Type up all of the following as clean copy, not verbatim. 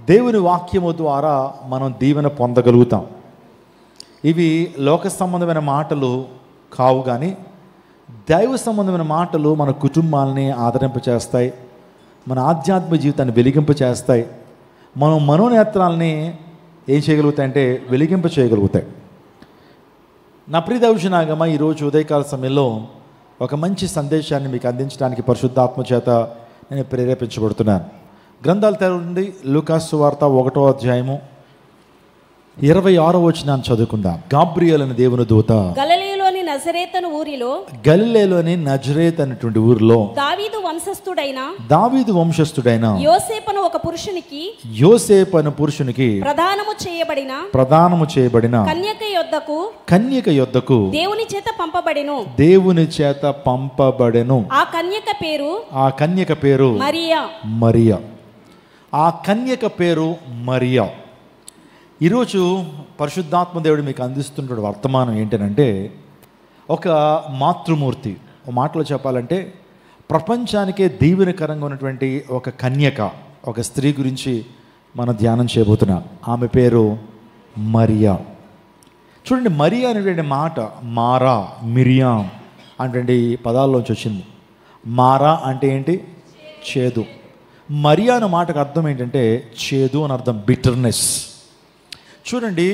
దేవుని వాక్యము ద్వారా మనం దీవెన పొందగలుగుతాం. ఇవి లోక సంబంధమైన మాటలు కావు, కానీ దైవ సంబంధమైన మాటలు మన కుటుంబాలని ఆదరింపచేస్తాయి, మన ఆధ్యాత్మిక జీవితాన్ని వెలిగింపచేస్తాయి, మనం మనోనేత్రాలని ఏం చేయగలుగుతాయంటే వెలిగింప చేయగలుగుతాయి. నా ప్రియ దైవజనాగమ, ఈరోజు ఉదయకాల సమయంలో ఒక మంచి సందేశాన్ని మీకు అందించడానికి పరిశుద్ధాత్మ చేత నేను ప్రేరేపించబడుతున్నాను. గ్రంథాలు తెరవండి. లూకాసు సువార్త 1వ అధ్యాయము 26వ వచనాన్ని చదువుకుందాం. గాబ్రియేల్ అనే దేవుని దూత గలిలయలోని నజరేత్ అనేటువంటి ఊరిలో దావీదు వంశస్థుడైన యోసేపు అను పురుషునికి ప్రదానము చేయబడిన కన్యక యొద్దకు దేవుని చేత పంపబడెను. ఆ కన్యక పేరు మరియా. ఆ కన్యక పేరు మరియా. ఈరోజు పరిశుద్ధాత్మ దేవుడు మీకు అందిస్తున్న వర్తమానం ఏంటంటే, ఒక మాతృమూర్తి, ఒక మాటలో చెప్పాలంటే ప్రపంచానికే దీవెనకరంగా ఉన్నటువంటి ఒక కన్యక, ఒక స్త్రీ గురించి మనం ధ్యానం చేయబోతున్నాం. ఆమె పేరు మరియా. చూడండి, మరియా అనేటువంటి మాట మారా, మిరియాం అనేటువంటి పదాల్లోంచి వచ్చింది. మారా అంటే ఏంటి? చేదు. మరియా అనే మాటకు అర్థం ఏంటంటే చేదు అని అర్థం, బిటర్నెస్. చూడండి,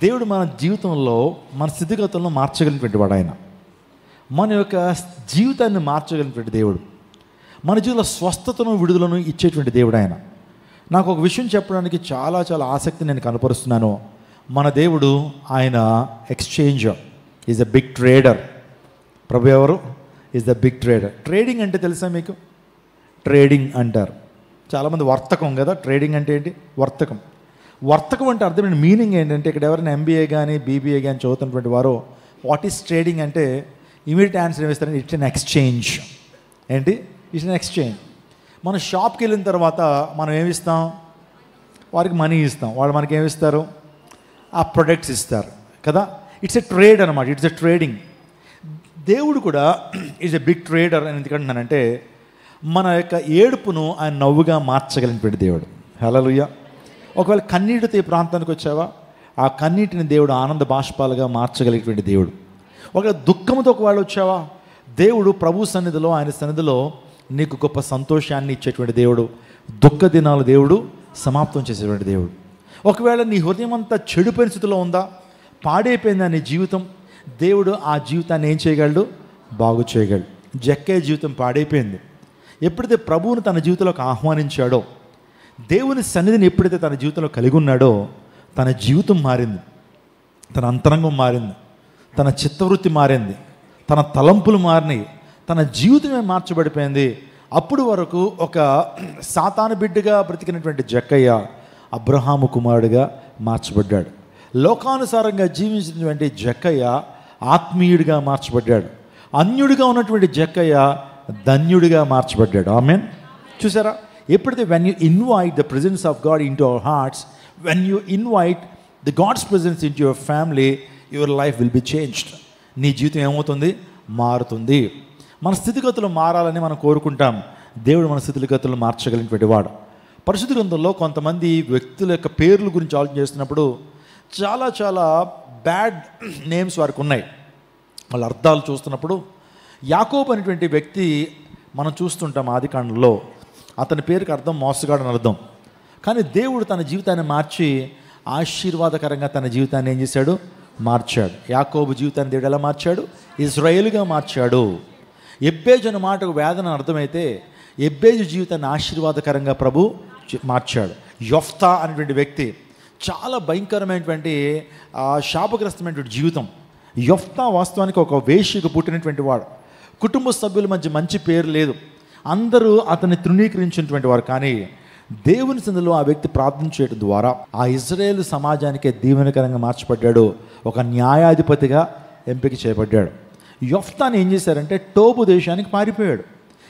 దేవుడు మన జీవితంలో మన స్థితిగతులను మార్చగలిగినటువంటి వాడు. ఆయన మన యొక్క జీవితాన్ని మార్చగలిగినటువంటి దేవుడు, మన జీవితంలో స్వస్థతను విడుదలను ఇచ్చేటువంటి దేవుడు ఆయన. నాకు ఒక విషయం చెప్పడానికి చాలా ఆసక్తి నేను కనపరుస్తున్నాను. మన దేవుడు ఆయన exchanger, is a big trader. ప్రభు ఎవరు? Is the big trader. Trading అంటే తెలుసా మీకు? ట్రేడింగ్ అంటారు చాలామంది. వర్తకం కదా. ట్రేడింగ్ అంటే ఏంటి? వర్తకం. వర్తకం అంటే అర్థమైన మీనింగ్ ఏంటంటే, ఇక్కడ ఎవరైనా MBA కానీ BBA కానీ చదువుతున్నటువంటి వారు వాట్ ఈస్ ట్రేడింగ్ అంటే ఇమీడియట్ ఆన్సర్ ఏమిస్తారంటే ఇట్స్ అన్ ఎక్స్చేంజ్. ఏంటి? It's an exchange. మనం షాప్కి వెళ్ళిన తర్వాత మనం ఏమిస్తాం? వారికి మనీ ఇస్తాం, వాళ్ళు మనకి ఏమిస్తారు? ఆ ప్రొడక్ట్స్ ఇస్తారు కదా. ఇట్స్ ఎ ట్రేడ్ అనమాట. It's a trading. దేవుడు కూడా ఈజ్ ఎ బిగ్ ట్రేడర్ అని ఎందుకంటున్నానంటే, మన యొక్క ఏడుపును ఆయన నవ్వుగా మార్చగలిగినటువంటి దేవుడు. హల్లెలూయా. ఒకవేళ కన్నీటితో ఈ ప్రాంతానికి వచ్చావా, ఆ కన్నీటిని దేవుడు ఆనంద బాష్పాలుగా మార్చగలిగేటువంటి దేవుడు. ఒకవేళ దుఃఖంతో ఒకవేళ వచ్చావా, దేవుడు ప్రభు సన్నిధిలో, ఆయన సన్నిధిలో నీకు గొప్ప సంతోషాన్ని ఇచ్చేటువంటి దేవుడు. దుఃఖ దినాలు దేవుడు సమాప్తం చేసేటువంటి దేవుడు. ఒకవేళ నీ హృదయం అంతా చెడు పరిస్థితిలో ఉందా, పాడైపోయిందా నీ జీవితం, దేవుడు ఆ జీవితాన్ని ఏం చేయగలడు? బాగు చేయగలడు. జక్కే జీవితం పాడైపోయింది. ఎప్పుడైతే ప్రభువును తన జీవితంలోకి ఆహ్వానించాడో, దేవుని సన్నిధిని ఎప్పుడైతే తన జీవితంలో కలిగి ఉన్నాడో, తన జీవితం మారింది, తన అంతరంగం మారింది, తన చిత్తవృత్తి మారింది, తన తలంపులు మారినాయి, తన జీవితమే మార్చబడిపోయింది. అప్పుడు వరకు ఒక సాతాను బిడ్డగా బ్రతికినటువంటి జక్కయ్య అబ్రహాము కుమారుడిగా మార్చబడ్డాడు. లోకానుసారంగా జీవించినటువంటి జక్కయ్య ఆత్మీయుడిగా మార్చబడ్డాడు. అన్యుడిగా ఉన్నటువంటి జక్కయ్య ధన్యుడిగా మార్చబడ్డాడు. ఆమేన్. చూసారా? ఎప్పుడైతే when you invite the presence of God into our hearts, when you invite the God's presence into your family, your life will be changed. నీ జీవితం ఏమవుతుంది? మారుతుంది. మన స్థితిగతులు మారాలని మనం కోరుకుంటాం. దేవుడు మన స్థితిగతులు మార్చగలిగినటువంటి వాడు. పరిశుద్ధ గ్రంథంలో కొంతమంది వ్యక్తుల యొక్క పేర్ల గురించి ఆలోచన చేస్తున్నప్పుడు చాలా బ్యాడ్ నేమ్స్ వారికి ఉన్నాయి. వాళ్ళ అర్థాలు చూస్తున్నప్పుడు యాకోబు అనేటువంటి వ్యక్తి మనం చూస్తుంటాం ఆదికాండంలో. అతని పేరుకి అర్థం మోసగాడు అని అర్థం. కానీ దేవుడు తన జీవితాన్ని మార్చి ఆశీర్వాదకరంగా తన జీవితాన్ని ఏం చేశాడు? మార్చాడు. యాకోబు జీవితాన్ని దేవుడు ఎలా మార్చాడు? ఇజ్రాయేలుగా మార్చాడు. ఎబ్బేజు అనే మాటకు వేదన అర్థమైతే ఎబ్బేజు జీవితాన్ని ఆశీర్వాదకరంగా ప్రభు మార్చాడు. యొఫ్తా అనేటువంటి వ్యక్తి చాలా భయంకరమైనటువంటి శాపగ్రస్తమైనటువంటి జీవితం. యొఫ్తా వాస్తవానికి ఒక వేశ్యకు పుట్టినటువంటి వాడు. కుటుంబ సభ్యుల మధ్య మంచి పేరు లేదు, అందరూ అతన్ని తృణీకరించినటువంటి వారు. కానీ దేవుని సన్నిధిలో ఆ వ్యక్తి ప్రార్థన చేయడం ద్వారా ఆ ఇజ్రాయేలు సమాజానికే దీవెనకరంగా మార్చబడ్డాడు. ఒక న్యాయాధిపతిగా ఎంపిక చేయబడ్డాడు. యొఫ్తాని ఏం చేశారంటే టోబు దేశానికి పారిపోయాడు.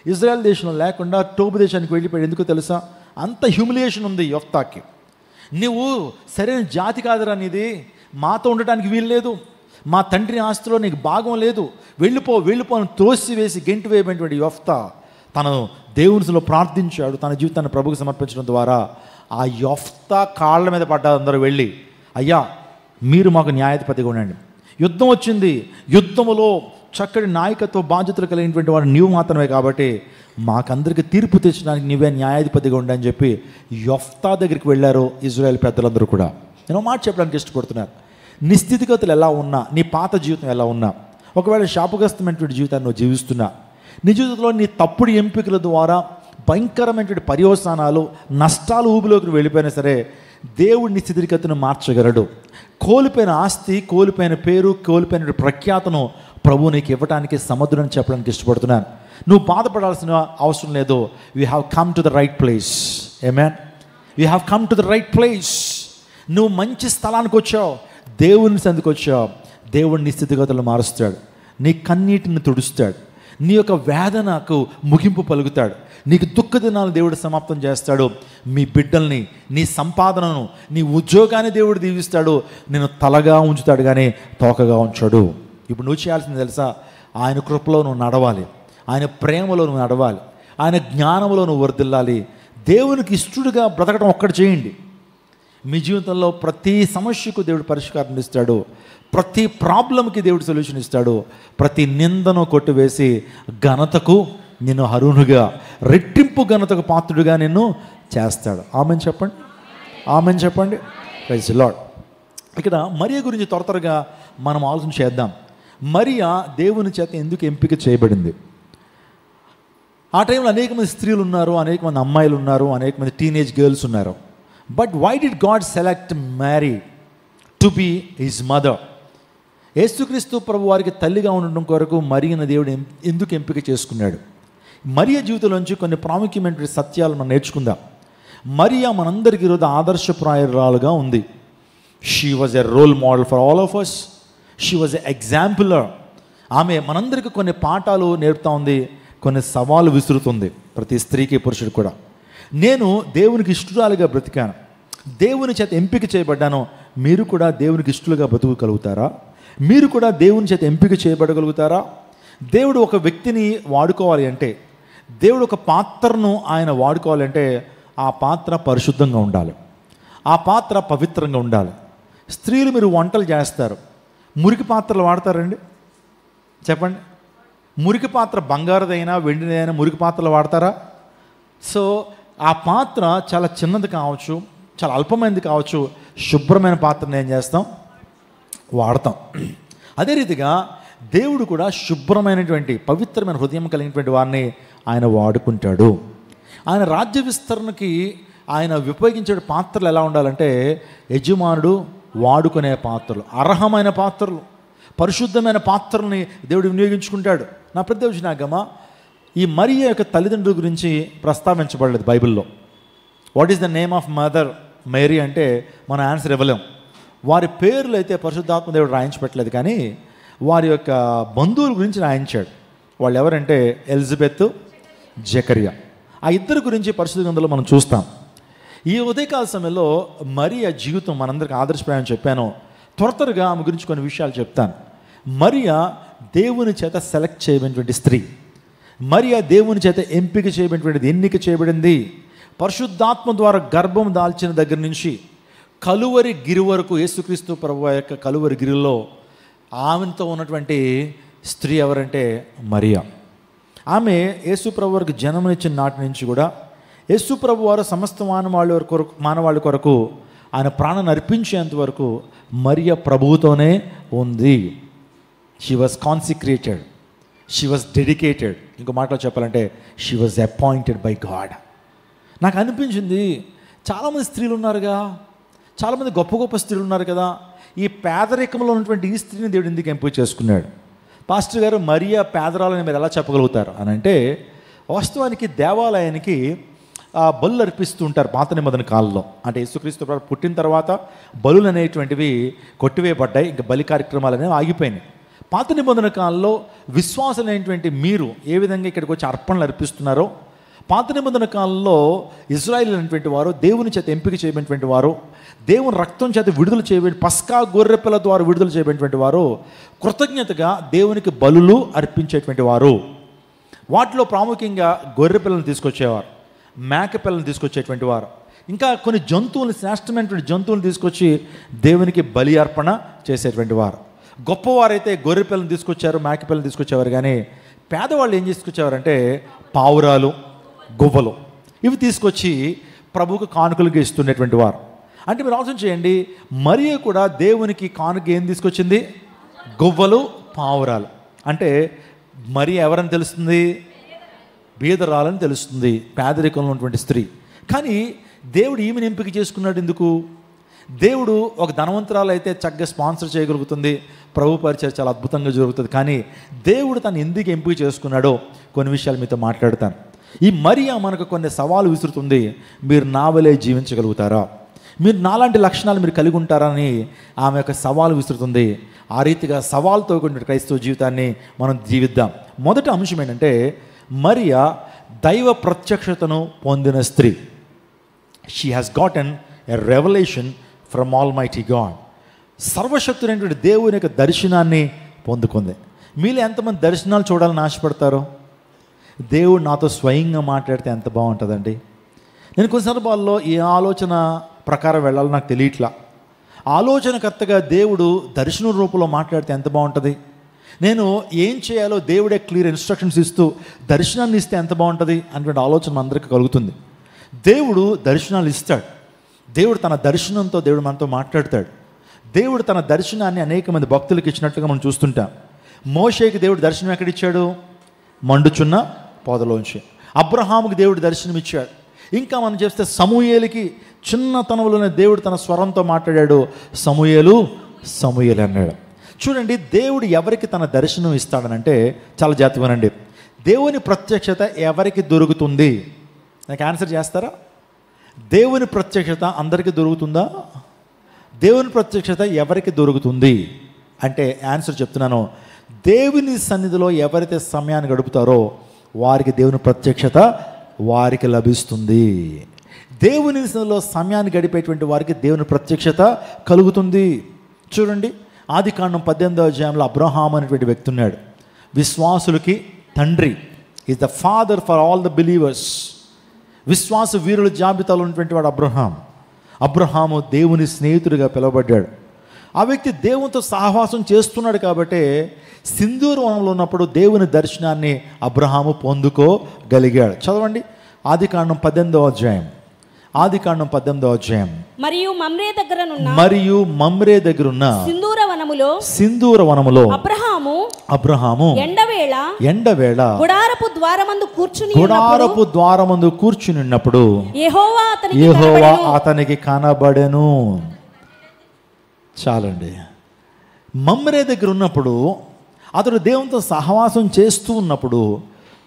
ఇజ్రాయెల్ దేశంలో లేకుండా టోబు దేశానికి వెళ్ళిపోయాడు. ఎందుకో తెలుసా? అంత హ్యూమిలియేషన్ ఉంది యొఫ్తాకి. నువ్వు సరైన జాతి కాదురా, నీది మాతో ఉండటానికి వీలు లేదు, మా తండ్రి ఆస్తిలో నీకు భాగం లేదు, వెళ్ళిపో అని త్రోసివేసి గెంటు వేయబడినటువంటి యొఫ్తా తను దేవునిలో ప్రార్థించాడు. తన జీవితాన్ని ప్రభువుకు సమర్పించడం ద్వారా ఆ యొఫ్తా కాళ్ళ మీద పడ్డారు అందరూ వెళ్ళి, అయ్యా మీరు మాకు న్యాయాధిపతిగా ఉండండి, యుద్ధం వచ్చింది, యుద్ధములో చక్కటి నాయకత్వ బాధ్యతలు కలిగినటువంటి వాడు నీవు మాత్రమే, కాబట్టి మాకందరికి తీర్పు తెచ్చడానికి నీవే న్యాయాధిపతిగా ఉండని చెప్పి యొఫ్తా దగ్గరికి వెళ్ళారు ఇజ్రాయెల్ పెద్దలందరూ కూడా. నేను మాట చెప్పడానికి ఇష్టపడుతున్నారు. నీ స్థితిగతులు ఎలా ఉన్నా, నీ పాత జీవితం ఎలా ఉన్నా, ఒకవేళ శాపగ్రస్తమైనటువంటి జీవితాన్ని నువ్వు జీవిస్తున్నా, నీ జీవితంలో నీ తప్పుడు ఎంపికల ద్వారా భయంకరమైనటువంటి పర్యవసానాలు, నష్టాలు ఊబిలోకి వెళ్ళిపోయినా సరే దేవుడి నీ స్థితిగతిని మార్చగలడు. కోల్పోయిన ఆస్తి, కోల్పోయిన పేరు, కోల్పోయిన ప్రఖ్యాతను ప్రభువు నీకు ఇవ్వడానికి సమర్థుడని చెప్పడానికి ఇష్టపడుతున్నాను. నువ్వు బాధపడాల్సిన అవసరం లేదు. You have come to the right place. Amen. You have come to the right place. నువ్వు మంచి స్థలానికి వచ్చావు, దేవుని సందుకు వచ్చావు. దేవుడు నీ స్థితిగతులను మారుస్తాడు, నీ కన్నీటిని తుడుస్తాడు, నీ యొక్క వేదనకు ముగింపు పలుకుతాడు, నీకు దుఃఖ దినాలు దేవుడు సమాప్తం చేస్తాడు. మీ బిడ్డల్ని, నీ సంపాదనను, నీ ఉద్యోగాన్ని దేవుడు దీవిస్తాడు. నేను తలగా ఉంచుతాడు కానీ తోకగా ఉంచాడు. ఇప్పుడు నువ్వు చేయాల్సింది తెలుసా? ఆయన కృపలో నువ్వు నడవాలి, ఆయన ప్రేమలో నువ్వు నడవాలి, ఆయన జ్ఞానంలో నువ్వు వర్ధిల్లాలి. దేవునికి ఇష్టడుగా బ్రతకడం ఒక్కటి చేయండి. మీ జీవితంలో ప్రతి సమస్యకు దేవుడు పరిష్కారం ఇస్తాడు, ప్రతి ప్రాబ్లంకి దేవుడు సొల్యూషన్ ఇస్తాడు. ప్రతి నిందను కొట్టివేసి ఘనతకు నిన్ను అర్హునిగా, రెట్టింపు ఘనతకు పాత్రుడిగా నిన్ను చేస్తాడు. ఆమెన్ చెప్పండి, ఆమెన్ చెప్పండి. Praise the lord. ఇక్కడ మరియ గురించి త్వరగా మనం ఆలోచన చేద్దాం. మరియా దేవుని చేత ఎందుకు ఎంపిక చేయబడింది? ఆ టైంలో అనేక మంది స్త్రీలు ఉన్నారు, అనేక మంది అమ్మాయిలు ఉన్నారు, అనేక మంది టీనేజ్ గర్ల్స్ ఉన్నారు. But why did God select Mary to be his mother? యేసుక్రీస్తు ప్రభు వారికి తల్లిగా ఉండడం కొరకు మరియను దేవుడు ఎందుకు ఎంపిక చేసుకున్నాడు? మరియ జీవితంలోంచి కొన్ని ప్రాముఖ్యమైన సత్యాలు మనం నేర్చుకుందాం. మరియా మనందరికీ ఈరోజు ఆదర్శప్రాయురాలుగా ఉంది. She was a role model for all of us. She was a exemplar. ఆమె మనందరికీ కొన్ని పాఠాలు నేర్పుతా ఉంది, కొన్ని సవాలు విసురుతుంది ప్రతి స్త్రీకి, పురుషుడు కూడా. నేను దేవునికి ఇష్టరాలుగా బ్రతికాను, దేవుని చేత ఎంపిక చేయబడ్డాను. మీరు కూడా దేవునికి ఇష్టలుగా బ్రతుకగలుగుతారా? మీరు కూడా దేవుని చేత ఎంపిక చేయబడగలుగుతారా? దేవుడు ఒక వ్యక్తిని వాడుకోవాలి అంటే, దేవుడు ఒక పాత్రను ఆయన వాడుకోవాలంటే ఆ పాత్ర పరిశుద్ధంగా ఉండాలి, ఆ పాత్ర పవిత్రంగా ఉండాలి. స్త్రీలు మీరు వంటలు చేస్తారు, మురికి పాత్రలు వాడతారండి? చెప్పండి. మురికి పాత్ర బంగారుదైనా వెండిదైనా మురికి పాత్రలు వాడతారా? సో ఆ పాత్ర చాలా చిన్నది కావచ్చు, చాలా అల్పమైనది కావచ్చు, శుభ్రమైన పాత్రను ఏం చేస్తాం? వాడతాం. అదే రీతిగా దేవుడు కూడా శుభ్రమైనటువంటి పవిత్రమైన హృదయం కలిగినటువంటి వారిని ఆయన వాడుకుంటాడు. ఆయన రాజ్య విస్తరణకి ఆయన ఉపయోగించే పాత్రలు ఎలా ఉండాలంటే, యజమానుడు వాడుకునే పాత్రలు, అర్హమైన పాత్రలు, పరిశుద్ధమైన పాత్రల్ని దేవుడు వినియోగించుకుంటాడు. నా ప్రత్యేకమా ఈ మరియ యొక్క తల్లిదండ్రుల గురించి ప్రస్తావించబడలేదు బైబిల్లో. What is the name of mother Mary అంటే మనం ఆన్సర్ ఇవ్వలేం. వారి పేర్లు అయితే పరిశుద్ధాత్మ దేవుడు రాయించి పెట్టలేదు, కానీ వారి యొక్క బంధువుల గురించి రాయించాడు. వాళ్ళు ఎవరంటే ఎలిజబెత్, జకరియా. ఆ ఇద్దరు గురించి పరిశుద్ధ గ్రంథంలో మనం చూస్తాం. ఈ ఉదయకాల సమయంలో మరియ జీవితం మనందరికీ ఆదర్శప్రాయం చెప్పాను. త్వరగా ఆమె గురించి కొన్ని విషయాలు చెప్తాను. మరియ దేవుని చేత సెలెక్ట్ చేయబడినటువంటి స్త్రీ. మరియ దేవుని చేత ఎంపిక చేయబడినటువంటిది, ఎన్నిక చేయబడింది. పరిశుద్ధాత్మ ద్వారా గర్భం దాల్చిన దగ్గర నుంచి కలువరి గిరి వరకు, యేసుక్రీస్తు ప్రభువు యొక్క కలువరి గిరిలో ఆమెతో ఉన్నటువంటి స్త్రీ ఎవరంటే మరియ. ఆమె యేసు ప్రభు వారికి జన్మనిచ్చిన నాటి నుంచి కూడా యేసు ప్రభు వారు సమస్త మానవాళి కొరకు ఆయన ప్రాణాన్ని అర్పించేంత వరకు మరియ ప్రభువుతోనే ఉంది. She was consecrated, she was dedicated. ఇంకో మాటలో చెప్పాలంటే she was appointed by God. నాకు అనిపించింది, చాలామంది స్త్రీలు ఉన్నారుగా, చాలామంది గొప్ప గొప్ప స్త్రీలు ఉన్నారు కదా, ఈ పేదరికంలో ఉన్నటువంటి ఈ స్త్రీని దేవుడు ఎందుకు ఎంపిక చేసుకున్నాడు? పాస్టర్ గారు మరియ పేదరాలని మీరు ఎలా చెప్పగలుగుతారు అని అంటే, వాస్తవానికి దేవాలయానికి బలులు అర్పిస్తూ ఉంటారు పాత నిబంధన కాలంలో. అంటే యేసుక్రీస్తు పుట్టిన తర్వాత బలులు అనేటువంటివి కొట్టివేయబడ్డాయి, ఇంకా బలి కార్యక్రమాలు అనేవి ఆగిపోయినాయి. పాత నిబంధన కాలంలో విశ్వాసులైనటువంటి మీరు ఏ విధంగా ఇక్కడికి వచ్చి అర్పణలు అర్పిస్తున్నారో, పాత నిబంధన కాలంలో ఇజ్రాయిల్ అనేటువంటి వారు దేవుని చేత ఎంపిక చేయబడినటువంటి వారు, దేవుని రక్తం చేత విడుదల చేయబడి పస్కా గొర్రెపిల్ల ద్వారా విడుదల చేయబడినటువంటి వారు కృతజ్ఞతగా దేవునికి బలులు అర్పించేటువంటి వారు. వాటిలో ప్రాముఖ్యంగా గొర్రెపిల్లలను తీసుకొచ్చేవారు, మేక పిల్లలను తీసుకొచ్చేటువంటి వారు. ఇంకా కొన్ని జంతువులు, శ్రేష్టమైనటువంటి జంతువులు తీసుకొచ్చి దేవునికి బలి అర్పణ చేసేటువంటి వారు. గొప్పవారైతే గొర్రె పిల్లని తీసుకొచ్చారు, మేక పిల్లని తీసుకొచ్చేవారు. కానీ పేదవాళ్ళు ఏం తీసుకొచ్చేవారంటే పావురాలు, గువ్వలు ఇవి తీసుకొచ్చి ప్రభువుకు కానుకలుగా ఇస్తున్నటువంటి వారు. అంటే మీరు ఆలోచన చేయండి, మరియ కూడా దేవునికి కానుక ఏం తీసుకొచ్చింది? గువ్వలు, పావురాలు. అంటే మరియ ఎవరని తెలుస్తుంది? బీదరాలని తెలుస్తుంది, పేదరికంలో ఉన్నటువంటి స్త్రీ. కానీ దేవుడు ఈమెను ఎంపిక చేసుకున్నాడు ఎందుకు? దేవుడు ఒక ధనవంతురాలు అయితే చక్కగా స్పాన్సర్ చేయగలుగుతుంది, ప్రభు పరిచయం చాలా అద్భుతంగా జరుగుతుంది. కానీ దేవుడు తను ఎందుకు ఎంపిక చేసుకున్నాడో కొన్ని విషయాలు మీతో మాట్లాడతాను. ఈ మరియా మనకు కొన్ని సవాలు విసురుతుంది. మీరు నా వలే జీవించగలుగుతారా? మీరు నాలాంటి లక్షణాలు మీరు కలిగి ఉంటారని ఆమె యొక్క సవాలు విసురుతుంది. ఆ రీతిగా సవాల్తో కూడిన క్రైస్తవ జీవితాన్ని మనం జీవిద్దాం. మొదటి అంశం ఏంటంటే, మరియా దైవ ప్రత్యక్షతను పొందిన స్త్రీ. She has gotten a revelation from almighty God. సర్వశక్తుడైనటువంటి దేవుని యొక్క దర్శనాన్ని పొందుకుంది. మీలో ఎంతమంది దర్శనాలు చూడాలని ఆశపడతారో? దేవుడు నాతో స్వయంగా మాట్లాడితే ఎంత బాగుంటుందండి. నేను కొన్ని సందర్భాల్లో ఈ ఆలోచన ప్రకారం వెళ్ళాలో నాకు తెలియట్లా. ఆలోచనకర్తగా దేవుడు దర్శన రూపంలో మాట్లాడితే ఎంత బాగుంటుంది. నేను ఏం చేయాలో దేవుడే క్లియర్ ఇన్స్ట్రక్షన్స్ ఇస్తూ దర్శనాన్ని ఇస్తే ఎంత బాగుంటుంది అనేటువంటి ఆలోచన అందరికీ కలుగుతుంది. దేవుడు దర్శనాలు ఇస్తాడు. దేవుడు తన దర్శనంతో దేవుడు మనతో మాట్లాడతాడు. దేవుడు తన దర్శనాన్ని అనేక మంది భక్తులకు ఇచ్చినట్లుగా మనం చూస్తుంటాం. మోషేకి దేవుడు దర్శనం ఎక్కడిచ్చాడు? మండుచున్న పొదలోంచి. అబ్రహాముకి దేవుడు దర్శనం ఇచ్చాడు. ఇంకా మనం చేస్తే సమూయేలుకి చిన్నతనంలోనే దేవుడు తన స్వరంతో మాట్లాడాడు. సమూయేలు సమూయేలు అన్నాడు. చూడండి, దేవుడు ఎవరికి తన దర్శనం ఇస్తాడనంటే చాలా జాగ్రత్తగానండి. దేవుని ప్రత్యక్షత ఎవరికి దొరుకుతుంది? నాకు ఆన్సర్ చేస్తారా? దేవుని ప్రత్యక్షత అందరికీ దొరుకుతుందా? దేవుని ప్రత్యక్షత ఎవరికి దొరుకుతుంది అంటే ఆన్సర్ చెప్తున్నాను. దేవుని సన్నిధిలో ఎవరైతే సమయాన్ని గడుపుతారో వారికి దేవుని ప్రత్యక్షత వారికి లభిస్తుంది. దేవుని సన్నిధిలో సమయాన్ని గడిపేటువంటి వారికి దేవుని ప్రత్యక్షత కలుగుతుంది. చూడండి, ఆదికాండం 18వ అధ్యాయంలో అబ్రహాం అనేటువంటి వ్యక్తి ఉన్నాడు. విశ్వాసులకి తండ్రి. Is the father for all the believers. విశ్వాస వీరుల జాబితాలో ఉన్నటువంటి వాడు అబ్రహాం. అబ్రహాము దేవుని స్నేహితుడిగా పిలువబడ్డాడు. ఆ వ్యక్తి దేవునితో సహవాసం చేస్తున్నాడు కాబట్టి సింధూర వనంలో ఉన్నప్పుడు దేవుని దర్శనాన్ని అబ్రహాము పొందుకోగలిగాడు. చదవండి, ఆదికాండం 18వ అధ్యాయం. ఆదికాండం 18వ అధ్యాయం. మరియు మమ్రే దగ్గరున్న సింధూర వనములో అబ్రహాము ఎండవేళ గుడారపు ద్వారమందు కూర్చుని ఉన్నప్పుడు యెహోవా అతనికి కనబడెను. చాలండి. మమ్రే దగ్గర ఉన్నప్పుడు, అతడు దేవునితో సహవాసం చేస్తూ ఉన్నప్పుడు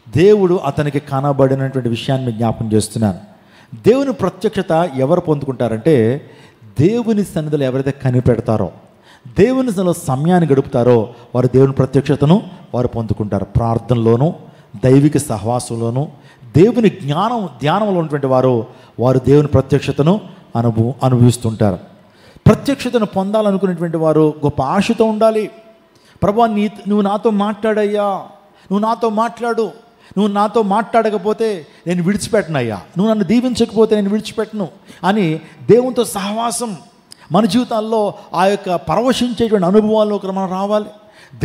దేవుడు అతనికి కనబడినటువంటి విషయాన్ని జ్ఞాపకం చేస్తున్నాను. దేవుని ప్రత్యక్షత ఎవరు పొందుకుంటారంటే, దేవుని సన్నిధిలో ఎవరైతే కనిపెడతారో, దేవుని సన్నిధిలో సమయాన్ని గడుపుతారో వారు దేవుని ప్రత్యక్షతను వారు పొందుకుంటారు. ప్రార్థనలోను, దైవిక సహవాసంలోను, దేవుని ధ్యానంలో ఉన్నటువంటి వారు దేవుని ప్రత్యక్షతను అనుభవిస్తుంటారు. ప్రత్యక్షతను పొందాలనుకునేటువంటి వారు గొప్ప ఆశతో ఉండాలి. ప్రభువా, నువ్వు నాతో మాట్లాడయ్యా, నువ్వు నాతో మాట్లాడు, నువ్వు నాతో మాట్లాడకపోతే నేను విడిచిపెట్టనయ్యా, నువ్వు నన్ను దీవించకపోతే నేను విడిచిపెట్టను అని దేవునితో సహవాసం మన జీవితాల్లో ఆ యొక్క పరవశించేటువంటి అనుభవాల్లోకి మనం రావాలి.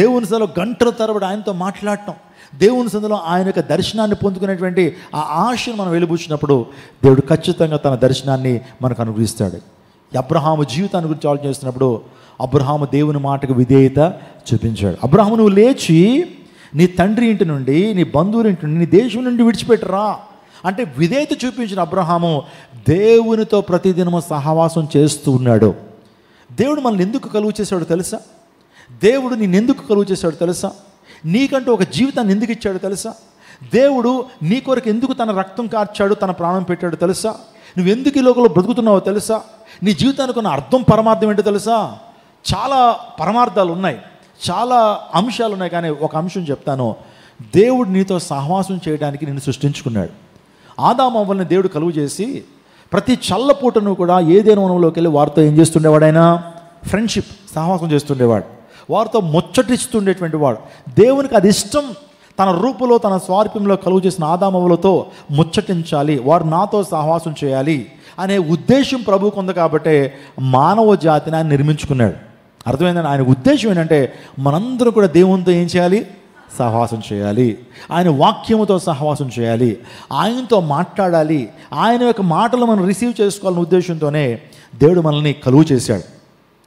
దేవుని సన్నిధిలో గంటల తరబడి ఆయనతో మాట్లాడటం, దేవుని సన్నిధిలో ఆయన యొక్క దర్శనాన్ని పొందుకునేటువంటి ఆ ఆశను మనం వెలిబుచ్చినప్పుడు దేవుడు ఖచ్చితంగా తన దర్శనాన్ని మనకు అనుగ్రహిస్తాడు. అబ్రహాము జీవితాన్ని గురించి ఆలోచన చేస్తున్నప్పుడు అబ్రహాము దేవుని మాటకు విధేయత చూపించాడు. అబ్రహాము, నువ్వు లేచి నీ తండ్రి ఇంటి నుండి, నీ బంధువుల ఇంటి నుండి, నీ దేశం నుండి విడిచిపెట్టరా అంటే విధేయత చూపించిన అబ్రహాము దేవునితో ప్రతిదినము సహవాసం చేస్తూ ఉన్నాడు. దేవుడు మనల్ని ఎందుకు కలుగు చేశాడో తెలుసా? దేవుడు నిన్నెందుకు కలుగు చేశాడో తెలుసా? నీకంటూ ఒక జీవితాన్ని ఎందుకు ఇచ్చాడో తెలుసా? దేవుడు నీ కొరకు ఎందుకు తన రక్తం కార్చాడు, తన ప్రాణం పెట్టాడో తెలుసా? నువ్వు ఎందుకు ఈ లోకంలో బ్రతుకుతున్నావో తెలుసా? నీ జీవితానికి ఉన్న అర్థం, పరమార్థం ఏంటో తెలుసా? చాలా పరమార్థాలు ఉన్నాయి, చాలా అంశాలు ఉన్నాయి. కానీ ఒక అంశం చెప్తాను. దేవుడు నీతో సహవాసం చేయడానికి నిన్ను సృష్టించుకున్నాడు. ఆదాము అవ్వల్ని దేవుడు కలుగు చేసి ప్రతి చల్లపూటను కూడా ఏదైనా వనంలోకి వెళ్ళి వారితో ఏం చేస్తుండేవాడు? ఆయన ఫ్రెండ్షిప్, సహవాసం చేస్తుండేవాడు. వారితో ముచ్చటిస్తుండేటువంటి వాడు. దేవునికి అది ఇష్టం. తన రూపులో తన స్వారూప్యంలో కలుగు చేసిన ఆదామవులతో ముచ్చటించాలి, వారు నాతో సహవాసం చేయాలి అనే ఉద్దేశం ప్రభువుకు ఉంది. కాబట్టి మానవ జాతిని ఆయన నిర్మించుకున్నాడు. అర్థమైందని ఆయన ఉద్దేశం ఏంటంటే మనందరూ కూడా దేవునితో ఏం చేయాలి? సహవాసం చేయాలి, ఆయన వాక్యముతో సహవాసం చేయాలి, ఆయనతో మాట్లాడాలి, ఆయన యొక్క మాటలు మనం రిసీవ్ చేసుకోవాలనే ఉద్దేశంతోనే దేవుడు మనల్ని కలుగు చేశాడు.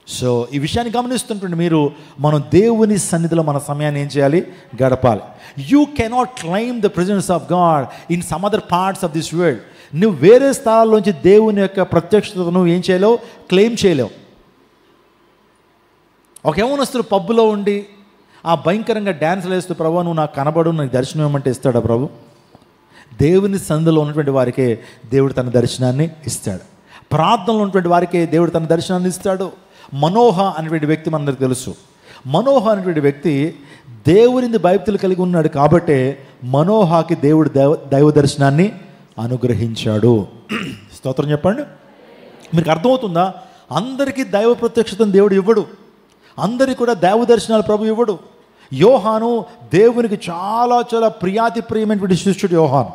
సో ఈ విషయాన్ని గమనిస్తుంటే మీరు మనం దేవుని సన్నిధిలో మన సమయాన్ని ఏం చేయాలి? గడపాలి. You cannot claim the presence of God in some other parts of this world. నువ్వు వేరే స్థలాల్లోంచి దేవుని యొక్క ప్రత్యక్షతను ఏం చేయలేవు? క్లెయిమ్ చేయలేవు. ఒక యవ్వనస్తుడు పబ్బులో ఉండి ఆ భయంకరంగా డ్యాన్స్లు వేస్తూ, ప్రభు నువ్వు నాకు కనబడు, నాకు దర్శనం ఏమంటే ఇస్తాడా ప్రభు? దేవుని సన్నిధిలో ఉన్నటువంటి వారికే దేవుడు తన దర్శనాన్ని ఇస్తాడు. ప్రార్థనలో ఉన్నటువంటి వారికే దేవుడు తన దర్శనాన్ని ఇస్తాడు. మనోహ అనేటువంటి వ్యక్తి మనందరికీ తెలుసు. మనోహ అనేటువంటి వ్యక్తి దేవుని భయభక్తులు కలిగి ఉన్నాడు కాబట్టే మనోహకి దేవుడు దైవ దర్శనాన్ని అనుగ్రహించాడు. స్తోత్రం చెప్పండి. మీకు అర్థమవుతుందా? అందరికీ దైవ ప్రత్యక్షతను దేవుడు ఇవ్వడు, అందరికీ కూడా దైవ దర్శనాలు ప్రభు ఇవ్వడు. యోహాను దేవునికి చాలా చాలా ప్రియాతి ప్రియమైనటువంటి శిష్యుడు యోహాను.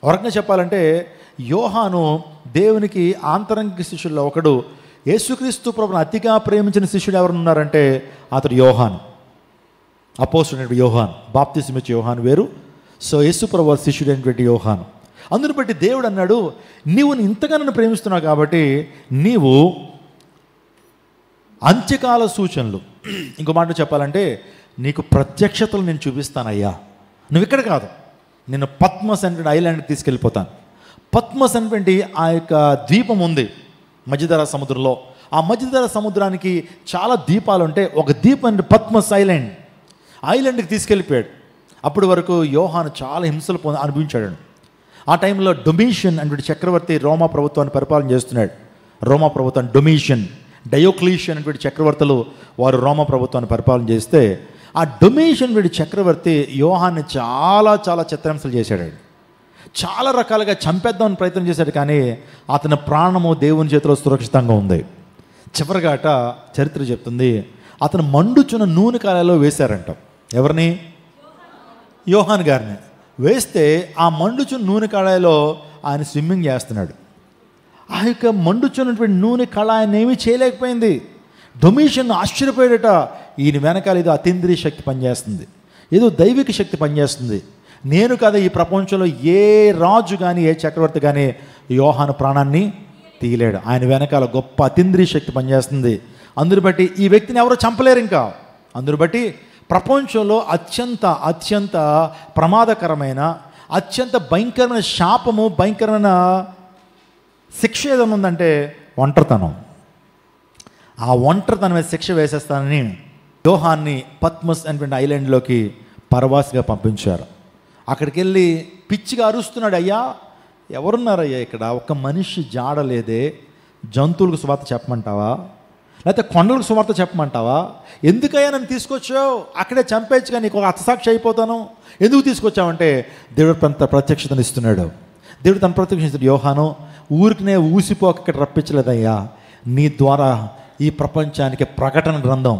ఒక రకంగా చెప్పాలంటే యోహాను దేవునికి ఆంతరంగిక శిష్యుల్లో ఒకడు. యేసుక్రీస్తు ప్రభుని అతిగా ప్రేమించిన శిష్యుడు ఎవరున్నారంటే అతడు యోహాను, అపోస్తలుడైన యోహాను. బాప్తిసం ఇచ్చే యోహాను వేరు. సో యేసు ప్రభు శిష్యుడైనటువంటి యోహాను. అందుని బట్టి దేవుడు అన్నాడు, నీవు ఇంతగా నన్ను ప్రేమిస్తున్నావు కాబట్టి నీవు అంత్యకాల సూచనలు, ఇంకో మాట చెప్పాలంటే నీకు ప్రత్యక్షతలు నేను చూపిస్తానయ్యా. నువ్వు ఇక్కడ కాదు, నేను పద్మస్ అనేటువంటి ఐలాండ్కి తీసుకెళ్ళిపోతాను. పద్మస్ అనేటువంటి ఆ యొక్క ద్వీపం ఉంది మధ్యధరా సముద్రంలో. ఆ మధ్యధరా సముద్రానికి చాలా ద్వీపాలు ఉంటే ఒక ద్వీపం పద్మస్ ఐలాండ్కి తీసుకెళ్ళిపోయాడు. అప్పటి వరకు యోహాను చాలా హింసలు అనుభవించాడు. ఆ టైంలో డొమిషియన్ అనేటువంటి చక్రవర్తి రోమా ప్రభుత్వాన్ని పరిపాలన చేస్తున్నాడు. రోమా ప్రభుత్వం డొమిషియన్, డయోక్లీషియన్ అనేటువంటి చక్రవర్తులు వారు రోమా ప్రభుత్వాన్ని పరిపాలన చేస్తే ఆ డొమిషియన్ అనేటువంటి చక్రవర్తి యోహాన్ని చాలా చాలా చిత్రహింసలు చేశాడు. చాలా రకాలుగా చంపేద్దామని ప్రయత్నం చేశాడు, కానీ అతని ప్రాణము దేవుని చేతిలో సురక్షితంగా ఉంది. చివరిగాట చరిత్ర చెప్తుంది, అతను మండుచున్న నూనె కాలలో వేశారంట. ఎవరిని? యోహాన్ గారిని. వేస్తే ఆ మండుచున్న నూనె కళాయిలో ఆయన స్విమ్మింగ్ చేస్తున్నాడు. ఆ యొక్క మండుచున్నటువంటి నూనె కళ ఆయన ఏమీ చేయలేకపోయింది. డొమిషియన్ ఆశ్చర్యపోయాడట, ఈయన వెనకాల ఏదో అతీంద్రియ శక్తి పనిచేస్తుంది, ఏదో దైవిక శక్తి పనిచేస్తుంది. నేను కదా ఈ ప్రపంచంలో ఏ రాజు కానీ ఏ చక్రవర్తి కానీ యోహాను ప్రాణాన్ని తీయలేడు. ఆయన వెనకాల గొప్ప అతీంద్రియ శక్తి పనిచేస్తుంది. అందుని బట్టి ఈ వ్యక్తిని ఎవరో చంపలేరు. ఇంకా అందుని బట్టి ప్రపంచంలో అత్యంత ప్రమాదకరమైన, అత్యంత భయంకరమైన శాపము, భయంకరమైన శిక్ష ఏదైనా ఉందంటే ఒంటరితనం. ఆ ఒంటరితనమే శిక్ష వేసేస్తానని యోహాన్ని పద్మస్ అనేటువంటి ఐలాండ్లోకి పరవాసిగా పంపించారు. అక్కడికి వెళ్ళి పిచ్చిగా అరుస్తున్నాడు, అయ్యా ఎవరున్నారయ్యా ఇక్కడ? ఒక్క మనిషి జాడలేదే, జంతువులకు సువార్త చెప్పమంటావా? లేకపోతే కొండలకు సువార్త చెప్పమంటావా? ఎందుకయ్యా నన్ను తీసుకొచ్చావు? అక్కడే చంపేచ్చుగా, నీకు ఒక హతసాక్షి అయిపోతాను. ఎందుకు తీసుకొచ్చావంటే దేవుడు తన ప్రత్యక్షతను ఇస్తున్నాడు. దేవుడు తన ప్రత్యక్షిస్తాడు. యోహాను, ఊరికినే ఊసిపోక ఇక్కడ రప్పించలేదయ్యా, నీ ద్వారా ఈ ప్రపంచానికి ప్రకటన గ్రంథం,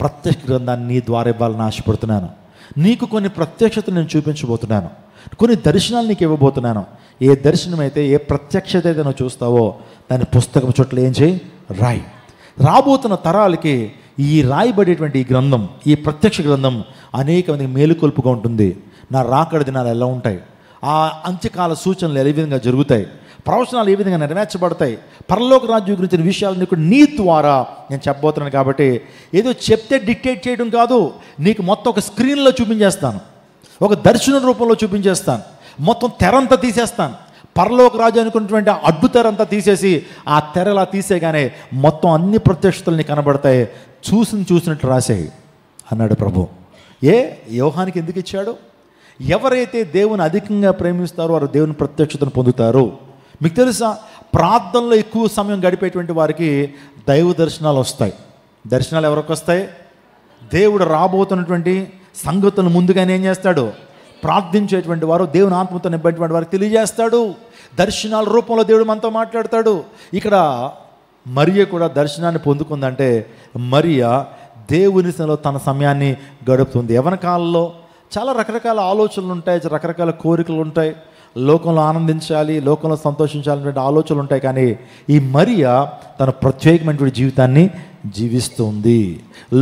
ప్రత్యక్ష గ్రంథాన్ని నీ ద్వారా ఇవ్వాలని ఆశపడుతున్నాను. నీకు కొన్ని ప్రత్యక్షతలు నేను చూపించబోతున్నాను, కొన్ని దర్శనాలు నీకు ఇవ్వబోతున్నాను. ఏ దర్శనం అయితే, ఏ ప్రత్యక్షత అయితే నువ్వు చూస్తావో దాని పుస్తకం చుట్టూ ఏం చేయి? రాయి. రాబోతున్న తరాలకి ఈ రాయబడేటువంటి ఈ గ్రంథం, ఈ ప్రత్యక్ష గ్రంథం అనేక మందికి మేలుకొల్పుగా ఉంటుంది. నా రాకడ దినాలు ఎలా ఉంటాయి, ఆ అంత్యకాల సూచనలు ఏ విధంగా జరుగుతాయి, ప్రవచనాలు ఏ విధంగా నెరవేర్చబడతాయి, పరలోక రాజ్యం గురించిన విషయాలు కూడా నీ ద్వారా నేను చెప్పబోతున్నాను. కాబట్టి ఏదో చెప్తే డిక్టేట్ చేయడం కాదు, నీకు మొత్తం ఒక స్క్రీన్లో చూపించేస్తాను, ఒక దర్శన రూపంలో చూపించేస్తాను, మొత్తం తెరంతా తీసేస్తాను. పరలోక రాజు అనుకున్నటువంటి అడ్డు తెరంతా తీసేసి ఆ తెరలా తీసేగానే మొత్తం అన్ని ప్రత్యక్షతలు నీకు కనబడతాయి, చూసినట్టు రాసేయి అన్నాడు ప్రభు. యోహానికి ఎందుకు ఇచ్చాడు? ఎవరైతే దేవుని అధికంగా ప్రేమిస్తారో వారు దేవుని ప్రత్యక్షతను పొందుతారు. మీకు తెలుసా, ప్రార్థనలో ఎక్కువ సమయం గడిపేటువంటి వారికి దైవ దర్శనాలు వస్తాయి. దర్శనాలు ఎవరికి వస్తాయి? దేవుడు రాబోతున్నటువంటి సంగతులను ముందుగానే ఏం చేస్తాడు? ప్రార్థించేటువంటి వారు, దేవుని ఆత్మతో నింపేటువంటి వారికి తెలియజేస్తాడు. దర్శనాల రూపంలో దేవుడు మనతో మాట్లాడతాడు. ఇక్కడ మరియ కూడా దర్శనాన్ని పొందుకుందంటే మరియ దేవునిలో తన సమయాన్ని గడుపుతుంది. యవ్వన కాలంలో చాలా రకరకాల ఆలోచనలు ఉంటాయి, రకరకాల కోరికలు ఉంటాయి, లోకంలో ఆనందించాలి, లోకంలో సంతోషించాలనే ఆలోచనలు ఉంటాయి. కానీ ఈ మరియా తన ప్రత్యేకమైనటువంటి జీవితాన్ని జీవిస్తుంది.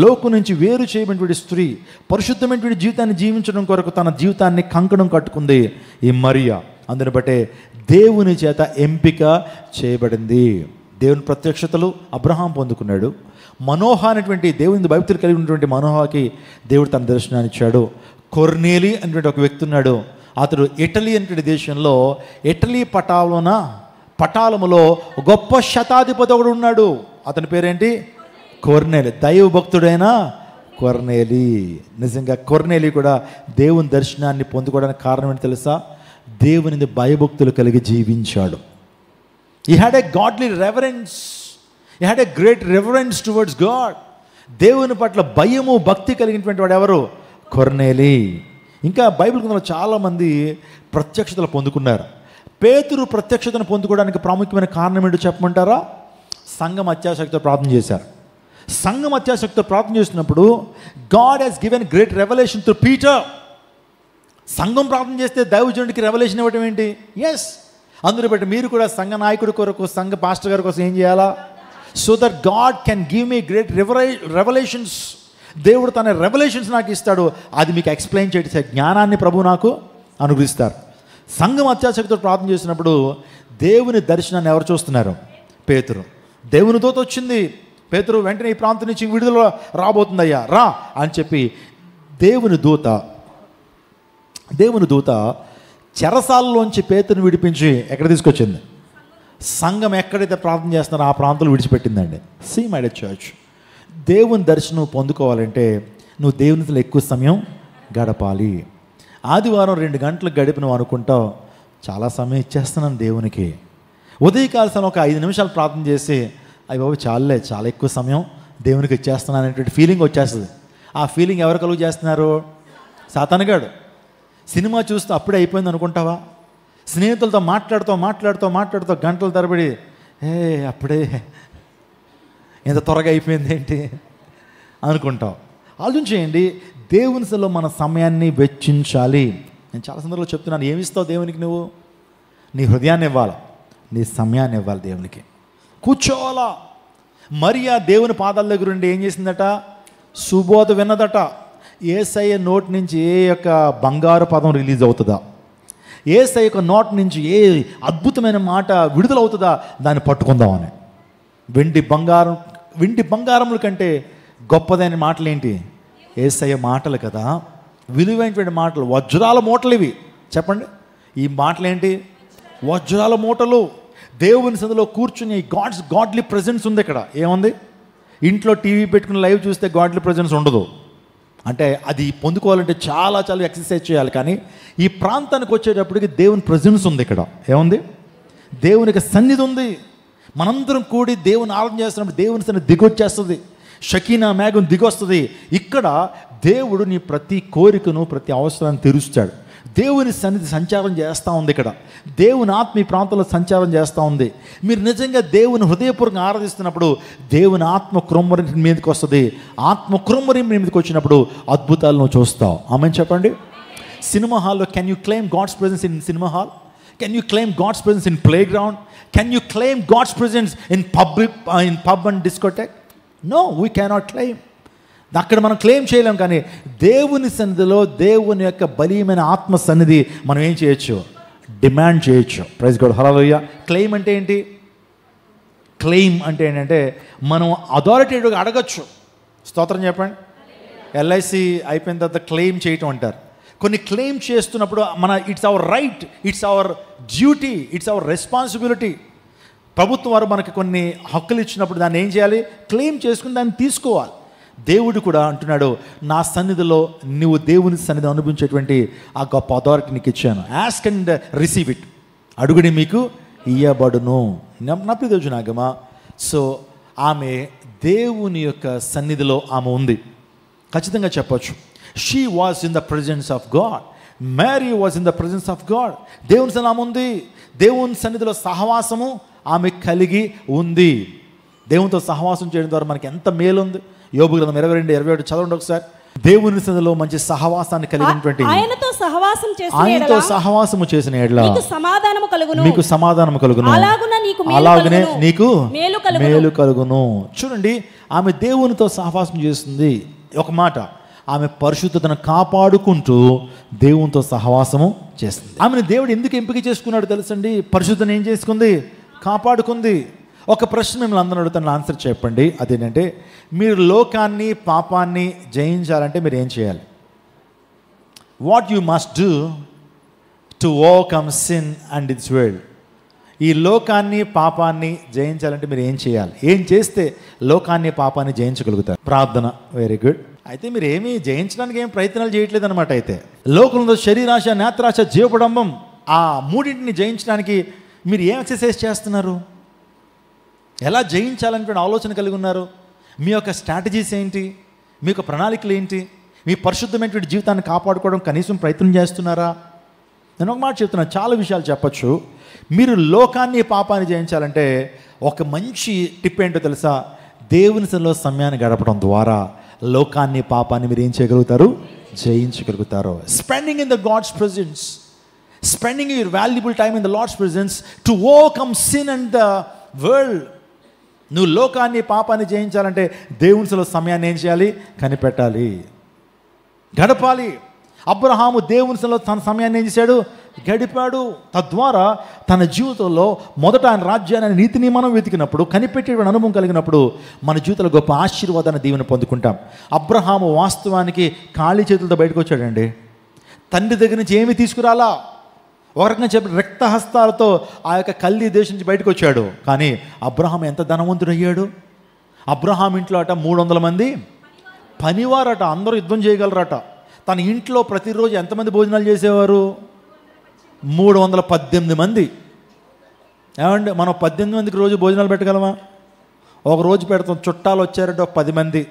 లోకం నుంచి వేరు చేయబడినటువంటి స్త్రీ పరిశుద్ధమైనటువంటి జీవితాన్ని జీవించడం కొరకు తన జీవితాన్ని కంకణం కట్టుకుంది ఈ మరియా. అందుని బట్టే దేవుని చేత ఎంపిక చేయబడింది. దేవుని ప్రత్యక్షతలు అబ్రహాం పొందుకున్నాడు. మనోహ అనేటువంటి దేవుని భక్తులు కలిగి ఉన్నటువంటి మనోహకి దేవుడు తన దర్శనాన్ని ఇచ్చాడు. కొర్నేలి అనేటువంటి ఒక వ్యక్తి ఉన్నాడు. అతడు ఇటలీ అనేటువంటి దేశంలో ఇటలీ పటాలములో గొప్ప శతాధిపతి ఒకడు ఉన్నాడు. అతని పేరేంటి? కొర్నేలి. దైవ భక్తుడైన కొర్నేలి. నిజంగా కొర్నేలి కూడా దేవుని దర్శనాన్ని పొందుకోవడానికి కారణం ఏంటి తెలుసా? దేవుని భయభక్తులు కలిగి జీవించాడు. He had a godly reverence. He had a great reverence towards God. దేవుని పట్ల భయము భక్తి కలిగినటువంటి వాడు ఎవరు? కొర్నేలి. ఇంకా బైబిల్ గ్రంథంలో చాలామంది ప్రత్యక్షతలు పొందుకున్నారు. పేతురు ప్రత్యక్షతను పొందుకోవడానికి ప్రాముఖ్యమైన కారణం ఏంటో చెప్పమంటారా? సంఘం అత్యాసక్తితో ప్రార్థన చేశారు. సంఘం అత్యాసక్తితో ప్రార్థన చేసినప్పుడు God he's given great revolution to Peter. సంఘం ప్రార్థన చేస్తే దైవజనుడికి రెవల్యూషన్ ఇవ్వటం ఏంటి? ఎస్. అందులో బట్టి మీరు కూడా సంఘ నాయకుడి కొరకు, సంఘ పాస్టర్ గారి కోసం ఏం చేయాలా? So that God can give me great revolutions. దేవుడు తన రెవల్యూషన్స్ నాకు ఇస్తాడు. అది మీకు ఎక్స్ప్లెయిన్ చేసే జ్ఞానాన్ని ప్రభు నాకు అనుగ్రహిస్తారు. సంఘం అత్యాసక్తితో ప్రార్థన చేసినప్పుడు దేవుని దర్శనాన్ని ఎవరు చూస్తున్నారు? పేతురు. దేవుని దూత వచ్చింది. పేతురు వెంటనే ఈ ప్రాంతం నుంచి విడుదల రాబోతుందయ్యా రా అని చెప్పి దేవుని దూత చెరసాలలోంచి పేతురుని విడిపించి ఎక్కడ తీసుకొచ్చింది? సంఘం ఎక్కడైతే ప్రార్థన చేస్తున్నారో ఆ ప్రాంతంలో విడిచిపెట్టిందండి. సీ మై డియర్ చర్చ్, దేవుని దర్శనం పొందుకోవాలంటే నువ్వు దేవునితో ఎక్కువ సమయం గడపాలి. ఆదివారం 2 గంటలు గడిపి నువ్వు అనుకుంటావు చాలా సమయం ఇచ్చేస్తున్నాను దేవునికి. ఉదయకాల సమయం ఒక 5 నిమిషాలు ప్రార్థన చేసి అయ్యి బాబు చాలే, చాలా ఎక్కువ సమయం దేవునికి ఇచ్చేస్తున్నాను అనేటువంటి ఫీలింగ్ వచ్చేస్తుంది. ఆ ఫీలింగ్ ఎవరు కలుగు చేస్తున్నారు? సాతానుగాడు. సినిమా చూస్తూ అప్పుడే అయిపోయింది అనుకుంటావా? స్నేహితులతో మాట్లాడుతూ గంటల తరబడి అప్పుడే ఎంత త్వరగా అయిపోయింది ఏంటి అనుకుంటావు. ఆలోచించేయండి, దేవుని సలో మన సమయాన్ని వెచ్చించాలి. నేను చాలా సందర్భంలో చెప్తున్నాను, ఏమిస్తావు దేవునికి? నువ్వు నీ హృదయాన్ని ఇవ్వాలి, నీ సమయాన్ని ఇవ్వాలి దేవునికి. కూర్చోవాలా. మరియా దేవుని పాదాల దగ్గర ఉండి ఏం చేసిందట? సుబోధ విన్నదట. యేసయ్య నోటి నుంచి ఏ యొక్క బంగారు పదం రిలీజ్ అవుతుందా? యేసయ్య యొక్క నోటి నుంచి ఏ అద్భుతమైన మాట విడుదలవుతుందా? దాన్ని పట్టుకుందామని. వెండి బంగారముల కంటే గొప్పదైన మాటలు ఏంటి? యేసయ్య మాటలు కదా, విలువైనటువంటి మాటలు, వజ్రాల మూటలు ఇవి. చెప్పండి, ఈ మాటలు ఏంటి? వజ్రాల మూటలు. దేవుని సన్నిధిలో కూర్చుని గాడ్లీ ప్రెజెన్స్ ఉంది. ఇక్కడ ఏముంది? ఇంట్లో టీవీ పెట్టుకుని లైవ్ చూస్తే గాడ్లీ ప్రెజెన్స్ ఉండదు. అంటే అది పొందుకోవాలంటే చాలా ఎక్సర్సైజ్ చేయాలి. కానీ ఈ ప్రాంతానికి వచ్చేటప్పటికి దేవుని ప్రెజెన్స్ ఉంది. ఇక్కడ ఏముంది? దేవునికి సన్నిధి ఉంది. మనందరం కూడి దేవుని ఆరాధన చేస్తున్నప్పుడు దేవుని సన్నిధి దిగొచ్చేస్తుంది. షకీనా మేఘం దిగొస్తుంది. ఇక్కడ దేవుడు నీ ప్రతి కోరికను, ప్రతి అవసరాన్ని తీరుస్తాడు. దేవుని సన్నిధి సంచారం చేస్తూ ఉంది. ఇక్కడ దేవుని ఆత్మ ఈ ప్రాంతంలో సంచారం చేస్తూ ఉంది. మీరు నిజంగా దేవుని హృదయపూర్వకంగా ఆరాధిస్తున్నప్పుడు దేవుని ఆత్మ కృమ్మరి మీదకి వస్తుంది. ఆత్మ కృమ్మరి మీదకి వచ్చినప్పుడు అద్భుతాలు నువ్వు చూస్తావు. ఆమెన్ చెప్పండి. సినిమా హాల్లో can you claim God's presence in cinema hall? Can you claim God's presence in play ground? Can you claim God's presence in pub and discotheque? No, we cannot claim. అక్కడ మనం claim చేయలేం. కానీ దేవుని సన్నిధిలో దేవుని యొక్క బలీయమైన ఆత్మ సన్నిధి మనం ఏం చేయొచ్చు? డిమాండ్ చేయొచ్చు. ప్రైజ్ గాడ్, హల్లెలూయా. క్లెయిమ్ అంటే ఏంటి? క్లెయిమ్ అంటే ఏంటంటే మనం అథారిటేటివ్గా అడగచ్చు. స్తోత్రం చెప్పండి. ఎల్ఐసి అయిపోయిన తర్వాత క్లెయిమ్ చేయటం అంటారు. కొన్ని క్లెయిమ్ చేస్తున్నప్పుడు it's our right, it's our duty, it's our responsibility. ప్రభుత్వం వారు మనకి కొన్ని హక్కులు ఇచ్చినప్పుడు దాన్ని ఏం చేయాలి? క్లెయిమ్ చేసుకుని దాన్ని తీసుకోవాలి. దేవుడు కూడా అంటున్నాడు, నా సన్నిధిలో నువ్వు దేవుని సన్నిధి అనుభవించేటువంటి ఆ గొప్ప అథారిటీ నీకు ఇచ్చాను. Ask and receive it. అడుగుడి మీకు ఇయ్యబడును. నా ప్రియదేవుని నాగమా. సో ఆమె దేవుని యొక్క సన్నిధిలో ఆమె ఉంది. ఖచ్చితంగా చెప్పచ్చు, she was in the presence of God. Mary was in the presence of God. దేవుని సన్నిధి ఆమె ఉంది. దేవుని సన్నిధిలో సహవాసము ఆమె కలిగి ఉంది. దేవునితో సహవాసం చేయడం ద్వారా మనకి ఎంత మేలు ఉంది. యోబు గ్రంథం 22:27 చదవండి ఒకసారి. దేవుని సన్నిధిలో మంచి సహవాసాన్ని కలిగినటువంటి ఆయనతో సహవాసం చేసిన ఆయనతో సహవాసము చేసిన ఎడల నీకు సమాధానము కలుగును, మీకు సమాధానము కలుగును, అలాగున నీకు అలాగనే నీకు మేలు మేలు కలుగును. చూడండి, ఆమె దేవునితో సహవాసం చేస్తుంది. ఒక మాట, ఆమె పరిశుద్ధతను కాపాడుకుంటూ దేవునితో సహవాసము చేస్తుంది. ఆమెను దేవుడు ఎందుకు ఎంపిక చేసుకున్నాడు తెలుసండి? పరిశుద్ధతను ఏం చేసుకుంది? కాపాడుకుంది. ఒక ప్రశ్న మిమ్మల్ని అందరూ అడుగుతాను, ఆన్సర్ చెప్పండి. అదేంటంటే, మీరు లోకాన్ని పాపాన్ని జయించాలంటే మీరు ఏం చేయాలి? What you must do to overcome sin and it's world. ఈ లోకాన్ని పాపాన్ని జయించాలంటే మీరు ఏం చేయాలి? ఏం చేస్తే లోకాన్ని పాపాన్ని జయించగలుగుతారు? ప్రార్థన. Very good. అయితే మీరు ఏమీ జయించడానికి ఏం ప్రయత్నాలు చేయట్లేదు అనమాట. అయితే లోకంలో శరీరాశ, నేత్రాశ, జీవపడంబం, ఆ మూడింటిని జయించడానికి మీరు ఏం ఎక్సర్సైజ్ చేస్తున్నారు? ఎలా జయించాలనేటువంటి ఆలోచన కలిగి ఉన్నారు? మీ యొక్క స్ట్రాటజీస్ ఏంటి? మీ యొక్క ప్రణాళికలు ఏంటి? మీ పరిశుద్ధమైనటువంటి జీవితాన్ని కాపాడుకోవడం కనీసం ప్రయత్నం చేస్తున్నారా? నేను ఒక మాట చెప్తున్నాను, చాలా విషయాలు చెప్పచ్చు. మీరు లోకాన్ని పాపాన్ని జయించాలంటే ఒక మంచి టిప్ ఏంటో తెలుసా? దేవుని సన్నిధిలో సమయాన్ని గడపడం ద్వారా లోకాన్ని పాపాన్ని మీరు ఏం చేయగలుగుతారు? జయించగలుగుతారు. Spending in the God's presence, spending your valuable time in the Lord's presence to overcome sin and the world. నువ్వు లోకాన్ని పాపాన్ని జయించాలంటే దేవుని సన్నిధిలో సమయాన్ని ఏం చేయాలి? కనిపెట్టాలి, గడపాలి. అబ్రహాము దేవుని సన్నిధిలో తన సమయాన్ని ఏం చేశాడు? గడిపాడు. తద్వారా తన జీవితంలో మొదట ఆయన రాజ్యాన్ని, ఆయన నీతిని మనం వెతికినప్పుడు, కనిపెట్టేటువంటి అనుభవం కలిగినప్పుడు మన జీవితంలో గొప్ప ఆశీర్వాదాన్ని దీవెన పొందుకుంటాం. అబ్రహాము వాస్తవానికి ఖాళీ చేతులతో బయటకు వచ్చాడండి. తండ్రి దగ్గర నుంచి ఏమీ తీసుకురాలా. ఒక రకంగా చెప్పి రక్తహస్తాలతో ఆ యొక్క కల్దీ దేశం నుంచి బయటకు వచ్చాడు. కానీ అబ్రహాం ఎంత ధనవంతుడు అయ్యాడు! అబ్రహాం ఇంట్లో అట 300 మంది పనివారట, అందరూ యుద్ధం చేయగలరట. తన ఇంట్లో ప్రతిరోజు ఎంతమంది భోజనాలు చేసేవారు? 318 మంది. ఏమండి, మనం 18 మందికి రోజు భోజనాలు పెట్టగలమా? ఒక రోజు పెడతాం. చుట్టాలు వచ్చారంటే ఒక 10 మంది.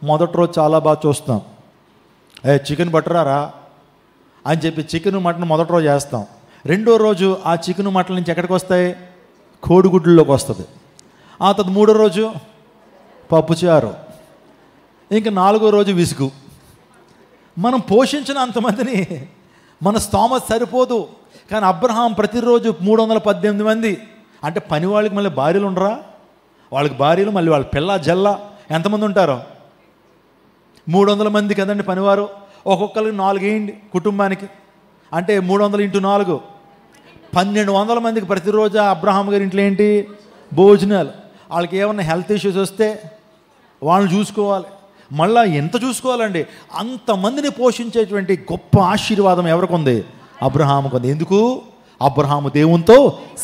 మొదటి రోజు చాలా బాగా చూస్తాం, చికెన్ పట్టురారా అని చెప్పి చికెన్ మటన్ మొదటి రోజు చేస్తాం. రెండో రోజు ఆ చికెన్ మటన్ నుంచి ఎక్కడికి వస్తాయి? కోడిగుడ్లలోకి వస్తుంది. ఆ తర్వాత మూడో రోజు పప్పుచారు, ఇంకా 4వ రోజు విసుగు. మనం పోషించిన అంతమందిని మన స్తోమత సరిపోదు. కానీ అబ్రహాం ప్రతిరోజు 318 మంది. అంటే పని వాళ్ళకి మళ్ళీ భార్యలు ఉండరా? వాళ్ళకి భార్యలు, మళ్ళీ వాళ్ళ పిల్ల జల్ల ఎంతమంది ఉంటారో? 300 మంది కదండి పనివారు. ఒక్కొక్కరికి 4 వేయండి కుటుంబానికి. అంటే 300 × 4 1200 మందికి ప్రతిరోజు అబ్రహాం గారి ఇంట్లో ఏంటి? భోజనాలు. వాళ్ళకి ఏమన్నా హెల్త్ ఇష్యూస్ వస్తే వాళ్ళని చూసుకోవాలి. మళ్ళీ ఎంత చూసుకోవాలండి? అంతమందిని పోషించేటువంటి గొప్ప ఆశీర్వాదం ఎవరికి ఉంది? అబ్రహాముకు ఉంది. ఎందుకు? అబ్రహాము దేవునితో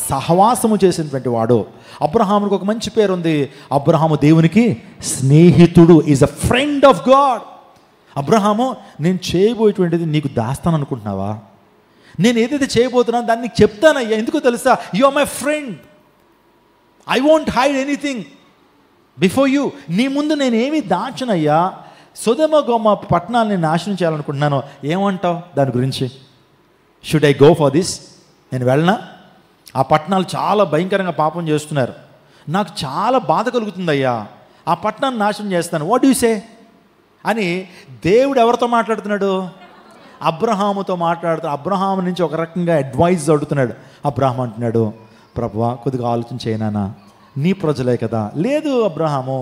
సహవాసము చేసినటువంటి వాడు. అబ్రహామునికి ఒక మంచి పేరు ఉంది. అబ్రహాము దేవునికి స్నేహితుడు, is a friend of God. Abraham, నేను చేయబోయేటువంటిది నీకు దాస్తాను అనుకుంటున్నావా? నేను ఏదైతే చేయబోతున్నాను దాన్ని నీకు చెప్తానయ్యా. ఎందుకో తెలుసా? You are my friend. I won't hide anything before you. నీ ముందు నేనేమి దాచనయ్యా. సొదొమ గొమొర్రా పట్టణాలని నాశనం చేయాలనుకుంటున్నాను. ఏమంటావు దాని గురించి? Should I go for this? నేను వెళ్ళనా? ఆ పట్టణాలు చాలా భయంకరంగా పాపం చేస్తున్నారు. నాకు చాలా బాధ కలుగుతుందయ్యా. ఆ పట్టణాన్ని నాశనం చేస్తాను. వాట్ యు సే అని దేవుడు ఎవరితో మాట్లాడుతున్నాడు? అబ్రహాముతో మాట్లాడుతున్నాడు. అబ్రహాము నుంచి ఒక రకంగా అడ్వైజ్ అడుగుతున్నాడు. అబ్రహాం అంటున్నాడు, ప్రభువా కొద్దిగా ఆలోచన చేయనానా, నీ ప్రజలే కదా. లేదు అబ్రహాము,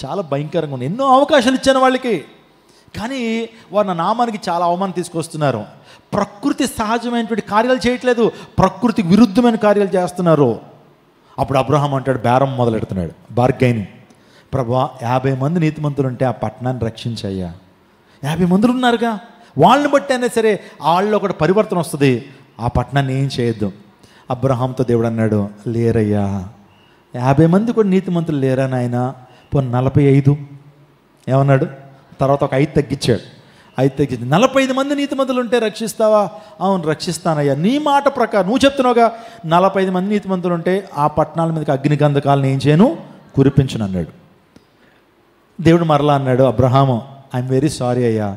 చాలా భయంకరంగా ఉంది. ఎన్నో అవకాశాలు ఇచ్చాను వాళ్ళకి, కానీ వారు నా నామానికి చాలా అవమానం తీసుకొస్తున్నారు. ప్రకృతి సహజమైనటువంటి కార్యాలు చేయట్లేదు, ప్రకృతికి విరుద్ధమైన కార్యాలు చేస్తున్నారు. అప్పుడు అబ్రహాం అంటాడు, బేరం మొదలెడుతున్నాడు, బార్గైనింగ్. ప్రభువా 50 మంది నీతిమంతులు ఉంటే ఆ పట్టణాన్ని రక్షించయ్యా. 50 మందులు ఉన్నారుగా, వాళ్ళని బట్టి అయినా సరే వాళ్ళు ఒకటి పరివర్తన వస్తుంది. ఆ పట్టణాన్ని ఏం చేయొద్దు. అబ్రహాంతో దేవుడు అన్నాడు, లేరయ్యా 50 మంది కూడా నీతిమంతులు లేరా నాయన, పోనీ 45. ఏమన్నాడు? తర్వాత ఒక 5 తగ్గించాడు. 5 తగ్గించి 45 మంది నీతిమంతులు ఉంటే రక్షిస్తావా? అవును రక్షిస్తానయ్యా. నీ మాట ప్రకారం నువ్వు చెప్తున్నావుగా, 45 మంది నీతిమంతులు ఉంటే ఆ పట్టణాల మీదకి అగ్ని గంధకాలను ఏం చేయను? కురిపించను అన్నాడు. దేవుడు మరలా అన్నాడు, అబ్రహాము ఐఎమ్ వెరీ సారీ అయ్యా,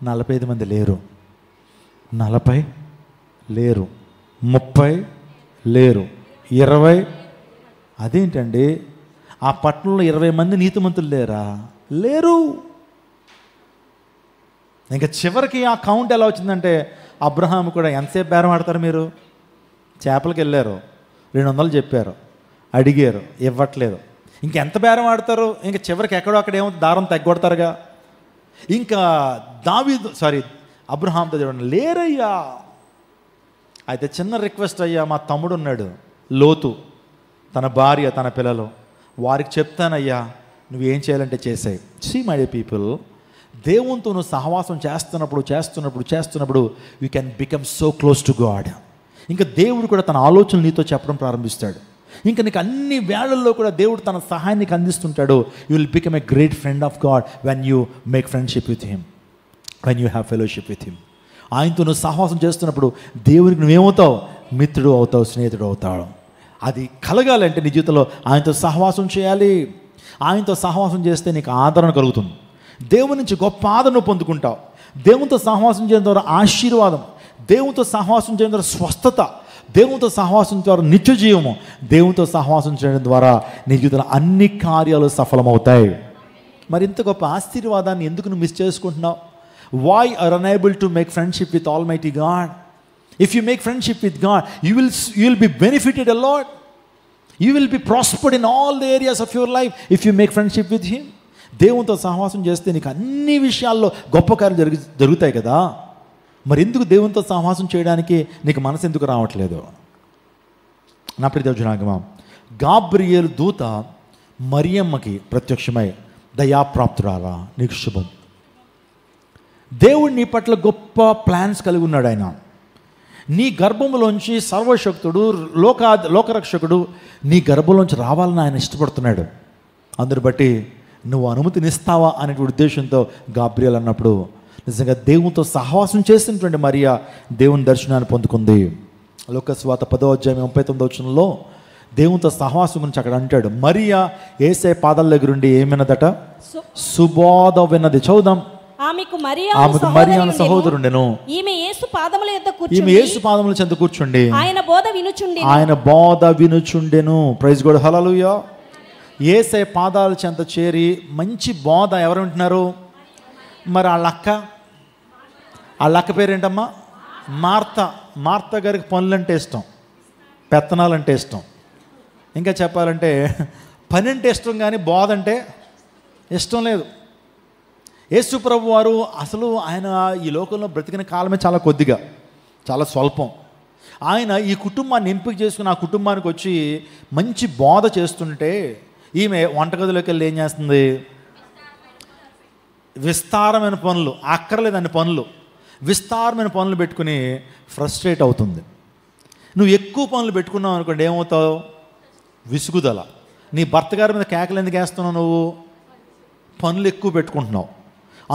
45 మంది లేరు, 40 లేరు, 30 లేరు, 20. అదేంటండి, ఆ పట్టణంలో 20 మంది నీతిమంతులు లేరా? లేరు. ఇంకా చివరికి ఆ కౌంట్ ఎలా వచ్చిందంటే అబ్రహాం కూడా ఎంతసేపు బేరం ఆడతారు మీరు? చేపలకి వెళ్ళారు, 200 చెప్పారు, అడిగారు, ఇవ్వట్లేదు. ఇంకెంత బేరం ఆడతారు? ఇంకా చివరికి ఎక్కడో అక్కడ ఏమో దారం తగ్గొడతారుగా. ఇంకా అబ్రహాంతో చూడండి, లేరయ్యా, అయితే చిన్న రిక్వెస్ట్ అయ్యా, మా తమ్ముడు ఉన్నాడు లోతు, తన భార్య, తన పిల్లలు, వారికి చెప్తానయ్యా, నువ్వేం చేయాలంటే చేసాయి. సీ మై డే పీపుల్, దేవునితో నువ్వు సహవాసం చేస్తున్నప్పుడు you can become so close to God. ఇంకా దేవుడు కూడా తన ఆలోచనలు నీతో చెప్పడం ప్రారంభిస్తాడు. ఇంకా నీకు అన్ని వేళల్లో కూడా దేవుడు తన సహాయానికి అందిస్తుంటాడు. You will become a great friend of God when you make friendship with him, when you have fellowship with him. ఆయనతో నువ్వు సహవాసం చేస్తున్నప్పుడు దేవుడికి నువ్వేమవుతావు? మిత్రుడు అవుతావు, స్నేహితుడు అవుతావు. అది కలగాలంటే నీ జీవితంలో ఆయనతో సహవాసం చేయాలి. ఆయనతో సహవాసం చేస్తే నీకు ఆదరణ కలుగుతుంది. దేవుని నుంచి గొప్ప ఆదరణ పొందుకుంటావు. దేవునితో సహవాసం చేయడం ద్వారా ఆశీర్వాదం, దేవునితో సహవాసం చేయడం ద్వారా స్వస్థత, దేవునితో సహవాసం ద్వారా నిత్య జీవము, దేవునితో సహవాసం చేయడం ద్వారా నీ జీవితంలో అన్ని కార్యాలు సఫలమవుతాయి. మరి ఇంత గొప్ప ఆశీర్వాదాన్ని ఎందుకు నువ్వు మిస్ చేసుకుంటున్నావు? Why are unable to make friendship with Almighty God? If you make friendship with God, you will be benefited a lot. You will be prospered in all the areas of your life if you make friendship with Him. దేవునితో సహవాసం చేస్తే నీకు అన్ని విషయాల్లో గొప్ప కార్యాలు జరుగుతాయి కదా. మరి ఎందుకు దేవునితో సహవాసం చేయడానికి నీకు మనసు ఎందుకు రావట్లేదు? నా ప్రియ దేవుని గాబ్రియేలు దూత మరియమ్మకి ప్రత్యక్షమై, దయాప్రాప్తురాలా, నీకు శుభం. దేవుడు నీ పట్ల గొప్ప ప్లాన్స్ కలిగి ఉన్నాడు. ఆయన నీ గర్భంలోంచి సర్వశక్తుడు, లోకరక్షకుడు నీ గర్భంలోంచి రావాలని ఆయన ఇష్టపడుతున్నాడు. అందుని బట్టి నువ్వు అనుమతినిస్తావా అనే ఉద్దేశంతో గాబ్రియేల్ అన్నప్పుడు నిజంగా దేవునితో సహవాసం చేసినటువంటి మరియా దేవుని దర్శనాన్ని పొందుకుంది. లూకా సువార్త 10వ అధ్యాయం 39వ వచనంలో దేవునితో సహవాసం గురించి అక్కడ అంటాడు, మరియా యేసయ్య పాదాల దగ్గర ఉండి ఏమన్నదట? సుబోధ విన్నది. చదువుదాం. ఆమెకు మరియాను సహోదరుండెను, ఈమె యేసు పాదముల చెంత కూర్చుండి ఆయన బోధ వినుచుండెను. ప్రైజ్ గాడ్, హల్లెలూయా. యేసయ్య పాదాల చెంత చేరి మంచి బోధ ఎవరు వింటున్నారు? మరి వాళ్ళ అక్క పేరేంటమ్మా? మార్త గారికి పనులంటే ఇష్టం, పెత్తనాలంటే ఇష్టం, ఇంకా చెప్పాలంటే పని అంటే ఇష్టం, కానీ బోధ అంటే ఇష్టం లేదు. యేసు ప్రభు వారు అసలు ఆయన ఈ లోకంలో బ్రతికిన కాలమే చాలా కొద్దిగా, చాలా స్వల్పం. ఆయన ఈ కుటుంబాన్ని ఎంపిక చేసుకుని ఆ కుటుంబానికి వచ్చి మంచి బోధ చేస్తుంటే ఈమె వంటగదిలోకి వెళ్ళి ఏం చేస్తుంది? విస్తారమైన పనులు, అక్కర్లేదని పనులు, విస్తారమైన పనులు పెట్టుకుని ఫ్రస్ట్రేట్ అవుతుంది. నువ్వు ఎక్కువ పనులు పెట్టుకున్నావు అనుకోండి, ఏమవుతావు? విసుగుదల. నీ భర్త గారి మీద కేకలు ఎందుకు వేస్తున్నావు? నువ్వు పనులు ఎక్కువ పెట్టుకుంటున్నావు.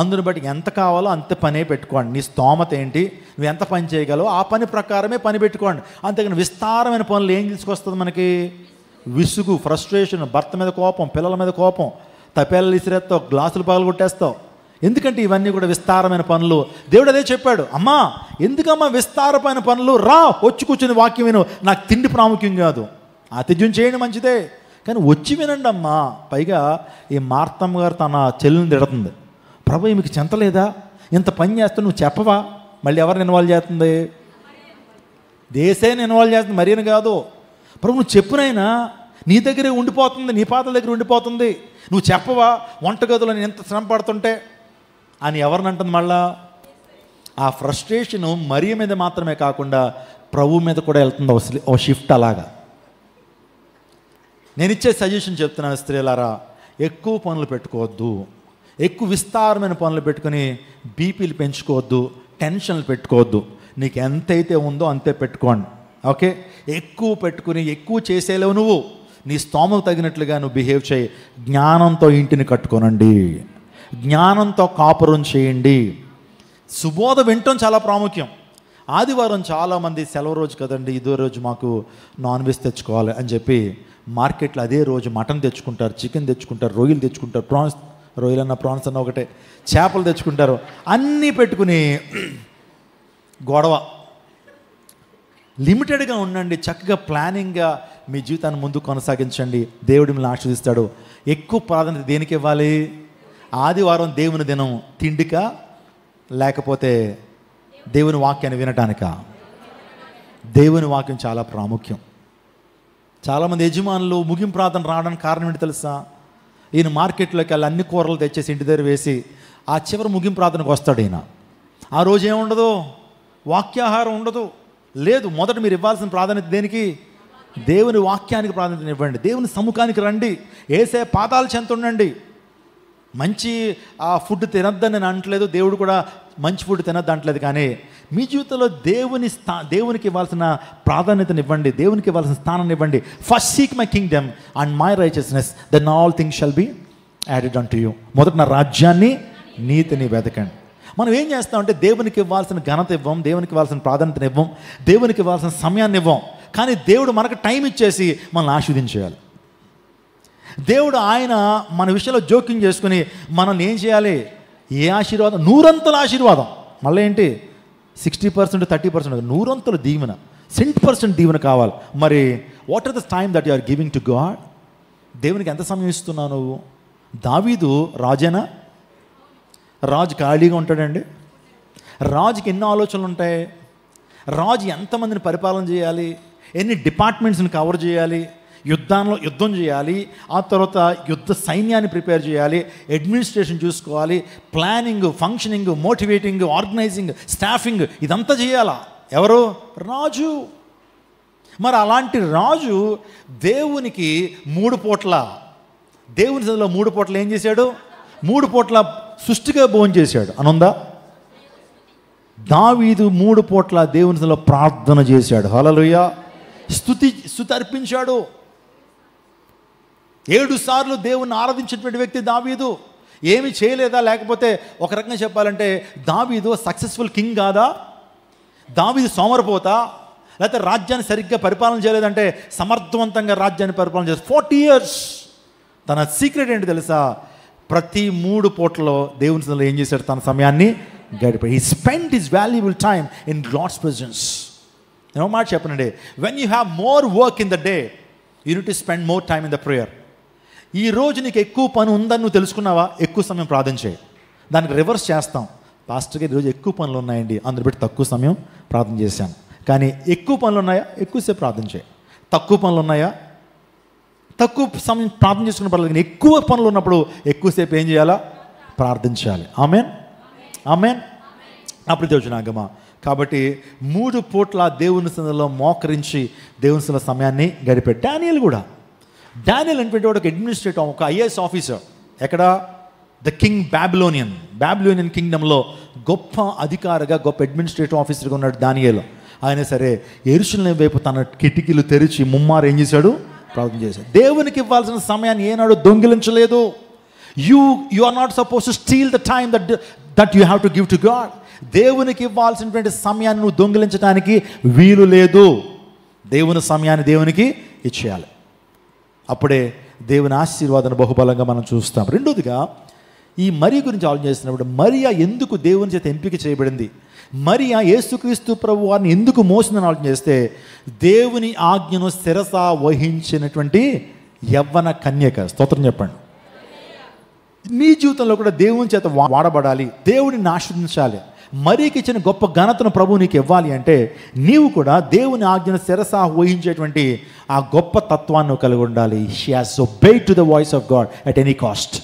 అందుని బట్టి ఎంత కావాలో అంత పనే పెట్టుకోండి. నీ స్తోమత ఏంటి, నువ్వు ఎంత పని చేయగలవో ఆ పని ప్రకారమే పని పెట్టుకోండి. అంతేగాని విస్తారమైన పనులు ఏం తీసుకొస్తుంది మనకి? విసుగు, ఫ్రస్ట్రేషన్, భర్త మీద కోపం, పిల్లల మీద కోపం, తపేళ్ళు ఇసిరేస్తావు, గ్లాసులు పగలు కొట్టేస్తావు. ఎందుకంటే ఇవన్నీ కూడా విస్తారమైన పనులు. దేవుడు అదే చెప్పాడు, అమ్మా ఎందుకమ్మా విస్తారమైన పనులు, రా వచ్చి కూర్చుని వాక్యం విను, నాకు తిండి ప్రాముఖ్యం కాదు, ఆతిథ్యం చేయండి మంచిదే, కానీ వచ్చి వినండి అమ్మా. పైగా ఈ మార్తమ్మ గారు తన చెల్లిని తిడుతుంది, ప్రభు మీకు చెంతలేదా, ఇంత పని చేస్తా నువ్వు చెప్పవా? మళ్ళీ ఎవరిని ఇన్వాల్వ్ చేస్తుంది? దేశాన్ని ఇన్వాల్వ్ చేస్తుంది, మరీని కాదు. ప్రభు నువ్వు చెప్పునైనా నీ దగ్గరే ఉండిపోతుంది, నీ పాతల దగ్గర ఉండిపోతుంది, నువ్వు చెప్పవా వంటగదిలో నేను ఎంత శ్రమ పడుతుంటే అని ఎవరిని అంటుంది? మళ్ళా ఆ ఫ్రస్ట్రేషను మరియ మీద మాత్రమే కాకుండా ప్రభు మీద కూడా వెళ్తుంది, ఓ షిఫ్ట్. అలాగా నేను ఇచ్చే సజెషన్ చెప్తున్నాను, స్త్రీలారా, ఎక్కువ పనులు పెట్టుకోవద్దు, ఎక్కువ విస్తారమైన పనులు పెట్టుకుని బీపీలు పెంచుకోవద్దు, టెన్షన్లు పెట్టుకోవద్దు. నీకు ఎంతైతే ఉందో అంతే పెట్టుకోండి, ఓకే? ఎక్కువ పెట్టుకుని ఎక్కువ చేసేలేవు. నువ్వు నీ స్తోమకు తగినట్లుగా నువ్వు బిహేవ్ చేయి. జ్ఞానంతో ఇంటిని కట్టుకోనండి, జ్ఞానంతో కాపురం చేయండి. సుబోధ వినటం చాలా ప్రాముఖ్యం. ఆదివారం చాలామంది సెలవు రోజు కదండి, ఇదో రోజు మాకు నాన్ వెజ్ తెచ్చుకోవాలి అని చెప్పి మార్కెట్లో అదే రోజు మటన్ తెచ్చుకుంటారు, చికెన్ తెచ్చుకుంటారు, రొయ్యలు తెచ్చుకుంటారు, ప్రాన్స్, రొయ్యలన్న ప్రాన్స్ అన్న ఒకటే, చేపలు తెచ్చుకుంటారు, అన్నీ పెట్టుకుని గొడవ. లిమిటెడ్గా ఉండండి, చక్కగా ప్లానింగ్గా మీ జీవితాన్ని ముందు కొనసాగించండి. దేవుడు మిమ్మల్ని ఆశీర్వదిస్తాడు. ఎక్కువ ప్రాధాన్యత దేనికి ఇవ్వాలి? ఆదివారం దేవుని దినం, తిండికా లేకపోతే దేవుని వాక్యాన్ని వినటానికా? దేవుని వాక్యం చాలా ప్రాముఖ్యం. చాలామంది యజమానులు ముగింపు ప్రార్థన రావడానికి కారణం ఏంటి తెలుసా? ఈయన మార్కెట్లోకి వెళ్ళి అన్ని కూరలు తెచ్చేసి ఇంటి దగ్గర వేసి ఆ చివరి ముగింపు ప్రార్థనకు వస్తాడు. ఈయన ఆ రోజు ఏముండదు, వాక్యాహారం ఉండదు. లేదు, మొదట మీరు ఇవ్వాల్సిన ప్రాధాన్యత దేనికి? దేవుని వాక్యానికి ప్రాధాన్యత ఇవ్వండి. దేవుని సముఖానికి రండి. ఏసే పాదాల చెంత ఉండండి. మంచి ఫుడ్ తినద్దని నేను అనట్లేదు, దేవుడు కూడా మంచి ఫుడ్ తినద్దు అనట్లేదు. కానీ మీ జీవితంలో దేవునికి ఇవ్వాల్సిన ప్రాధాన్యతను ఇవ్వండి, దేవునికి ఇవ్వాల్సిన స్థానాన్ని ఇవ్వండి. First seek my kingdom and my righteousness, then all things shall be added unto you. మొదట నా రాజ్యాన్ని, నీతిని వెతకండి. మనం ఏం చేస్తామంటే దేవునికి ఇవ్వాల్సిన ఘనత ఇవ్వం, దేవునికి ఇవ్వాల్సిన ప్రాధాన్యతను ఇవ్వం, దేవునికి ఇవ్వాల్సిన సమయాన్ని ఇవ్వం. కానీ దేవుడు మనకు టైం ఇచ్చేసి మనల్ని ఆశీర్వదించేయాలి. దేవుడు ఆయన మన విషయంలో జోక్యం చేసుకుని మనల్ని ఏం చేయాలి? ఏ ఆశీర్వాదం? నూరంతల ఆశీర్వాదం. మళ్ళీ ఏంటి? 60%, 30%, నూరంతల దీవెన, 100% దీవెన కావాలి. మరి what are the time that you are giving to God? దేవునికి ఎంత సమయం ఇస్తున్నావు నువ్వు? దావీదు రాజేనా? రాజు ఖాళీగా ఉంటాడండి? రాజుకి ఎన్నో ఆలోచనలు ఉంటాయి. రాజు ఎంతమందిని పరిపాలన చేయాలి, ఎన్ని డిపార్ట్మెంట్స్ని కవర్ చేయాలి, యుద్ధం చేయాలి, ఆ తర్వాత యుద్ధ సైన్యాన్ని ప్రిపేర్ చేయాలి, అడ్మినిస్ట్రేషన్ చూసుకోవాలి, planning, functioning, motivating, organising, staffing, ఇదంతా చేయాలా? ఎవరు? రాజు. మరి అలాంటి రాజు దేవునికి 3 పూట్ల, దేవుని సన్నిధిలో 3 పూట్ల ఏం చేశాడు? 3 పూట్ల సృష్టిగా భోజనం చేశాడు అనుందా? దావీదు 3 పూట్ల దేవుని సన్నిధిలో ప్రార్థన చేశాడు. హల్లెలూయా. స్తుతి అర్పించాడు. 7 సార్లు దేవుణ్ణి ఆరాధించినటువంటి వ్యక్తి దావీదు. ఏమి చేయలేదా? లేకపోతే ఒక రకంగా చెప్పాలంటే దావీదు సక్సెస్ఫుల్ కింగ్ కాదా? దావీదు సోమరిపోతా? లేకపోతే రాజ్యాన్ని సరిగ్గా పరిపాలన చేయలేదంటే సమర్థవంతంగా రాజ్యాన్ని పరిపాలన చేస్తారు 40 years. తన సీక్రెట్ ఏంటి తెలుసా? ప్రతి 3 పూటలో దేవుని సన్నిధిలో ఏం చేశాడు? తన సమయాన్ని గడిపాడు. He spend his valuable time in God's presence. నేను మాట చెప్పనండి, when you have more work in the day, you need to spend more time in the prayer. ఈ రోజు నీకు ఎక్కువ పని ఉందని నువ్వు తెలుసుకున్నావా? ఎక్కువ సమయం ప్రార్థన చేయి. దానికి రివర్స్ చేస్తాం. పాస్టర్గా ఈరోజు ఎక్కువ పనులు ఉన్నాయండి, అందులో పెట్టి తక్కువ సమయం ప్రార్థన చేశాను. కానీ ఎక్కువ పనులు ఉన్నాయా? ఎక్కువసేపు ప్రార్థన చేయి. తక్కువ పనులు ఉన్నాయా? తక్కువ సమయం ప్రార్థన చేసుకున్న పర్లేదు, కానీ ఎక్కువ పనులు ఉన్నప్పుడు ఎక్కువసేపు ఏం చేయాలా? ప్రార్థించాలి. Amen, amen. అప్పుడు తెలుసునాగమా. కాబట్టి 3 పూట్ల దేవుని సన్నిధిలో మోకరించి దేవుని సన్నిధిలో సమయాన్ని గడిపాడు. డానియల్ అనేటువంటి వాడు ఒక అడ్మినిస్ట్రేటర్, ఒక IAS ఆఫీసర్. ఎక్కడ? ద కింగ్ బ్యాబిలోనియన్ కింగ్డమ్లో గొప్ప అధికారిగా, గొప్ప అడ్మినిస్ట్రేటివ్ ఆఫీసర్గా ఉన్నాడు దానియేలు. ఆయన సరే యెరూషలేము వైపు తన కిటికీలు తెరిచి ముమ్మారు ఏం చేశాడు? ప్రార్థన చేశాడు. దేవునికి ఇవ్వాల్సిన సమయాన్ని ఏనాడు దొంగిలించలేదు. You are not suppose to steal the time that you have to give to God. దేవునికి ఇవ్వాల్సినటువంటి సమయాన్ని నువ్వు దొంగిలించడానికి వీలు లేదు. దేవుని సమయాన్ని దేవునికి ఇచ్చేయాలి. అప్పుడే దేవుని ఆశీర్వాదాన్ని బహుబలంగా మనం చూస్తాం. రెండోదిగా, ఈ మరియ గురించి ఆలోచన చేసినప్పుడు, మరియ ఎందుకు దేవుని చేత ఎంపిక చేయబడింది? మరియ యేసుక్రీస్తు ప్రభు వారిని ఎందుకు మోసిందని ఆలోచన చేస్తే, దేవుని ఆజ్ఞను శిరస వహించినటువంటి యవ్వన కన్యక. స్తోత్రం చెప్పండి. నీ జీవితంలో కూడా దేవుని చేత వాడబడాలి, దేవుడిని ఆశీర్వదించాలి. మరియకి ఇచ్చిన గొప్ప ఘనతను ప్రభు నీకు ఇవ్వాలి అంటే నీవు కూడా దేవుని ఆజ్ఞను శిరస వహించేటువంటి ఆ గొప్ప తత్వాన్ని కలిగి ఉండాలి. She has obeyed to the voice of God at any cost.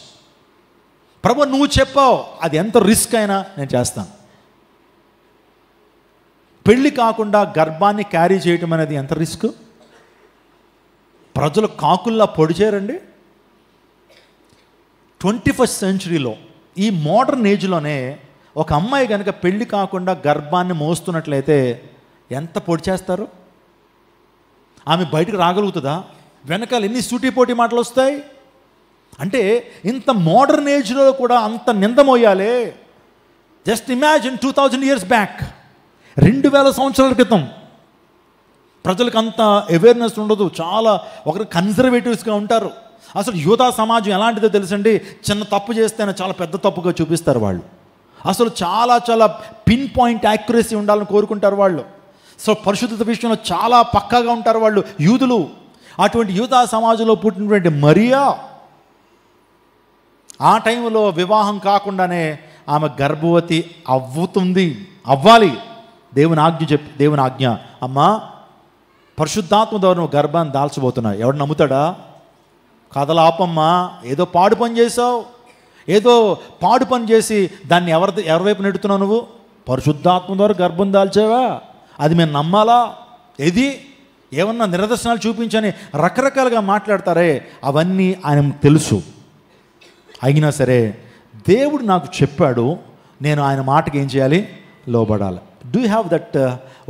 ప్రభు నువ్వు చెప్పావు, అది ఎంత రిస్క్ అయినా నేను చేస్తాను. పెళ్ళి కాకుండా గర్భాన్ని క్యారీ చేయటం అనేది ఎంత రిస్క్? ప్రజలు కాకుల్లా పొడిచారండి. 21st centuryలో, ఈ మోడర్న్ ఏజ్లోనే ఒక అమ్మాయి కనుక పెళ్ళి కాకుండా గర్భాన్ని మోస్తున్నట్లయితే ఎంత పొడి చేస్తారు? ఆమె బయటకు రాగలుగుతుందా? వెనకాల ఎన్ని సూటిపోటి మాటలు వస్తాయి. అంటే ఇంత మోడర్న్ ఏజ్లో కూడా అంత నిందమోయాలే. జస్ట్ ఇమాజిన్ 2000 years బ్యాక్, 2000 సంవత్సరాల క్రితం ప్రజలకు అంత అవేర్నెస్ ఉండదు. చాలా ఒకరు కన్జర్వేటివ్స్గా ఉంటారు. అసలు యూదా సమాజం ఎలాంటిదో తెలుసండి. చిన్న తప్పు చేస్తేనే చాలా పెద్ద తప్పుగా చూపిస్తారు వాళ్ళు. అసలు చాలా చాలా పిన్ పాయింట్ యాక్యురసీ ఉండాలని కోరుకుంటారు వాళ్ళు. సో పరిశుద్ధత విషయంలో చాలా పక్కాగా ఉంటారు వాళ్ళు, యూదులు. అటువంటి యూదా సమాజంలో పుట్టినటువంటి మరియా ఆ టైంలో వివాహం కాకుండానే ఆమె గర్భవతి అవ్వాలి. దేవుని ఆజ్ఞ, అమ్మా పరిశుద్ధాత్మ ద్వారా నువ్వు గర్భాన్ని దాల్చబోతున్నావు. ఎవడు నమ్ముతాడా? కథలాపమ్మా, ఏదో పాడు పని చేసావు, ఏదో పాడు పని చేసి దాన్ని ఎవరి వైపు నెడుతున్నావు నువ్వు? పరిశుద్ధాత్మ ద్వారా గర్భం దాల్చావా? అది మేము నమ్మాలా? ఏది ఏమన్నా నిదర్శనాలు చూపించని రకరకాలుగా మాట్లాడతారే, అవన్నీ ఆయన తెలుసు. అయినా సరే దేవుడు నాకు చెప్పాడు, నేను ఆయన మాటకి ఏం చేయాలి? లోబడాలి. Do you have that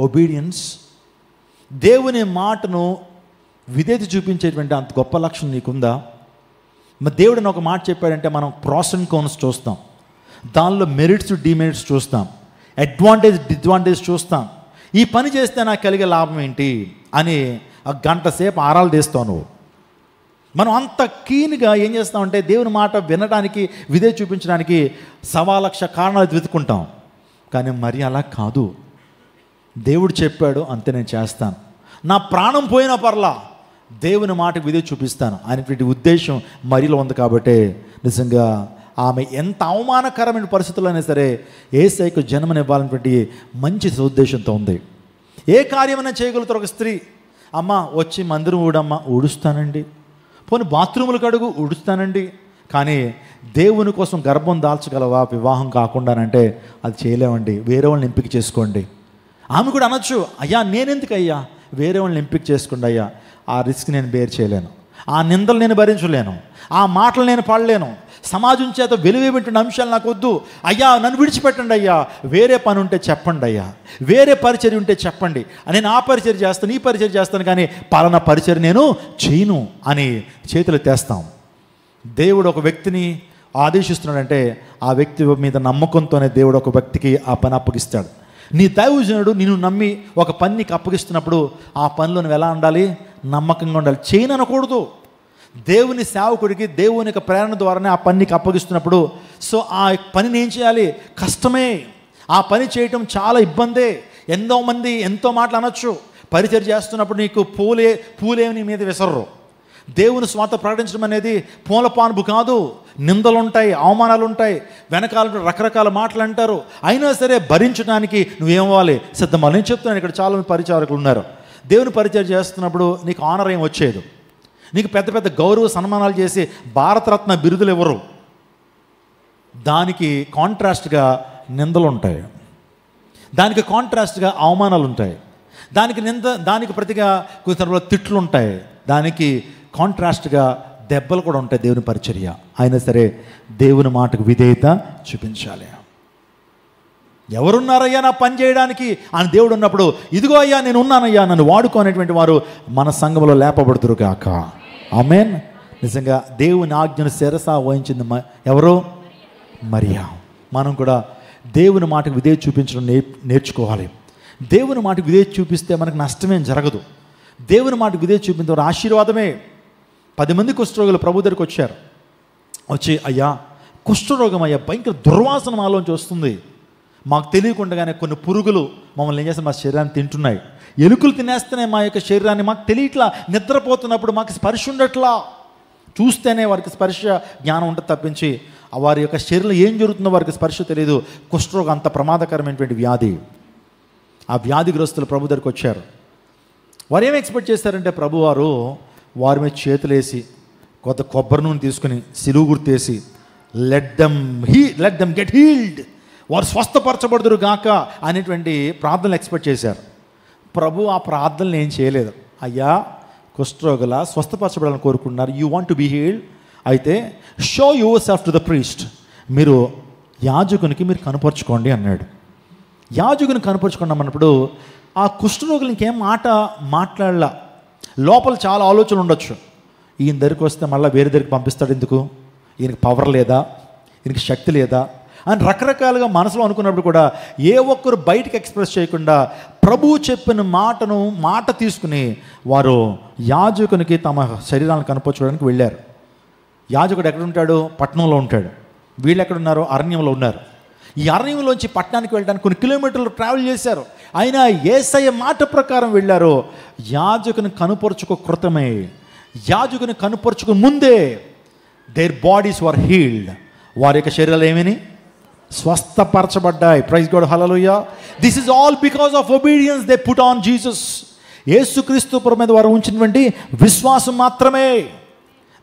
obedience? దేవుని మాటను విధేయత చూపించేటువంటి అంత గొప్ప లక్షణం నీకుందా? మరి దేవుడు ఒక మాట చెప్పాడంటే మనం ప్రాస్ అండ్ కాన్స్ చూస్తాం, దానిలో మెరిట్స్ డిమెరిట్స్ చూస్తాం, అడ్వాంటేజ్ డిస్అడ్వాంటేజ్ చూస్తాం. ఈ పని చేస్తే నాకు కలిగే లాభం ఏంటి అని ఒక గంట సేపు ఆరాలు తీస్తావు నువ్వు. మనం అంత కీన్గా ఏం చేస్తామంటే దేవుని మాట వినడానికి, విధేయత చూపించడానికి 1,000,000 కారణాలు వెతుక్కుంటాం. కానీ మరి అలా కాదు. దేవుడు చెప్పాడు అంతే, నేను చేస్తాను. నా ప్రాణం పోయినా పర్లా దేవుని మాటకు విధేయత చూపిస్తాను అనేటువంటి ఉద్దేశం మరిలో ఉంది. కాబట్టి నిజంగా ఆమె ఎంత అవమానకరమైన పరిస్థితుల్లో అయినా సరే యేసయ్యకు జన్మనివ్వాలనేటువంటి మంచి ఉద్దేశంతో ఉంది. ఏ కార్యమైనా చేయగలుగుతారు ఒక స్త్రీ. అమ్మ వచ్చి మందిరం ఊడమ్మా, ఊడుస్తానండి. పోనీ బాత్రూములు కడుగు, ఊడుస్తానండి. కానీ దేవుని కోసం గర్భం దాల్చగలవా వివాహం కాకుండానంటే అది చేయలేమండి. వేరే వాళ్ళని ఎంపిక చేసుకోండి. ఆమె కూడా అనొచ్చు, అయ్యా నేనెందుకు అయ్యా, వేరే వాళ్ళని ఎంపిక చేసుకోండి అయ్యా. ఆ రిస్క్ నేను బేర్ చేయలేను, ఆ నిందలు నేను భరించలేను, ఆ మాటలు నేను పడలేను, సమాజం చేత వెలువేబెట్టిన అంశాలు నాకు వద్దు. అయ్యా నన్ను విడిచిపెట్టండి అయ్యా, వేరే పని ఉంటే చెప్పండి అయ్యా, వేరే పరిచర్య ఉంటే చెప్పండి, నేను ఆ పరిచర్య చేస్తాను, ఈ పరిచర్య చేస్తాను, కానీ పలానా పరిచర్య నేను చేయను అని చేతులు తెస్తాం. దేవుడు ఒక వ్యక్తిని ఆదేశిస్తున్నాడంటే ఆ వ్యక్తి మీద నమ్మకంతోనే దేవుడు ఒక వ్యక్తికి ఆ పని అప్పగిస్తాడు. నీ దైవజనుడు నిన్ను నమ్మి ఒక పని నీకు అప్పగిస్తున్నప్పుడు ఆ పనిలో నువ్వు ఎలా ఉండాలి? నమ్మకంగా ఉండాలి. చేయను అనకూడదు. దేవుని సేవకుడికి దేవుని యొక్క ప్రేరణ ద్వారానే ఆ పని నీకు అప్పగిస్తున్నప్పుడు సో ఆ పనిని ఏం చేయాలి? కష్టమే. ఆ పని చేయటం చాలా ఇబ్బందే. ఎంతో మాటలు అనొచ్చు. పరిచర్య చేస్తున్నప్పుడు నీకు పూలేమి నీ మీద విసర్రు. దేవుని స్వార్థ ప్రకటించడం అనేది పూలపాన్పు కాదు. నిందలుంటాయి, అవమానాలు ఉంటాయి, వెనకాల రకరకాల మాటలు అంటారు. అయినా సరే భరించడానికి నువ్వేమవ్వాలి? సిద్ధమవ్వాలి. నేను చెప్తున్నాను, ఇక్కడ చాలామంది పరిచారకులు ఉన్నారు. దేవుని పరిచర్య చేస్తున్నప్పుడు నీకు ఆనర్ ఏం వచ్చేది, నీకు పెద్ద పెద్ద గౌరవ సన్మానాలు చేసి భారతరత్న బిరుదులు ఇవ్వరు. దానికి కాంట్రాస్ట్గా నిందలు ఉంటాయి, దానికి కాంట్రాస్ట్గా అవమానాలు ఉంటాయి, దానికి ప్రతిగా కొన్ని తిట్లు ఉంటాయి, దానికి కాంట్రాస్ట్గా దెబ్బలు కూడా ఉంటాయి. దేవుని పరిచర్య అయినా సరే దేవుని మాటకు విధేయత చూపించాలి. ఎవరున్నారయ్యా నా పని చేయడానికి అని దేవుడు ఉన్నప్పుడు, ఇదిగో అయ్యా నేను ఉన్నానయ్యా, నన్ను వాడుకోనేటువంటి వారు మన సంఘంలో లేపబడుతురు కాక. ఆమేన్. నిజంగా దేవుని ఆజ్ఞను శిరస వహించింది ఎవరు? మరియా. మనం కూడా దేవుని మాటకు విధేయత చూపించడం నేర్చుకోవాలి. దేవుని మాటకు విధేయత చూపిస్తే మనకు నష్టమేం జరగదు. దేవుని మాటకు విధేయత చూపించడం ఆశీర్వాదమే. 10 మంది కుష్ఠరోగులు ప్రభు దగ్గరికి వచ్చారు. వచ్చి, అయ్యా కుష్ఠరోగం అయ్యా, భయంకర దుర్వాసన మాలోంచి వస్తుంది, మాకు తెలియకుండానే కొన్ని పురుగులు మమ్మల్ని ఏం చేస్తే మా శరీరాన్ని తింటున్నాయి, ఎలుకలు తినేస్తున్నాయి మా యొక్క శరీరాన్ని, మాకు తెలియట్లా, నిద్రపోతున్నప్పుడు మాకు స్పర్శ ఉండట్లా, చూస్తేనే వారికి స్పర్శ జ్ఞానం ఉంటుంది తప్పించి వారి యొక్క శరీరంలో ఏం జరుగుతుందో వారికి స్పర్శ తెలియదు. కుష్ఠరోగం అంత ప్రమాదకరమైనటువంటి వ్యాధి. ఆ వ్యాధిగ్రస్తులు ప్రభు దగ్గరికి వచ్చారు. వారు ఏమి ఎక్స్పెక్ట్ చేశారంటే ప్రభువారు వారి మీద చేతులేసి కొత్త కొబ్బరి నూనె తీసుకుని సిలువు గుర్తేసి లెట్ దెమ్ గెట్ హీల్డ్, వారు స్వస్థపరచబడుదురు గాక అనేటువంటి ప్రార్థనలు ఎక్స్పెక్ట్ చేశారు. ప్రభు ఆ ప్రార్థనలు ఏం చేయలేదు. అయ్యా కుష్ఠరోగుల స్వస్థపరచబడాలని కోరుకుంటున్నారు, you want to be healed, అయితే show yourself to the priest, మీరు యాజకునికి మీరు కనపరుచుకోండి అన్నాడు. యాజకుని కనపరుచుకున్నామన్నప్పుడు ఆ కుష్ఠరోగులు ఇంకేం మాట్లాడలా. లోపల చాలా ఆలోచనలు ఉండొచ్చు. ఈయన దగ్గరికి వస్తే మళ్ళీ వేరే దగ్గరికి పంపిస్తాడు ఎందుకు, ఈయనకి పవర్ లేదా, ఈయనకి శక్తి లేదా అని రకరకాలుగా మనసులో అనుకున్నప్పుడు కూడా ఏ ఒక్కరు బయటికి ఎక్స్ప్రెస్ చేయకుండా ప్రభువు చెప్పిన మాట తీసుకుని వారు యాజకునికి తమ శరీరాలను కనపరచుకోవడానికి వెళ్ళారు. యాజకుడు ఎక్కడ ఉంటాడు? పట్టణంలో ఉంటాడు. వీళ్ళు ఎక్కడున్నారు? అరణ్యంలో ఉన్నారు. ఈ అరణ్యంలోంచి పట్టణానికి వెళ్ళడానికి కొన్ని కిలోమీటర్లు ట్రావెల్ చేశారు. అయినా యేసయ్య మాట ప్రకారం వెళ్ళారు. యాజకుని కనుపరుచుకో కృతమే, యాజకుని కనుపరుచుకు ముందే దేర్ బాడీస్ వర్ హీల్డ్, వారి యొక్క శరీరాలు ఏమని స్వస్థపరచబడ్డాయి. Praise God, hallelujah. This is all because of obedience they put on Jesus. యేసుక్రీస్తు ప్రభు మీద వారు ఉంచినటువంటి విశ్వాసం మాత్రమే.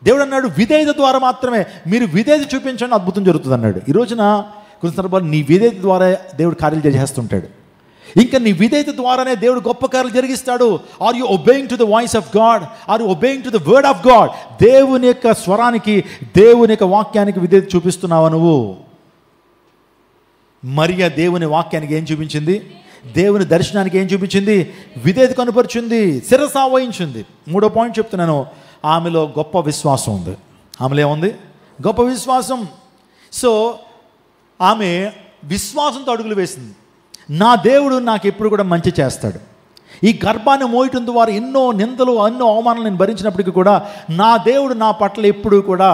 దేవుడు అన్నాడు విధేయత ద్వారా మాత్రమే. మీరు విధేయత చూపించండి, అద్భుతం జరుగుతుంది అన్నాడు. ఈ రోజున కొన్ని సందర్భాలు నీ విధేయత ద్వారా దేవుడు కార్యాలు చేస్తుంటాడు. ఇంకా నీ విధేయత ద్వారానే దేవుడు గొప్ప కార్యాలు జరిగిస్తాడు. Are you obeying to the voice of God? Are you obeying to the word of God? దేవుని యొక్క స్వరానికి, దేవుని యొక్క వాక్యానికి విధేయత చూపిస్తున్నావా నువ్వు? మరియ దేవుని వాక్యానికి ఏం చూపించింది? దేవుని దర్శనానికి ఏం చూపించింది? విధేయత కనుపరిచింది, శిరసా వహించింది. మూడో పాయింట్ చెప్తున్నాను, ఆమెలో గొప్ప విశ్వాసం ఉంది. ఆమెలో ఏముంది? గొప్ప విశ్వాసం. సో ఆమె విశ్వాసంతో అడుగులు వేసింది. నా దేవుడు నాకు ఎప్పుడు కూడా మంచి చేస్తాడు. ఈ గర్భాన్ని మోయటం ద్వారా ఎన్నో నిందలు, ఎన్నో అవమానాలు నేను భరించినప్పటికీ కూడా నా దేవుడు నా పట్ల ఎప్పుడు కూడా,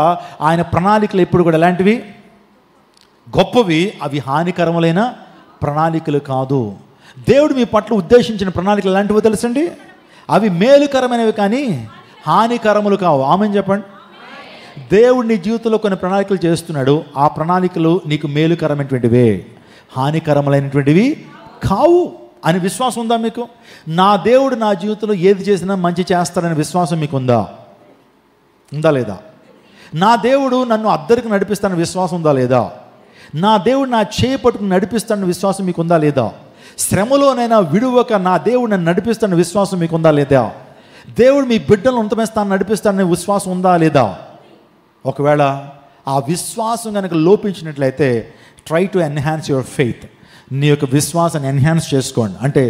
ఆయన ప్రణాళికలు ఎప్పుడు కూడా ఎలాంటివి? గొప్పవి. అవి హానికరములైన ప్రణాళికలు కాదు. దేవుడు మీ పట్ల ఉద్దేశించిన ప్రణాళికలు ఎలాంటివో తెలుసండి? అవి మేలుకరమైనవి కానీ హానికరములు కావు. ఆమెను చెప్పండి. దేవుడు నీ జీవితంలో కొన్ని ప్రణాళికలు చేస్తున్నాడు. ఆ ప్రణాళికలు నీకు మేలుకరమైనటువంటివే, హానికరములైనటువంటివి కావు అని విశ్వాసం ఉందా మీకు? నా దేవుడు నా జీవితంలో ఏది చేసినా మంచి చేస్తాడనే విశ్వాసం మీకు ఉందా? ఉందా లేదా? నా దేవుడు నన్ను అద్దరికి నడిపిస్తాడని విశ్వాసం ఉందా లేదా? నా దేవుడు నా చేయి పట్టుకుని నడిపిస్తాడని విశ్వాసం మీకు ఉందా లేదా? శ్రమలోనైనా విడువక నా దేవుడు నన్ను నడిపిస్తాడని విశ్వాసం మీకు ఉందా లేదా? దేవుడు మీ బిడ్డలను ఉన్నతమైన స్థానం నడిపిస్తాడనే విశ్వాసం ఉందా లేదా? ఒకవేళ ఆ విశ్వాసం కనుక లోపించినట్లయితే try to enhance your faith. నీ యొక్క విశ్వాసాన్ని ఎన్హాన్స్ చేసుకోండి, అంటే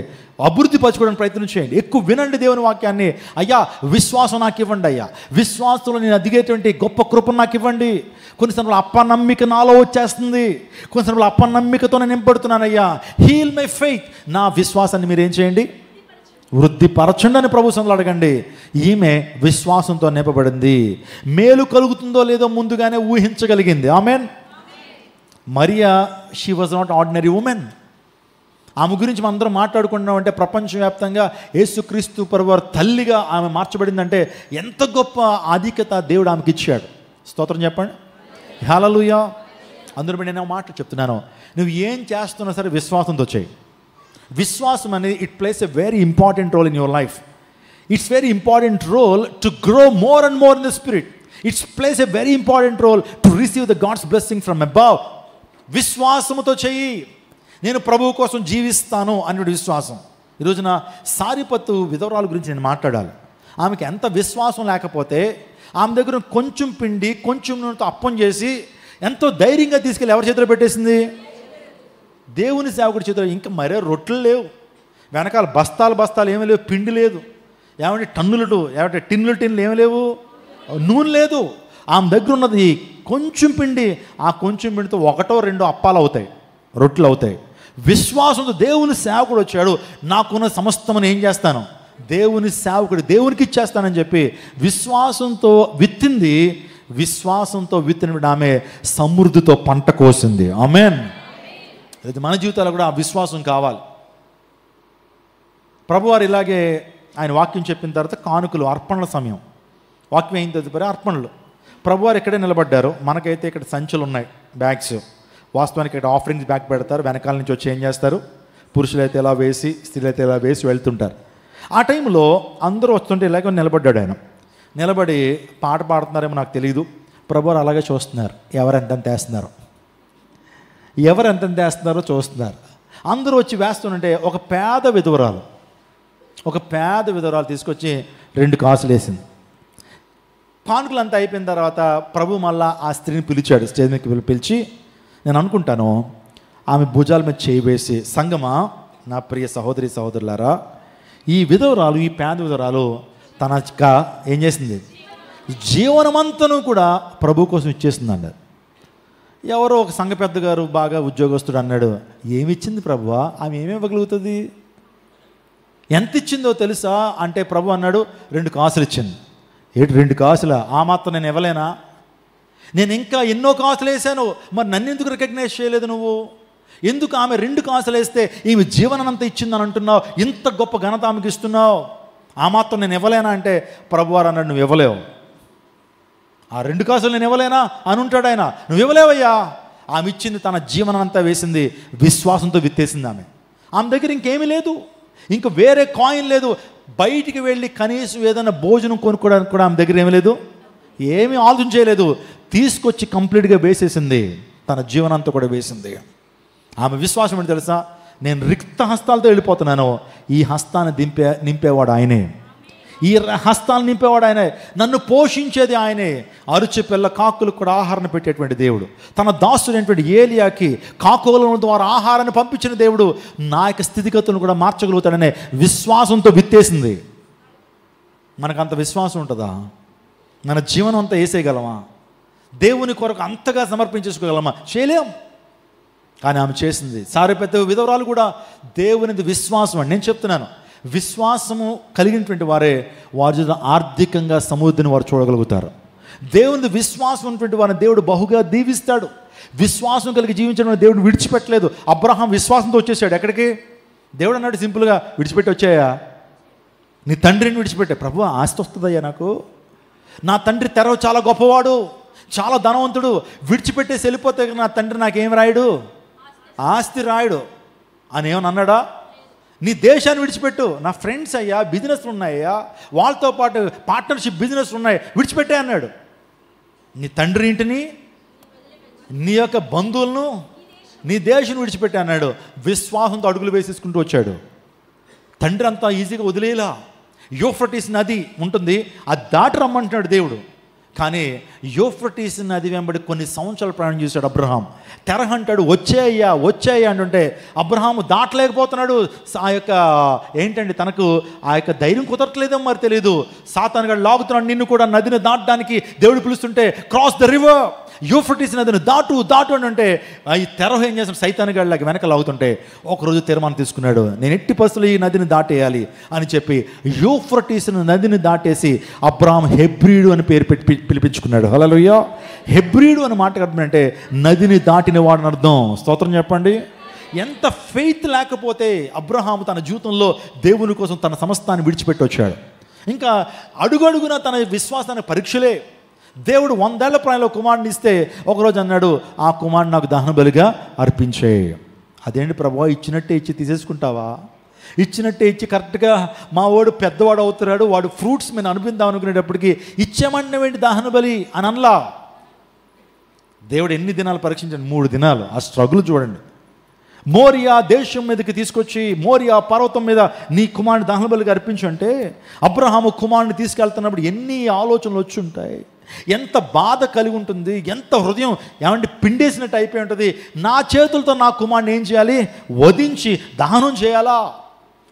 అభివృద్ధి పరచుకోవడానికి ప్రయత్నం చేయండి. ఎక్కువ వినండి దేవుని వాక్యాన్ని. అయ్యా విశ్వాసం నాకు ఇవ్వండి, అయ్యా విశ్వాసంలో నేను అదిగేటువంటి గొప్ప కృపను నాకు ఇవ్వండి. కొన్నిసార్లు అపనమ్మిక నాలో వచ్చేస్తుంది, కొన్నిసార్లు అపనమ్మికతో నేను నింపడుతున్నాను. అయ్యా హీల్ మై ఫెయిత్. నా విశ్వాసాన్ని మీరు ఏం చేయండి? వృద్ధిపరచండి అని ప్రభు సన్నిధిలో అడగండి. ఈమె విశ్వాసంతో నింపబడింది. మేలు కలుగుతుందో లేదో ముందుగానే ఊహించగలిగింది. Amen. Maria, she was not ordinary woman. ఆమె గురించి మనం అందరం మాట్లాడుకుంటున్నాం అంటే ప్రపంచవ్యాప్తంగా యేసుక్రీస్తు ప్రభువారు తల్లిగా ఆమె మార్చబడిందంటే ఎంత గొప్ప ఆధిక్యత దేవుడు ఆమెకి ఇచ్చాడు. స్తోత్రం చెప్పండి, హల్లెలూయా. అందరూ నేను మాట చెప్తున్నాను, నువ్వు ఏం చేస్తున్నా సరే విశ్వాసంతో చేయి. విశ్వాసం అనేది it plays a very important role in your life. It's very important role to grow more and more in the spirit. It's plays a very important role to receive the God's blessing from above. విశ్వాసముతో చెయ్యి. నేను ప్రభువు కోసం జీవిస్తాను అన్నది విశ్వాసం. ఈరోజున సారిపత్తు విధవరాలు గురించి నేను మాట్లాడాలి. ఆమెకి ఎంత విశ్వాసం లేకపోతే ఆమె దగ్గర కొంచెం పిండి కొంచెం నూనెతో అప్పం చేసి ఎంతో ధైర్యంగా తీసుకెళ్ళి ఎవరి చేతిలో పెట్టేసింది? దేవుని సేవకుడి చేతిలో. ఇంకా మరే రొట్టెలు లేవు, వెనకాల బస్తాలు ఏమీ లేవు, పిండి లేదు, ఏమంటే టిన్నులు ఏమీ లేవు, నూనె లేదు. ఆమె దగ్గర ఉన్నది కొంచెం పిండి. ఆ కొంచెం పిండితో 1-2 అప్పాలు అవుతాయి, రొట్టెలు అవుతాయి. విశ్వాసంతో దేవుని సేవకుడు వచ్చాడు, నాకున్న సమస్తమని ఏం చేస్తాను? దేవుని సేవకుడు దేవునికి ఇచ్చేస్తానని చెప్పి విశ్వాసంతో విత్తింది. విశ్వాసంతో విత్తిన ఆమె సమృద్ధితో పంట కోసింది. ఆమేన్. అది మన జీవితాల్లో కూడా ఆ విశ్వాసం కావాలి. ప్రభువారు ఇలాగే ఆయన వాక్యం చెప్పిన తర్వాత కానుకలు, అర్పణల సమయం, వాక్యం అయిన తదుపరి అర్పణలు. ప్రభువారు ఎక్కడే నిలబడ్డారు. మనకైతే ఇక్కడ సంచులు ఉన్నాయి, బ్యాగ్స్. వాస్తవానికి ఇక్కడ ఆఫరింగ్స్ బ్యాగ్ పెడతారు, వెనకాల నుంచి వచ్చి ఏం చేస్తారు? పురుషులైతే ఇలా వేసి, స్త్రీలైతే ఇలా వేసి వెళ్తుంటారు. ఆ టైంలో అందరూ వస్తుంటే ఇలాగే నిలబడ్డాడు ఆయన. నిలబడి పాట పాడుతున్నారేమో నాకు తెలియదు. ప్రభువారు అలాగే చూస్తున్నారు, ఎవరు ఎంతెంత వేస్తున్నారో చూస్తున్నారు. అందరూ వచ్చి వేస్తుంటే ఒక పేద విధవరాలు తీసుకొచ్చి 2 కాసులు వేసింది. కానుకలు అంతా అయిపోయిన తర్వాత ప్రభు మళ్ళా ఆ స్త్రీని పిలిచాడు, స్టేజ్ మీదకి పిలిచి, నేను అనుకుంటాను ఆమె భుజాల మీద చేయి వేసి, సంగమా, నా ప్రియ సహోదరి సహోదరులారా, ఈ విధవరాలు, ఈ పేద విధవరాలు తన ఏం చేసింది? జీవనమంతను కూడా ప్రభు కోసం ఇచ్చేసింది అన్నారు. ఎవరో ఒక సంఘ పెద్ద గారు బాగా ఉద్యోగస్తుడు అన్నాడు, ఏమిచ్చింది ప్రభువా? ఆమె ఏమి ఇవ్వగలుగుతుంది? ఎంత ఇచ్చిందో తెలుసా అంటే ప్రభు అన్నాడు, 2 కాసులు ఇచ్చింది. ఏంటి 2 కాసులా? ఆ మాత్రం నేను ఇవ్వలేనా? నేను ఇంకా ఎన్నో కాసులు వేసాను, మరి నన్ను ఎందుకు రికగ్నైజ్ చేయలేదు నువ్వు? ఎందుకు ఆమె 2 కాసులు వేస్తే ఈమె జీవనానంతా ఇచ్చిందని అంటున్నావు? ఇంత గొప్ప ఘనత ఆమెకి ఇస్తున్నావు, ఆ మాత్రం నేను ఇవ్వలేనా అంటే ప్రభువారు అన్నాడు, నువ్వు ఇవ్వలేవు. ఆ 2 కాసులు నేను ఇవ్వలేనా అని ఉంటాడు ఆయన. నువ్వు ఇవ్వలేవయ్యా, ఆమె ఇచ్చింది తన జీవనం అంతా వేసింది, విశ్వాసంతో విత్తేసింది. ఆమె దగ్గర ఇంకేమీ లేదు, ఇంక వేరే కాయిన్ లేదు. బయటికి వెళ్ళి కనీసం ఏదైనా భోజనం కొనుక్కోవడానికి కూడా ఆమె దగ్గర ఏమీ లేదు, ఏమీ ఆలోచన చేయలేదు. తీసుకొచ్చి కంప్లీట్గా వేసేసింది, తన జీవనంతో కూడా వేసింది. ఆమె విశ్వాసం ఏంటి తెలుసా? నేను రిక్త హస్తాలతో వెళ్ళిపోతున్నాను, ఈ హస్తాన్ని నింపేవాడు ఆయనే, ఈ హస్తాన్ని నింపేవాడు ఆయనే, నన్ను పోషించేది ఆయనే. అరుచి పిల్ల కాకులకు కూడా ఆహారాన్ని పెట్టేటువంటి దేవుడు, తన దాసుడైనటువంటి ఏలియాకి కాకుల ద్వారా ఆహారాన్ని పంపించిన దేవుడు నా యొక్క స్థితిగతులను కూడా మార్చగలుగుతాడనే విశ్వాసంతో విత్తేసింది. మనకంత విశ్వాసం ఉంటుందా? మన జీవనం అంతా వేసేయగలమా? దేవుని కొరకు అంతగా సమర్పించేసుకోగలమా? చేయలేం. కానీ ఆమె చేసింది. సారెపేత విధవరాలు కూడా దేవునిది విశ్వాసం అని నేను చెప్తున్నాను. విశ్వాసము కలిగినటువంటి వారే వారి ఆర్థికంగా సమృద్ధిని వారు చూడగలుగుతారు. దేవుని విశ్వాసం ఉన్నటువంటి వారిని దేవుడు బహుగా దీవిస్తాడు. విశ్వాసం కలిగి జీవించడం దేవుడు విడిచిపెట్టలేదు. అబ్రహాం విశ్వాసంతో వచ్చేసాడు. ఎక్కడికి? దేవుడు అన్నాడు సింపుల్గా, విడిచిపెట్టి వచ్చాయా, నీ తండ్రిని విడిచిపెట్టే. ప్రభు ఆస్తి వస్తుందయ్యా నాకు, నా తండ్రి తెరవ చాలా గొప్పవాడు, చాలా ధనవంతుడు, విడిచిపెట్టేసి వెళ్ళిపోతే నా తండ్రి నాకేం రాయడు, ఆస్తి రాయడు అని ఏమని అన్నాడా? నీ దేశాన్ని విడిచిపెట్టు, నా ఫ్రెండ్స్ అయ్యా, బిజినెస్లు ఉన్నాయ్యా, వాళ్ళతో పాటు పార్ట్నర్షిప్ బిజినెస్ ఉన్నాయి, విడిచిపెట్టే అన్నాడు. నీ తండ్రి ఇంటిని, నీ యొక్క బంధువులను, నీ దేశం విడిచిపెట్టే అన్నాడు. విశ్వాసంతో అడుగులు వేసేసుకుంటూ వచ్చాడు. తండ్రి అంతా ఈజీగా వదిలేలా. యూఫ్రటీస్ నది ఉంటుంది, అది దాటి రమ్మంటున్నాడు దేవుడు. కానీ యూఫ్రటీస్ నది వెంబడి కొన్ని సంవత్సరాలు ప్రయాణం చేశాడు అబ్రహాం. తెరహ అంటాడు వచ్చేయ్యా వచ్చేయ్యా అంటుంటే అబ్రహాము దాటలేకపోతున్నాడు. ఆ యొక్క ఏంటండి తనకు ఆ యొక్క ధైర్యం కుదరట్లేదో మరి తెలియదు. సాతానుగాడు లాగుతున్నాడు నిన్ను కూడా నదిని దాటడానికి. దేవుడు పిలుస్తుంటే క్రాస్ ద రివర్, యూఫ్రటీస్ నదిని దాటు దాటు అని అంటే ఈ తెరహ ఏం చేస్తాడు, సైతానుగాడిలాగా వెనక లాగుతుంటే ఒకరోజు తీర్మానం తీసుకున్నాడు, నేను ఎట్టి పరిస్థితుల్లో ఈ నదిని దాటేయాలి అని చెప్పి యూఫ్రటీస్ నదిని దాటేసి అబ్రహాం హెబ్రీడు అని పేరు పెట్టి పిలిపించుకున్నాడు. హల్లెలూయా. హెబ్రీడు అని మాట్లాడుతుంటే నదిని దాటిన వాడని అర్థం. స్తోత్రం చెప్పండి. ఎంత ఫెయిత్ లేకపోతే అబ్రహాము తన జీవితంలో దేవుని కోసం తన సమస్తాన్ని విడిచిపెట్టి వచ్చాడు. ఇంకా అడుగడుగున తన విశ్వాసానికి పరీక్షలే. దేవుడు 100 ఏళ్ల ప్రాయంలో కుమారుని ఇస్తే ఒకరోజు అన్నాడు, ఆ కుమారుడు నాకు దహన బలిగా అర్పించే. అదేంటి ప్రభువా, ఇచ్చినట్టే ఇచ్చి తీసేసుకుంటావా? ఇచ్చినట్టే ఇచ్చి కరెక్ట్గా మా వాడు పెద్దవాడు అవుతున్నాడు, వాడు ఫ్రూట్స్ మేము అనుభవిద్దాం అనుకునేటప్పటికి ఇచ్చేమన్నవేంటి దహన బలి అని అనలా. దేవుడు ఎన్ని దినాలు పరీక్షించండి? 3 దినాలు. ఆ స్ట్రగుల్ చూడండి. మోరియా దేశం మీదకి తీసుకొచ్చి మోరియా పర్వతం మీద నీ కుమారుని దహన బలిగా అర్పించు అంటే అబ్రహాము కుమారుని తీసుకెళ్తున్నప్పుడు ఎన్ని ఆలోచనలు వచ్చి ఉంటాయి, ఎంత బాధ కలిగి ఉంటుంది, ఎంత హృదయం ఏమంటే పిండేసినట్టు అయిపోయి ఉంటుంది. నా చేతులతో నా కుమారుని ఏం చేయాలి? వధించి దహనం చేయాలా?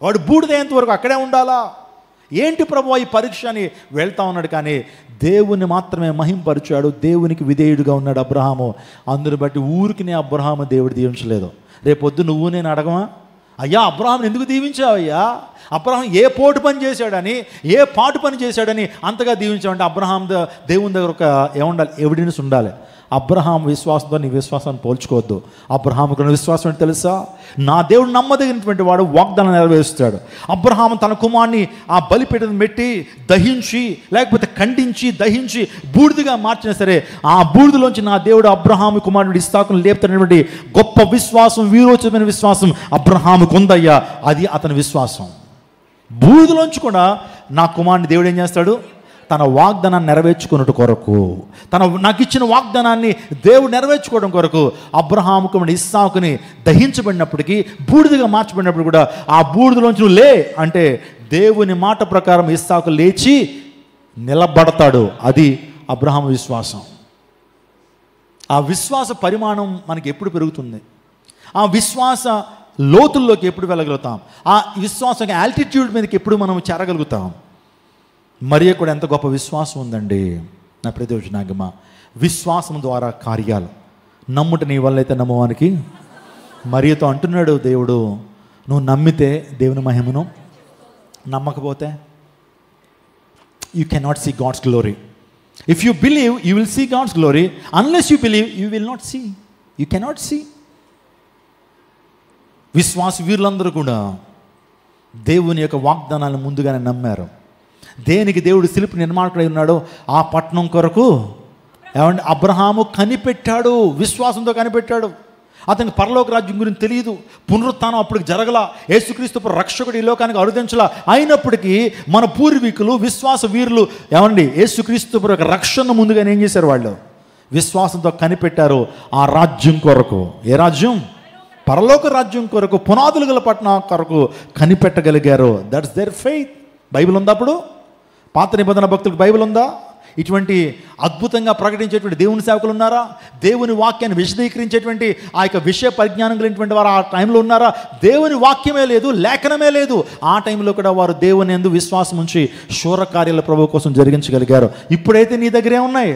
వాడు బూడిదయ్యేంత వరకు అక్కడే ఉండాలా? ఏంటి ప్రభువా ఈ పరీక్ష అని వెళ్తా ఉన్నాడు. కానీ దేవుని మాత్రమే మహింపరిచాడు, దేవునికి విధేయుడిగా ఉన్నాడు అబ్రహాము. అందుని బట్టి ఊరికి అబ్రహాము దేవుడు దీవించలేదు. రేపొద్దు నువ్వు నేను అడగమా, అయ్యా అబ్రహాంని ఎందుకు దీవించావయ్యా, అబ్రహాం ఏ పోటు పని చేశాడని, ఏ పాటు పని చేశాడని అంతగా దీవించావంటే అబ్రహాం దేవుని దగ్గర ఒక ఏముండాలి? ఎవిడెన్స్ ఉండాలి. అబ్రహాం విశ్వాసంతో నీ విశ్వాసాన్ని పోల్చుకోవద్దు. అబ్రహాముకున్న విశ్వాసం ఏంటి తెలుసా? నా దేవుడు నమ్మదగినటువంటి వాడు, వాగ్దానం నెరవేరుస్తాడు. అబ్రహాము తన కుమారుని ఆ బలిపీఠను పెట్టి దహించి లేకపోతే ఖండించి దహించి బూడిదగా మార్చినా సరే ఆ బూడిదలోంచి నా దేవుడు అబ్రహాము కుమారుడు ఇస్సాకును లేపుతున్నటువంటి గొప్ప విశ్వాసం, వీరోచితమైన విశ్వాసం అబ్రహాముకు ఉందయ్యా. అది అతని విశ్వాసం. బూడిదలోంచి కూడా నా కుమారుని దేవుడు ఏం చేస్తాడు? తన వాగ్దానాన్ని నెరవేర్చుకున్నట్టు కొరకు, నాకు ఇచ్చిన వాగ్దానాన్ని దేవుడు నెరవేర్చుకోవడం కొరకు అబ్రహాము కుమారుడు ఇస్సాకుని దహించబడినప్పటికీ, బూడిదగా మార్చబడినప్పుడు కూడా ఆ బూడిదలోంచి నువ్వు లే అంటే దేవుని మాట ప్రకారం ఇస్సాకు లేచి నిలబడతాడు. అది అబ్రహాము విశ్వాసం. ఆ విశ్వాస పరిమాణం మనకి ఎప్పుడు పెరుగుతుంది? ఆ విశ్వాస లోతుల్లోకి ఎప్పుడు వెళ్ళగలుగుతాం? ఆ విశ్వాసం ఆల్టిట్యూడ్ మీదకి ఎప్పుడు మనం చేరగలుగుతాం? మరియ కూడా ఎంత గొప్ప విశ్వాసం ఉందండి నా ప్రతివచనాగమ. విశ్వాసం ద్వారా కార్యాలు. నమ్ముట నీ వల్ల అయితే నమ్మవానికి. మరియతో అంటున్నాడు దేవుడు, నువ్వు నమ్మితే దేవుని మహిమను, నమ్మకపోతే you cannot see God's glory. If you believe you will see God's glory. Unless you believe you will not see. You cannot see. విశ్వాస వీరులందరూ కూడా దేవుని యొక్క వాగ్దానాలను ముందుగానే నమ్మారు. దేనికి దేవుడు శిల్పి నిర్మాణకుడై ఉన్నాడో ఆ పట్టణం కొరకు ఏమంటే అబ్రహాము కనిపెట్టాడు, విశ్వాసంతో కనిపెట్టాడు. అతనికి పరలోక రాజ్యం గురించి తెలియదు, పునరుత్థానం అప్పటికి జరగల, యేసుక్రీస్తు రక్షకుడు ఈ లోకానికి అరుదించలా. అయినప్పటికీ మన పూర్వీకులు విశ్వాస వీరులు ఏమండి యేసుక్రీస్తు యొక్క రక్షణ ముందుగానే ఏం చేశారు? వాళ్ళు విశ్వాసంతో కనిపెట్టారు ఆ రాజ్యం కొరకు. ఏ రాజ్యం? పరలోక రాజ్యం కొరకు, పునాదులు గల పట్టణం కొరకు కనిపెట్టగలిగారు. That's their faith. బైబిల్ ఉందా? అప్పుడు పాత నిబంధన భక్తులకు బైబిల్ ఉందా? ఇటువంటి అద్భుతంగా ప్రకటించేటువంటి దేవుని సేవకులు ఉన్నారా? దేవుని వాక్యాన్ని విశదీకరించేటువంటి ఆ యొక్క విషయ పరిజ్ఞానం కలిగినటువంటి వారు ఆ టైంలో ఉన్నారా? దేవుని వాక్యమే లేదు, లేఖనమే లేదు. ఆ టైంలో కూడా వారు దేవుని యందు విశ్వాసం ఉంచి శూర కార్యాల ప్రభు కోసం జరిగించగలిగారు. ఇప్పుడైతే నీ దగ్గరే ఉన్నాయి,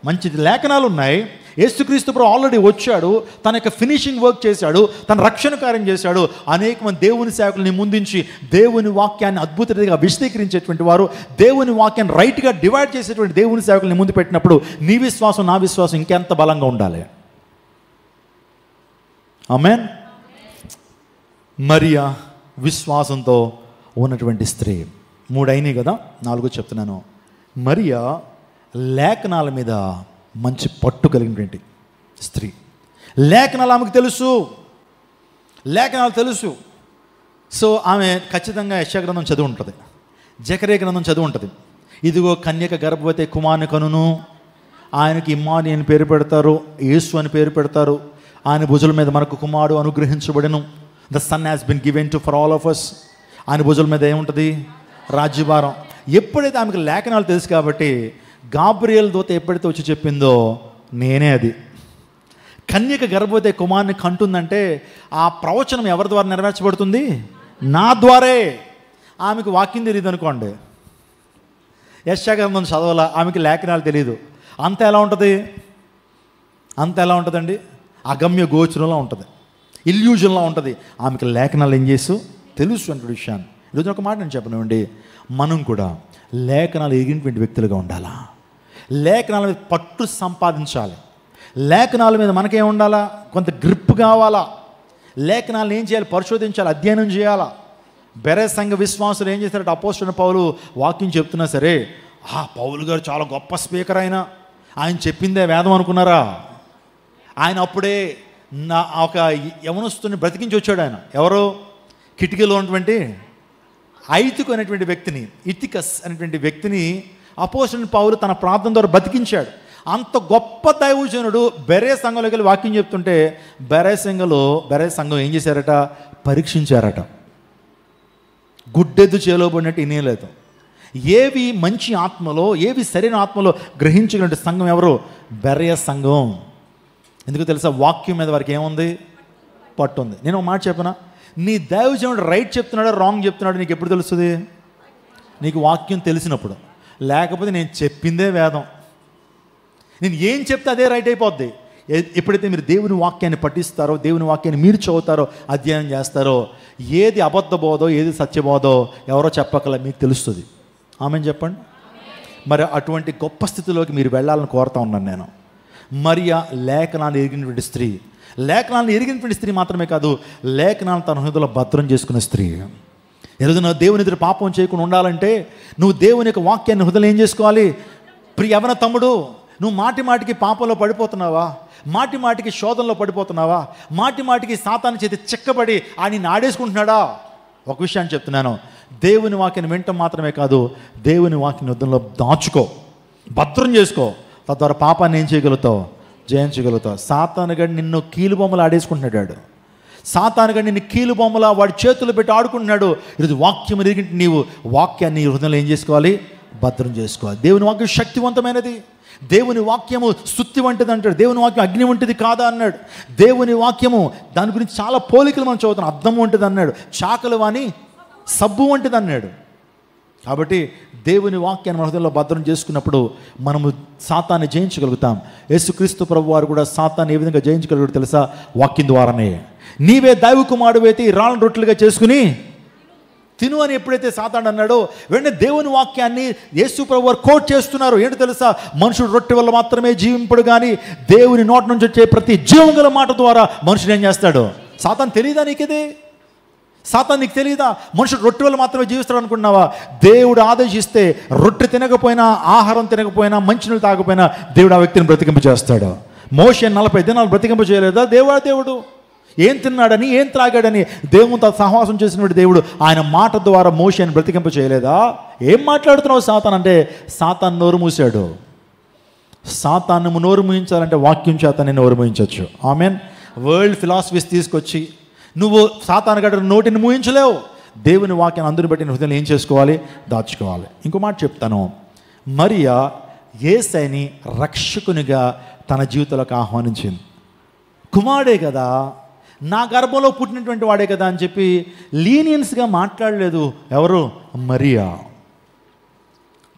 మంచి లేఖనాలు ఉన్నాయి. యేసుక్రీస్తు ప్రభు ఆల్రెడీ వచ్చాడు, తన యొక్క ఫినిషింగ్ వర్క్ చేశాడు, తన రక్షణ కార్యం చేశాడు. అనేక మంది దేవుని సేవకుల్ని ముందుంచి దేవుని వాక్యాన్ని అద్భుతంగా విశదీకరించేటువంటి వారు, దేవుని వాక్యాన్ని రైట్గా డివైడ్ చేసేటువంటి దేవుని సేవకుల్ని ముందు పెట్టినప్పుడు నీ విశ్వాసం నా విశ్వాసం ఇంకెంత బలంగా ఉండాలి. ఆమేన్. మరియా విశ్వాసంతో ఉన్నటువంటి స్త్రీ. 3 అయినాయి కదా, 4 చెప్తున్నాను. మరియా లేఖనాల మీద మంచి పట్టు కలిగినటువంటి స్త్రీ. లేఖనాలు ఆమెకు తెలుసు, లేఖనాలు తెలుసు. సో ఆమె ఖచ్చితంగా యెషయా గ్రంథం చదివి ఉంటుంది, జకరియా గ్రంథం చదివి ఉంటుంది. ఇదిగో కన్యక గర్భవతి కుమారుని కనును, ఆయనకి ఇమ్మానుయేలు అని పేరు పెడతారు, యేసు అని పేరు పెడతారు. ఆయన భుజుల మీద మనకు కుమారుడు అనుగ్రహించబడెను. The son has been given to for all of us. ఆయన భుజుల మీద ఏముంటుంది? రాజ్యభారం. ఎప్పుడైతే ఆమెకు లేఖనాలు తెలుసు కాబట్టి గాబ్రియల్ దూత ఎప్పుడైతే వచ్చి చెప్పిందో నేనే అది. కన్యక గర్భవతి కుమారుని కంటుందంటే ఆ ప్రవచనం ఎవరి ద్వారా నెరవేర్చబడుతుంది? నా ద్వారే. ఆమెకు వాక్యం తెలియదు అనుకోండి, యెషయా గ్రంథం చదవాల, ఆమెకి లేఖనాలు తెలియదు. అంత ఎలా ఉంటుంది? అంత ఎలా ఉంటుందండి? అగమ్య గోచరంలో ఉంటుంది, ఇల్యూజన్లా ఉంటుంది. ఆమెకి లేఖనాలు ఏం చేసు తెలుసు అంటే విషయాన్ని. ఈరోజు ఒక మాట నేను చెప్పనివ్వండి, మనం కూడా లేఖనాలు ఎరిగినటువంటి వ్యక్తులుగా ఉండాలా. లేఖనాల మీద పట్టు సంపాదించాలి. లేఖనాల మీద మనకేం ఉండాలా? కొంత గ్రిప్ కావాలా. లేఖనాలను ఏం చేయాలి? పరిశోధించాలి, అధ్యయనం చేయాలా. బెరే సంఘ విశ్వాసులు ఏం చేశారంటే, అపోస్తలుడైన పౌలు వాక్యం చెప్తున్నా సరే, పౌలు గారు చాలా గొప్ప స్పీకర్, ఆయన చెప్పిందే వేదం అనుకున్నారా? ఆయన అప్పుడే ఒక యవనస్తుని బ్రతికించి వచ్చాడు. ఆయన ఎవరో కిటికీలో ఉన్నటువంటి ఐతుకు అనేటువంటి వ్యక్తిని, ఇతికస్ అనేటువంటి వ్యక్తిని అపోస్తలుడైన పౌలు తన ప్రార్థన ద్వారా బతికించాడు. అంత గొప్ప దైవజనుడు బెరే సంఘంలోకి వెళ్ళి వాక్యం చెప్తుంటే బెరే సంఘం ఏం చేశారట? పరీక్షించారట. గుడ్డెద్దు చేలోబడినట్టు వినేలేదు. ఏవి మంచి ఆత్మలో, ఏవి సరైన ఆత్మలో గ్రహించినటువంటి సంఘం ఎవరు? బెరే సంఘం. ఎందుకు తెలుసా? వాక్యం మీద వారికి ఏముంది? పట్టు ఉంది. నేను ఒక మాట చెప్పనా, నీ దైవజనుడు రైట్ చెప్తున్నాడో రాంగ్ చెప్తున్నాడో నీకు ఎప్పుడు తెలుస్తుంది? నీకు వాక్యం తెలిసినప్పుడు. లేకపోతే నేను చెప్పిందే వేదం, నేను ఏం చెప్తే అదే రైట్ అయిపోద్ది. ఎప్పుడైతే మీరు దేవుని వాక్యాన్ని పఠిస్తారో, దేవుని వాక్యాన్ని మీరు చదువుతారో, అధ్యయనం చేస్తారో, ఏది అబద్ధ బోధో ఏది సత్యబోధో ఎవరో చెప్పకల మీకు తెలుస్తుంది. ఆమెను చెప్పండి. మరి అటువంటి గొప్ప స్థితిలోకి మీరు వెళ్ళాలని కోరుతా ఉన్నాను నేను. మరియా లేఖనాన్ని ఎరిగినటువంటి స్త్రీ. లేఖనాలను ఎరిగినటువంటి స్త్రీ మాత్రమే కాదు, లేఖనాలను తన హృదయంలో భద్రం చేసుకునే స్త్రీ. ఈరోజు నువ్వు దేవుని ఎదురు పాపం చేయకుండా ఉండాలంటే నువ్వు దేవుని యొక్క వాక్యాన్ని హృదయం ఏం చేసుకోవాలి? యవన తమ్ముడు, నువ్వు మాటి మాటికి పాపంలో పడిపోతున్నావా? మాటి మాటికి శోధనలో పడిపోతున్నావా? మాటి మాటికి సాతాను చేతి చిక్కబడి ఆయన ఆడేసుకుంటున్నాడా? ఒక విషయాన్ని చెప్తున్నాను, దేవుని వాక్యాన్ని వినటం మాత్రమే కాదు, దేవుని వాక్యాన్ని హృదయంలో దాచుకో, భద్రం చేసుకో. తద్వారా పాపాన్ని ఏం చేయగలుగుతావు? జయించగలుగుతావు. సాతానుగాడు నిన్ను కీలుబొమ్మలు ఆడేసుకుంటున్నాడు. సాతానుగాడు నిన్ను కీలుబొమ్మల వాడి చేతులు పెట్టి ఆడుకుంటున్నాడు. ఈరోజు వాక్యం ఎరిగి నీవు వాక్యాన్ని హృదయంలో ఏం చేసుకోవాలి? భద్రం చేసుకోవాలి. దేవుని వాక్యం శక్తివంతమైనది. దేవుని వాక్యము సుత్తి వంటిది అంటాడు. దేవుని వాక్యం అగ్ని వంటిది కాదా అన్నాడు. దేవుని వాక్యము దాని గురించి చాలా పోలికలు మనం చదువుతాం. అద్దం వంటిది అన్నాడు, చాకలు వాని సబ్బు వంటిది అన్నాడు. కాబట్టి దేవుని వాక్యాన్ని మన హృదయంలో భద్రం చేసుకున్నప్పుడు మనము సాతాన్ని జయించగలుగుతాం. యేసుక్రీస్తు ప్రభు వారు కూడా సాతాన్ని ఏ విధంగా జయించగలుగుతారు తెలుసా? వాక్యం ద్వారానే. నీవే దైవ కుమారుడు అయితే ఈ రాళ్ళను రొట్టెలుగా చేసుకుని తిను అని ఎప్పుడైతే సాతాను అన్నాడో, వెంటనే దేవుని వాక్యాన్ని యేసు ప్రభు వారు కోట్ చేస్తున్నారు. ఏంటో తెలుసా? మనుషుడు రొట్టె వల్ల మాత్రమే జీవింపడు కానీ దేవుని నోటి నుంచి వచ్చే ప్రతి జీవం గల మాట ద్వారా మనుషుడు ఏం చేస్తాడు? సాతాను తెలియదా నీకిది? సాతాను నీకు తెలియదా? మనుషుడు రొట్టె వల్ల మాత్రమే జీవిస్తాడు అనుకున్నావా? దేవుడు ఆదేశిస్తే రొట్టె తినకపోయినా, ఆహారం తినకపోయినా, మంచినీళ్ళు తాగకపోయినా దేవుడు ఆ వ్యక్తిని బ్రతికింపజేస్తాడు. మోషే 40 దినాలు బ్రతికింపజేయలేదా? దేవుడు ఏం తిన్నాడని, ఏం త్రాగాడని దేవునితో సహవాసం చేసినటువంటి దేవుడు ఆయన మాట ద్వారా మోషేని బ్రతికింపజేయలేదా? ఏం మాట్లాడుతున్నావు సాతాన్ అంటే? సాతాను నోరు మూసాడు. సాతాను నోరు మూయించాలంటే వాక్యం చేత నేను నోరు మూయించవచ్చు. ఆమెన్. వరల్డ్ ఫిలాసఫీస్ తీసుకొచ్చి నువ్వు సాతాను గడ్డ నోటిని మూయించలేవు. దేవుని వాక్యాన్ని అందరిని బట్టి హృదయంలో ఏం చేసుకోవాలి? దాచుకోవాలి. ఇంకో మాట చెప్తాను. మరియా యేసయ్యని రక్షకునిగా తన జీవితంలోకి ఆహ్వానించింది. కుమారుడే కదా, నా గర్భంలో పుట్టినటువంటి వాడే కదా అని చెప్పి లీనియన్స్గా మాట్లాడలేదు. ఎవరు? మరియా.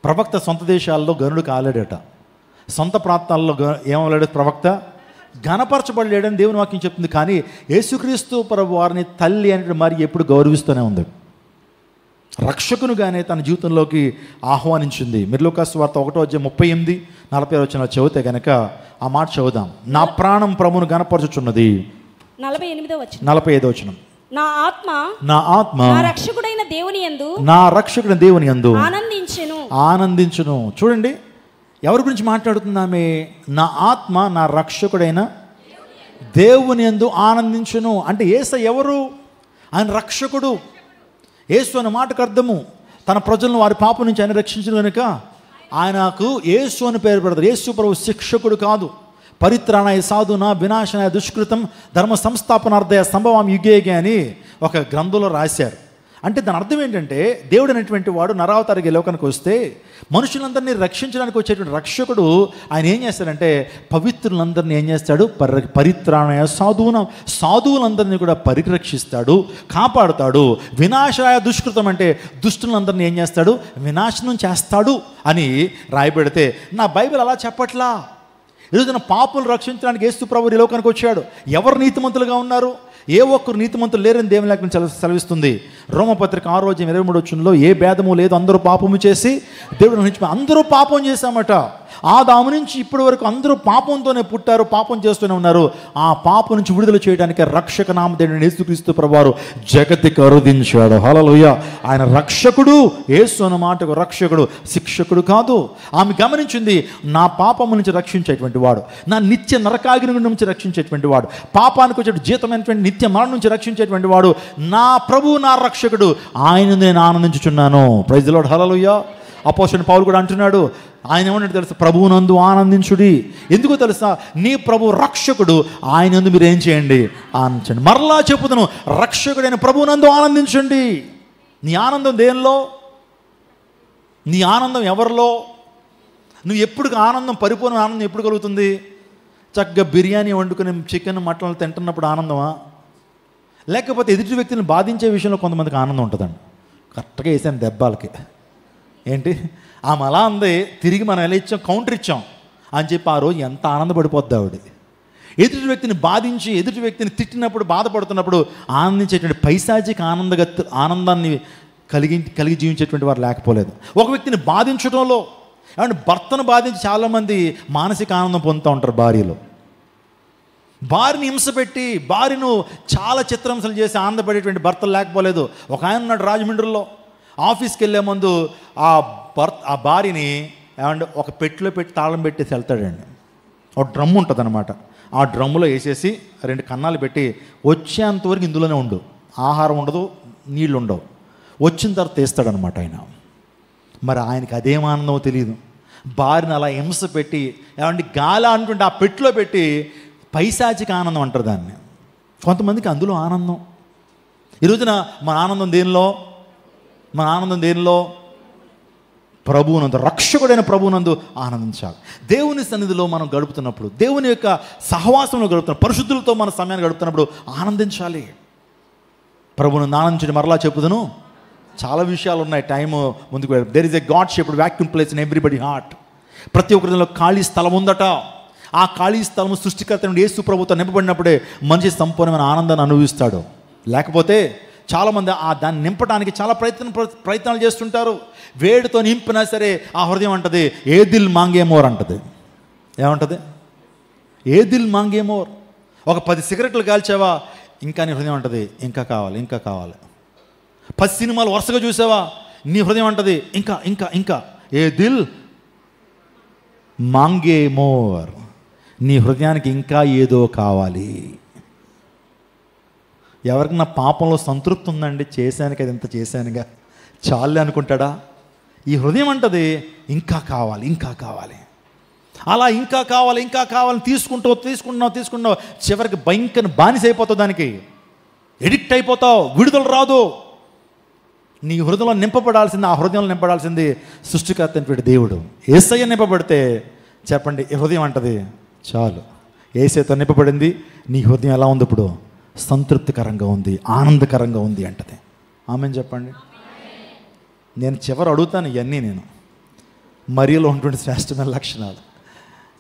ప్రవక్త సొంత దేశాల్లో గనుడు కాలేడట. సొంత ప్రాంతాల్లో ఏమవలేడు ప్రవక్త? ఘనపరచబడలేడని దేవుని వాక్యం చెప్తుంది. కానీ యేసుక్రీస్తు ప్రభు వారిని తల్లి అనేటువంటి మరి ఎప్పుడు గౌరవిస్తూనే ఉంది. రక్షకునిగానే తన జీవితంలోకి ఆహ్వానించింది. మీరు లూకా సువార్త 1:38-40 చదివితే కనుక ఆ మాట చదువుదాం. నా ప్రాణం ప్రభువును ఘనపరచుచున్నది. 45వ వచనం. నా ఆత్మ నా రక్షకుడైన దేవుని యందు ఆనందించును. చూడండి, ఎవరి గురించి మాట్లాడుతున్నామే? నా ఆత్మ నా రక్షకుడైన దేవుని యందు ఆనందించును. అంటే యేసయ్య ఎవరు? ఆయన రక్షకుడు. యేసు అనే మాటకు అర్థము తన ప్రజలను వారి పాపం నుంచి ఆయన రక్షించను కనుక ఆయనకు యేసు అని పేరు పెడతారు. యేసు ప్రభు శిక్షకుడు కాదు. పరిత్రాణాయ సాధునా వినాశనాయ దుష్కృతం ధర్మ సంస్థాపనార్థయ సంభవం యుగేగే అని ఒక గ్రంథంలో రాశారు. అంటే దాని అర్థం ఏంటంటే, దేవుడు అనేటువంటి వాడు నరావతారికి లోకానికి వస్తే మనుషులందరినీ రక్షించడానికి వచ్చేటువంటి రక్షకుడు ఆయన ఏం చేస్తాడంటే పవిత్రులందరినీ ఏం చేస్తాడు? పరిత్రాణాయ సాధువులందరినీ కూడా పరిరక్షిస్తాడు, కాపాడుతాడు. వినాశాయ దుష్కృతం అంటే దుష్టులందరినీ ఏం చేస్తాడు? వినాశనం చేస్తాడు అని రాయబెడితే నా బైబిల్ అలా చెప్పట్లా. ఈరోజున పాపులు రక్షించడానికి యేసు ప్రభువు ఈ లోకానికి వచ్చాడు. ఎవరు నీతిమంతులుగా ఉన్నారు? ఏ ఒక్కరు నీతిమంతులు లేరని దేవుని లేఖనం సెలవిస్తుంది. రోమపత్రిక 6:23 ఏ భేదము లేదు, అందరూ పాపము చేసి దేవుడు నుంచి అందరూ పాపం చేశామట. ఆదాము నుంచి ఇప్పటి వరకు అందరూ పాపంతోనే పుట్టారు, పాపం చేస్తూనే ఉన్నారు. ఆ పాపం నుంచి విడుదల చేయడానికి రక్షక నామధేయుడైన యేసుక్రీస్తు ప్రభువారు జగతికి అరుదించాడు. హల్లెలూయా. ఆయన రక్షకుడు. యేసు అన్న మాటకు రక్షకుడు, శిక్షకుడు కాదు. ఆమె గమనించింది, నా పాపము నుంచి రక్షించేటువంటి వాడు, నా నిత్య నరకాగ్ని నుంచి రక్షించేటువంటి వాడు, పాపానికి వచ్చే జీతమైనటువంటి నిత్య మరణం నుంచి రక్షించేటువంటి వాడు నా ప్రభు, నా రక్షకుడు. ఆయన నేను ఆనందించుచున్నాను. Praise the Lord. హల్లెలూయా. అపోస్తలుడైన పౌలు కూడా అంటున్నాడు, ఆయన ఏమన్నాడు తెలుసా? ప్రభువునందు ఆనందించుడి. ఎందుకో తెలుసా? నీ ప్రభు రక్షకుడు, ఆయన నందు మీరు ఏం చేయండి? ఆనందించండి. మరలా చెప్పుతాను, రక్షకుడైన ప్రభువునందు ఆనందించండి. నీ ఆనందం దేనిలో? నీ ఆనందం ఎవరిలో? నువ్వు ఎప్పుడు ఆనందం, పరిపూర్ణ ఆనందం ఎప్పుడు కలుగుతుంది? చక్కగా బిర్యానీ వండుకొని చికెన్ మటన్లు తింటున్నప్పుడు ఆనందమా? లేకపోతే ఎదుటి వ్యక్తిని బాధించే విషయంలో కొంతమందికి ఆనందం ఉంటుందండి. కరెక్ట్గా వేసాను దెబ్బలకి. ఏంటి ఆమె అలా ఉంది, తిరిగి మనం ఎలా ఇచ్చాం? కౌంటర్ ఇచ్చాం అని చెప్పి ఆ రోజు ఎంత ఆనందపడిపోద్ది ఆవిడ. ఎదుటి వ్యక్తిని బాధించి, ఎదుటి వ్యక్తిని తిట్టినప్పుడు, బాధపడుతున్నప్పుడు ఆనందించేటువంటి పైశాచిక ఆనందాన్ని కలిగి జీవించేటువంటి వారు లేకపోలేదు. ఒక వ్యక్తిని బాధించడంలో, ఏమంటే భర్తను బాధించి చాలామంది మానసిక ఆనందం పొందుతూ ఉంటారు. భార్యని హింసపెట్టి, భార్యను చాలా చిత్రహింసలు చేసి ఆనందపడేటువంటి భర్తలు లేకపోలేదు. ఒక ఆయన ఉన్నాడు రాజమండ్రిలో. ఆఫీస్కి వెళ్ళే ముందు ఆ భార్యని ఏమంటే ఒక పెట్టెలో పెట్టి తాళం పెట్టేసి వెళ్తాడండి. ఒక డ్రమ్ ఉంటుంది అనమాట. ఆ డ్రమ్ములో వేసేసి 2 కన్నాలు పెట్టి వచ్చేంతవరకు ఇందులోనే ఉండు, ఆహారం ఉండదు, నీళ్ళు ఉండవు, వచ్చిన తర్వాత తీస్తాడనమాట ఆయన. మరి ఆయనకి అదేం ఆనందమో తెలియదు. భార్యను అలా హింస పెట్టి ఏమంటే గాలి అనుకుంటే ఆ పెట్టెలో పెట్టి పైశాచిక ఆనందం అంటారు దాన్ని. కొంతమందికి అందులో ఆనందం. ఈరోజున మన ఆనందం దేనిలో? ప్రభువునందు, రక్షకుడైన ప్రభువునందు ఆనందించాలి. దేవుని సన్నిధిలో మనం గడుపుతున్నప్పుడు, దేవుని యొక్క సహవాసంలో గడుపుతున్నప్పుడు, పరిశుద్ధులతో మన సమయాన్ని గడుపుతున్నప్పుడు ఆనందించాలి. ప్రభువును ఆనందించండి. మరలా చెప్పుదును, చాలా విషయాలు ఉన్నాయి, టైం ముందుకు వెళ్ళి. There is a God shaped vacuum place in everybody heart. ప్రతి ఒక్కరిలో ఖాళీ స్థలం ఉందట. ఆ ఖాళీ స్థలం సృష్టికర్త నుండి యేసు ప్రభువుతో నింపబడినప్పుడే మనిషి సంపూర్ణమైన ఆనందాన్ని అనుభవిస్తాడు. లేకపోతే చాలామంది దాన్ని నింపడానికి చాలా ప్రయత్నాలు చేస్తుంటారు. వేడితో నింపినా సరే ఆ హృదయం అంటది ఏ దిల్ మాంగే మోర్ అంటది. ఏమంటది? ఏ దిల్ మాంగే మోర్. ఒక 10 సిగరెట్లు కాల్చావా, ఇంకా నీ హృదయం అంటది ఇంకా కావాలి, ఇంకా కావాలి. 10 సినిమాలు వరుసగా చూసావా, నీ హృదయం అంటది ఇంకా ఇంకా ఇంకా. ఏ దిల్ మాంగే మోర్, నీ హృదయానికి ఇంకా ఏదో కావాలి. ఎవరికన్నా పాపంలో సంతృప్తి ఉందండి, చేశాను కదా ఇంత చేశానుగా చాలే అనుకుంటాడా? ఈ హృదయం అంటది ఇంకా కావాలి ఇంకా కావాలి. అలా ఇంకా కావాలి ఇంకా కావాలని తీసుకుంటున్నావు చివరికి భయంకర బానిస అయిపోతావు, దానికి ఎడిక్ట్ అయిపోతావు, విడుదల రాదు. నీ హృదయంలో నింపబడాల్సింది, ఆ హృదయంలో నింపడాల్సింది సృష్టికర్త అయినటువంటి దేవుడు. యేసయ్య నింపబడితే చెప్పండి, ఈ హృదయం అంటది చాలు, యేసయ్యతో నింపబడింది. నీ హృదయం ఎలా ఉంది ఇప్పుడు? సంతృప్తికరంగా ఉంది, ఆనందకరంగా ఉంది అంటది. ఆమెన్ చెప్పండి. నేను చివరి అడుగుతాను ఇవన్నీ, నేను మరియలో ఉన్నటువంటి శ్రేష్టమైన లక్షణాలు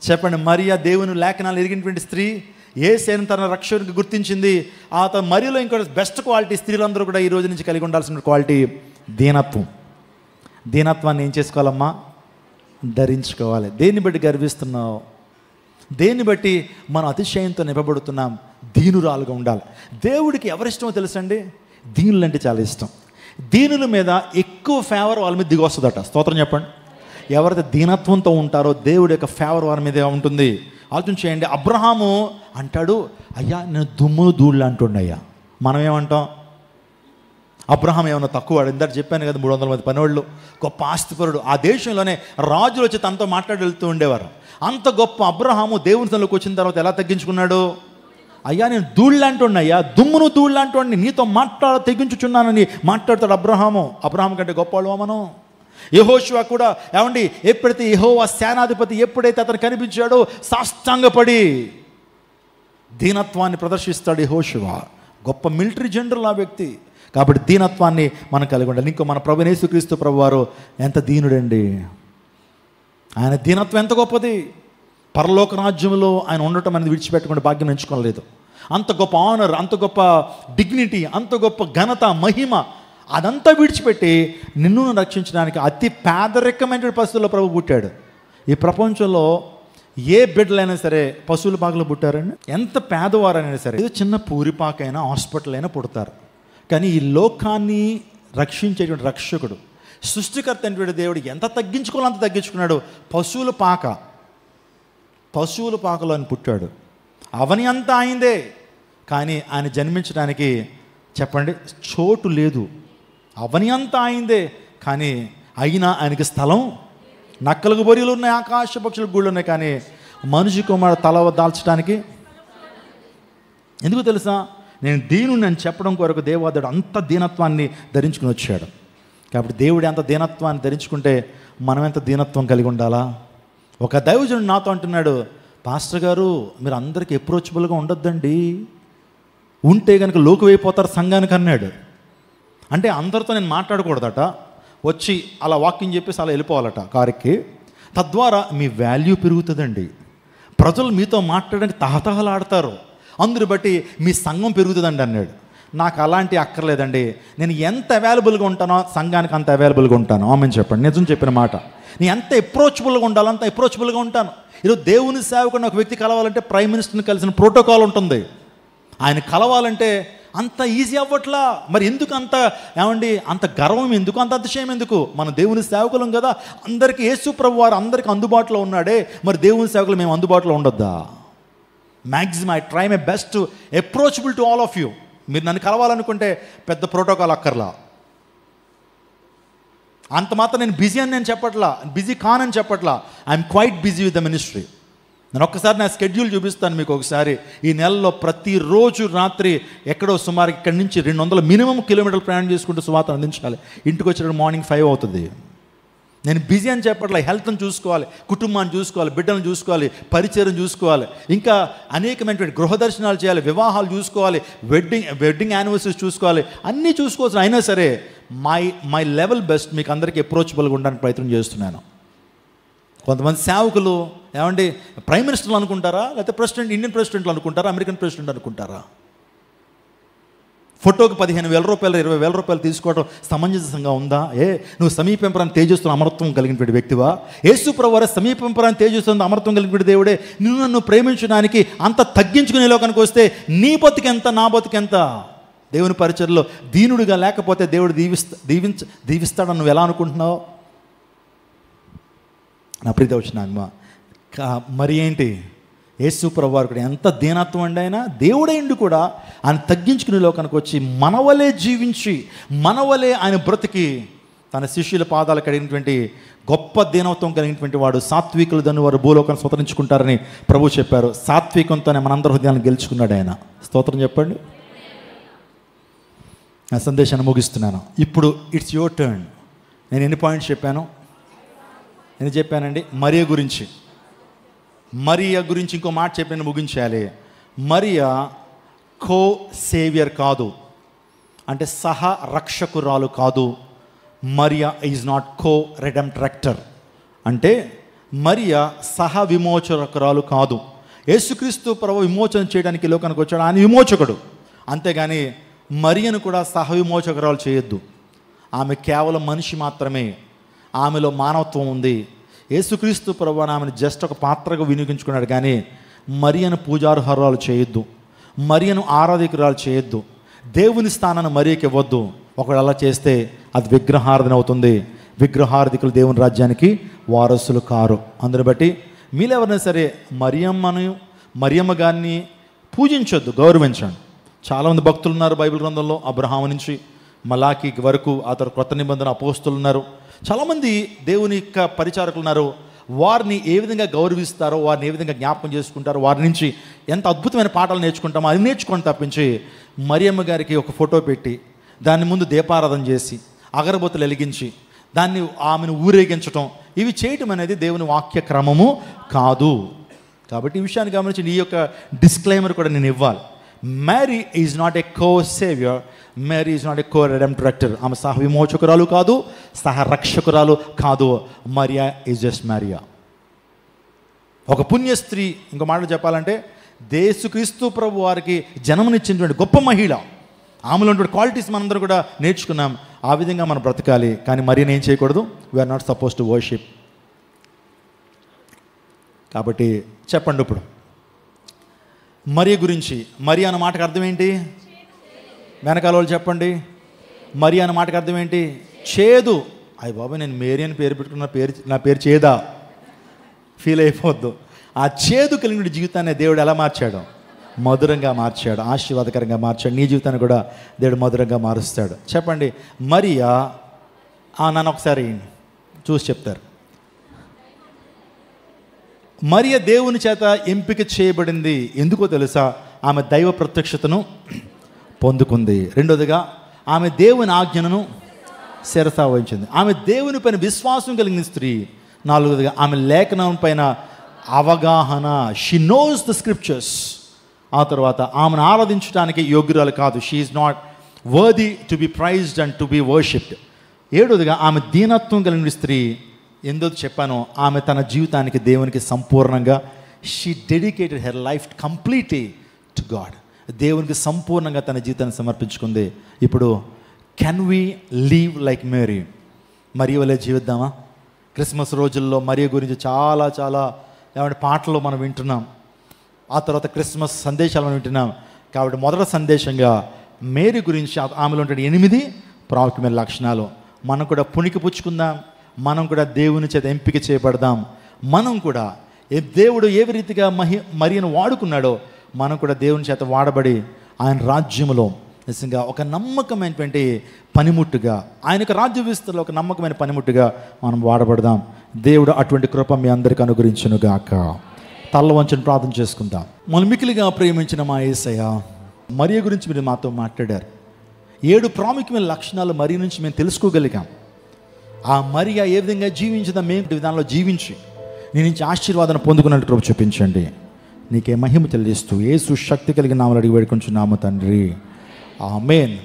చెప్పండి. మరియా దేవుని లేఖనాలు ఎరిగినటువంటి స్త్రీ, యేసయ్యను తన రక్షకునికి గుర్తించింది. ఆ మరియలో ఇంకో బెస్ట్ క్వాలిటీ స్త్రీలందరూ కూడా ఈ రోజు నుంచి కలిగి ఉండాల్సిన క్వాలిటీ దీనత్వం. దీనత్వాన్ని ఏం చేసుకోవాలమ్మా? ధరించుకోవాలి. దేన్ని బట్టి గర్విస్తున్నావు? దేన్ని బట్టి మనం అతిశయంతో నింపబడుతున్నాం? దీనురాలుగా ఉండాలి. దేవుడికి ఎవరిష్టమో తెలుసండి? దీనులు అంటే చాలా ఇష్టం. దీనుల మీద ఎక్కువ ఫేవర్ వాళ్ళ మీద దిగి వస్తుందట. స్తోత్రం చెప్పండి. ఎవరైతే దీనత్వంతో ఉంటారో దేవుడి యొక్క ఫేవర్ వారి మీద ఉంటుంది. ఆలోచన చేయండి. అబ్రహాము అంటాడు, అయ్యా నేను దుమ్మును ధూళి అంటుండయ్యా. మనం ఏమంటాం? అబ్రహాం ఏమన్నా తక్కువ? ఇందాక చెప్పాను కదా, 300 మంది పనివాళ్ళు, గొప్ప ఆస్తిపరుడు. ఆ దేశంలోనే రాజులు వచ్చి తనతో మాట్లాడి వెళ్తూ ఉండేవారు. అంత గొప్ప అబ్రహాము దేవుని సన్నిధిలోకి వచ్చిన తర్వాత ఎలా తగ్గించుకున్నాడు? అయ్యా నేను ధూళ్ళంటున్నాయ్యా, దుమ్మును ధూళ్ళంటోండి, నీతో తెగించుచున్నానని మాట్లాడతాడు అబ్రహాము. అబ్రహాం కంటే గొప్పవాళ్ళువా మనం? యెహోషువ కూడా ఏమండి, ఎప్పుడైతే యెహోవా సేనాధిపతి ఎప్పుడైతే అతను కనిపించాడో సాష్టాంగపడి దీనత్వాన్ని ప్రదర్శిస్తాడు యెహోషువ. గొప్ప మిలిటరీ జనరల్ ఆ వ్యక్తి. కాబట్టి దీనత్వాన్ని మనం కలిగి ఉండాలి. ఇంకో మన ప్రభువైన యేసుక్రీస్తు ప్రభువారు ఎంత దీనుడండి. ఆయన దీనత్వం ఎంత గొప్పది. పరలోక రాజ్యంలో ఆయన ఉండటం అనేది విడిచిపెట్టకుండా భాగ్యం ఎంచుకోలేదు. అంత గొప్ప ఆనర్, అంత గొప్ప డిగ్నిటీ, అంత గొప్ప ఘనత, మహిమ అదంతా విడిచిపెట్టి నిన్ను రక్షించడానికి అతి పేదరికమైన పరిస్థితుల్లో ప్రభు పుట్టాడు. ఈ ప్రపంచంలో ఏ బిడ్డలైనా సరే పశువుల పాకలో పుట్టారండి. ఎంత పేదవారైనా సరే, ఏదో చిన్న పూరిపాకైనా హాస్పిటల్ అయినా పుడతారు. కానీ ఈ లోకాన్ని రక్షించేటువంటి రక్షకుడు, సృష్టికర్త అయినటువంటి దేవుడు ఎంత తగ్గించుకోవాలో అంత తగ్గించుకున్నాడు. పశువుల పాకలో ఆయన పుట్టాడు. అవని అంతా అయిందే, కానీ ఆయన జన్మించడానికి చెప్పండి చోటు లేదు. అవని అంతా అయిందే, కానీ అయినా ఆయనకి స్థలం. నక్కలకు బొరియలు ఉన్నాయి, ఆకాశ పక్షులకు గూళ్ళు ఉన్నాయి, కానీ మనిషి కుమారుడు తల దాల్చడానికి ఎందుకు తెలుసా? నేను దీనుని అని చెప్పడం కొరకు దేవాదేవుడు అంత దీనత్వాన్ని ధరించుకుని వచ్చాడు. కాబట్టి దేవుడు అంత దీనత్వాన్ని ధరించుకుంటే మనం ఎంత దీనత్వం కలిగి ఉండాలా? ఒక దైవజనుడు నాతో అంటున్నాడు, పాస్టర్ గారు మీరు అందరికీ అప్రోచబుల్గా ఉండొద్దండి, ఉంటే కనుక లోకువైపోతారు సంఘానికి అన్నాడు. అంటే అందరితో నేను మాట్లాడకూడదట, వచ్చి అలా వాకింగ్ చెప్పేసి అలా వెళ్ళిపోవాలట కారుకి. తద్వారా మీ వాల్యూ పెరుగుతుందండి, ప్రజలు మీతో మాట్లాడడానికి తహతహలాడతారు, అందుని బట్టి మీ సంఘం పెరుగుతుందండి అన్నాడు. నాకు అలాంటి అక్కర్లేదండి, నేను ఎంత అవైలబుల్గా ఉంటానో సంఘానికి అంత అవైలబుల్గా ఉంటాను. ఆమెను చెప్పండి, నిజం చెప్పిన మాట. నేను ఎంత అప్రోచబుల్గా ఉండాలో అంత అప్రోచబుల్గా ఉంటాను. ఈరోజు దేవుని సేవకుని ఒక వ్యక్తి కలవాలంటే ప్రైమ్ మినిస్టర్ని కలిసిన ప్రోటోకాల్ ఉంటుంది. ఆయన కలవాలంటే అంత ఈజీ అవ్వట్లా. మరి ఎందుకు అంత ఏమండి అంత గర్వం ఎందుకు, అంత అతిశయం ఎందుకు? మన దేవుని సేవకులం కదా, అందరికీ యేసు ప్రభు వారు అందరికీ అందుబాటులో ఉన్నాడే, మరి దేవుని సేవకులు మేము అందుబాటులో ఉండొద్దా? Maximum I try my best to approachable to all of you. మీరు నన్ను కలవాలనుకుంటే పెద్ద ప్రోటోకాల్ అక్కర్లా. అంత మాత్రం నేను బిజీ అని నేను చెప్పట్లా, బిజీ కానని చెప్పట్లా. I'm quite busy with the ministry. నేను ఒక్కసారి నా స్కెడ్యూల్ చూపిస్తాను మీకు ఒకసారి. ఈ నెలలో ప్రతిరోజు రాత్రి ఎక్కడో సుమారు ఇక్కడి నుంచి 200 మినిమం కిలోమీటర్లు ప్రయాణం చేసుకుంటూ సువార్త అందించాలి. ఇంటికి వచ్చేటప్పుడు మార్నింగ్ 5 అవుతుంది. నేను బిజీ అని చెప్పట్లా. హెల్త్ని చూసుకోవాలి, కుటుంబాన్ని చూసుకోవాలి, బిడ్డలను చూసుకోవాలి, పరిచయం చూసుకోవాలి, ఇంకా అనేకమైనటువంటి గృహ దర్శనాలు చేయాలి, వివాహాలు చూసుకోవాలి, వెడ్డింగ్ యానివర్సరీస్ చూసుకోవాలి, అన్నీ చూసుకోవచ్చు. అయినా సరే మై లెవెల్ బెస్ట్ మీకు అందరికీ అప్రోచబుల్గా ఉండడానికి ప్రయత్నం చేస్తున్నాను. కొంతమంది సేవకులు ఏమండి ప్రైమ్ మినిస్టర్లు అనుకుంటారా, లేకపోతే ప్రెసిడెంట్, ఇండియన్ ప్రెసిడెంట్లు అనుకుంటారా, అమెరికన్ ప్రెసిడెంట్ అనుకుంటారా? ఫోటోకి 15,000 రూపాయలు 20,000 రూపాయలు తీసుకోవడం సమంజసంగా ఉందా? నువ్వు సమీపింపరాన్ని తేజస్తున్న అమరత్వం కలిగినటువంటి వ్యక్తివా? యేసు ప్రభువు వారు సమీపింపరాన్ని తేజస్తున్న అమరత్వం కలిగినటువంటి దేవుడే. నన్ను ప్రేమించడానికి అంత తగ్గించుకునే లోకానికి వస్తే నీ బతుకెంత, నా బతుకెంత? దేవుని పరిచర్లో దీనుడిగా లేకపోతే దేవుడు దీవిస్తాడని నువ్వు ఎలా అనుకుంటున్నావు? నా ప్రీతి వచ్చిన మరి ఏంటి, యేసు ప్రభువు వారు కూడా ఎంత దీనత్వం అండి, ఆయన దేవుడైండు కూడా ఆయన తగ్గించుకునే లోకానికి వచ్చి మనవలే జీవించి మనవలే ఆయన బ్రతికి తన శిష్యుల పాదాలు కడిగినటువంటి గొప్ప దీనత్వం కలిగినటువంటి వాడు. సాత్వికులు దాన్ని వారు భూలోకాన్ని స్వతరించుకుంటారని ప్రభు చెప్పారు. సాత్వికంతోనే మనందరి హృదయాన్ని గెలుచుకున్నాడు ఆయన. స్తోత్రం చెప్పండి. నా సందేశాన్ని ముగిస్తున్నాను. ఇప్పుడు ఇట్స్ యువర్ టర్న్. నేను ఎన్ని పాయింట్స్ చెప్పాను? నేను చెప్పానండి మరియ గురించి. మరియ గురించి ఇంకో మాట చెప్పి నేను ముగించాలి. మరియ కో సేవియర్ కాదు, అంటే సహ రక్షకురాలు కాదు. మరియ ఈజ్ నాట్ కో రెడెంప్టరెక్టర్, అంటే మరియ సహ విమోచకురాలు కాదు. యేసుక్రీస్తు ప్రభు విమోచన చేయడానికి లోకానికి వచ్చాడు, ఆయన విమోచకుడు. అంతేగాని మరియను కూడా సహ విమోచకురాలు చేయొద్దు. ఆమె కేవలం మనిషి మాత్రమే, ఆమెలో మానవత్వం ఉంది. యేసుక్రీస్తు ప్రభు ఆమెను జస్ట్ ఒక పాత్రగా వినియోగించుకున్నాడు, కానీ మరియను పూజార్హరాలు చేయొద్దు, మరియను ఆరాధికురాలు చేయొద్దు, దేవుని స్థానాన్ని మరియకి ఇవ్వద్దు. ఒకవేళ అలా చేస్తే అది విగ్రహారాధన అవుతుంది. విగ్రహారాధికులు దేవుని రాజ్యానికి వారసులు కారు. అందుని బట్టి మీరు ఎవరైనా సరే మరియమ్మ గారిని పూజించొద్దు, గౌరవించండి. చాలామంది భక్తులు ఉన్నారు బైబిల్ గ్రంథంలో, అబ్రహాము నుంచి మలాకి వరకు, ఆ తర్వాత కొత్త నిబంధన అపోస్తులు ఉన్నారు. చాలామంది దేవుని యొక్క పరిచారకులు ఉన్నారు. వారిని ఏ విధంగా గౌరవిస్తారో, వారిని ఏ విధంగా జ్ఞాపకం చేసుకుంటారో, వారి నుంచి ఎంత అద్భుతమైన పాఠాలు నేర్చుకుంటామో అది నేర్చుకొని తప్పించి మరియమ్మ గారికి ఒక ఫోటో పెట్టి దాని ముందు దీపారాధన చేసి అగరబత్తులు వెలిగించి దాన్ని ఆమెను ఊరేగించటం, ఇవి చేయటం అనేది దేవుని వాక్య క్రమము కాదు. కాబట్టి ఈ విషయాన్ని గమనించి ఈ యొక్క డిస్క్లైమర్ కూడా నేను ఇవ్వాలి. Mary is not a co saviour, Mary is not a co redemptrix. ఆమె సహ విమోచకురాలు కాదు, సహ రక్షకురాలు కాదు. మరియా ఈజ్ జస్ట్ మరియా, ఒక పుణ్య స్త్రీ. ఇంకో మాటలు చెప్పాలంటే యేసుక్రీస్తు ప్రభు వారికి జన్మనిచ్చినటువంటి గొప్ప మహిళ. ఆమెలో ఉన్నటువంటి క్వాలిటీస్ మనందరూ కూడా నేర్చుకున్నాం. ఆ విధంగా మనం బ్రతకాలి. కానీ మరియని ఏం చేయకూడదు, we're not suppose to worship. కాబట్టి చెప్పండి ఇప్పుడు మరియ గురించి. మరియ అన్న మాటకు అర్థం ఏంటి? వెనకాల వాళ్ళు చెప్పండి. మరియ అన్న మాటకు అర్థం ఏంటి? చేదు. అయ్య బాబా, నేను మేరీ అని పేరు పెట్టుకున్న నా పేరు చేదా ఫీల్ అయిపోద్దు. ఆ చేదు కలిగిన జీవితాన్ని దేవుడు ఎలా మార్చాడు? మధురంగా మార్చాడు, ఆశీర్వాదకరంగా మార్చాడు. నీ జీవితాన్ని కూడా దేవుడు మధురంగా మారుస్తాడు. చెప్పండి మరియా. నన్ను ఒకసారి చూసి చెప్తారు. మరియ దేవుని చేత ఎంపిక చేయబడింది. ఎందుకో తెలుసా? ఆమె దైవ ప్రత్యక్షతను పొందుకుంది. రెండోదిగా ఆమె దేవుని ఆజ్ఞను శిరస వహించింది. ఆమె దేవుని పైన విశ్వాసం కలిగిన స్త్రీ. నాలుగోదిగా ఆమె లేఖనం పైన అవగాహన. She knows the scriptures. ఆ తర్వాత ఆమెను ఆరాధించడానికి యోగ్యురాలు కాదు. She is not worthy to be praised and to be worshipped. ఏడోదిగా ఆమె దీనత్వం కలిగిన స్త్రీ. ఎందుకు చెప్పానో, ఆమె తన జీవితానికి దేవునికి సంపూర్ణంగా she dedicated her life completely to God. దేవునికి సంపూర్ణంగా తన జీవితాన్ని సమర్పించుకుంది. ఇప్పుడు can we live like Mary? మరియ వలె జీవిద్దామా? క్రిస్మస్ రోజుల్లో మరియ గురించి చాలా చాలా ఏమంటే పాటలు మనం వింటున్నాం. ఆ తర్వాత క్రిస్మస్ సందేశాలు మనం వింటున్నాం. కాబట్టి మొదటి సందేశంగా మేరీ గురించి, ఆమెలో ఉండే 8 ప్రాముఖ్యమైన లక్షణాలు మనం కూడా పుణికి పుచ్చుకుందాం. మనం కూడా దేవుని చేత ఎంపిక చేయబడదాం. మనం కూడా దేవుడు ఏ రీతిగా మరియను వాడుకున్నాడో మనం కూడా దేవుని చేత వాడబడి ఆయన రాజ్యములో నిజంగా ఒక నమ్మకమైనటువంటి పనిముట్టుగా, ఆయనకు రాజ్య విస్తరణలో ఒక నమ్మకమైన పనిముట్టుగా మనం వాడబడదాం. దేవుడు అటువంటి కృప మీ అందరికీ అనుగ్రహించునుగాక. తల్ల వంచని ప్రార్థన చేసుకుందాం. మిక్కిలిగా ప్రేమించిన మా యేసయ్య, మరియ గురించి మీరు మాతో మాట్లాడారు. 7 ప్రాముఖ్యమైన లక్షణాలు మరియ నుంచి మేము తెలుసుకోగలిగాం. ఆ మరియ ఏ విధంగా జీవించదా మేము విధానంలో జీవించి నీ నుంచి ఆశీర్వాదం పొందుకున్నట్టు కృప చూపించండి. నీకే మహిమ తెలియజేస్తూ యేసు శక్తి కలిగిన నామములో అడిగి వేడుకొంచున్నాము తండ్రి. ఆమేన్.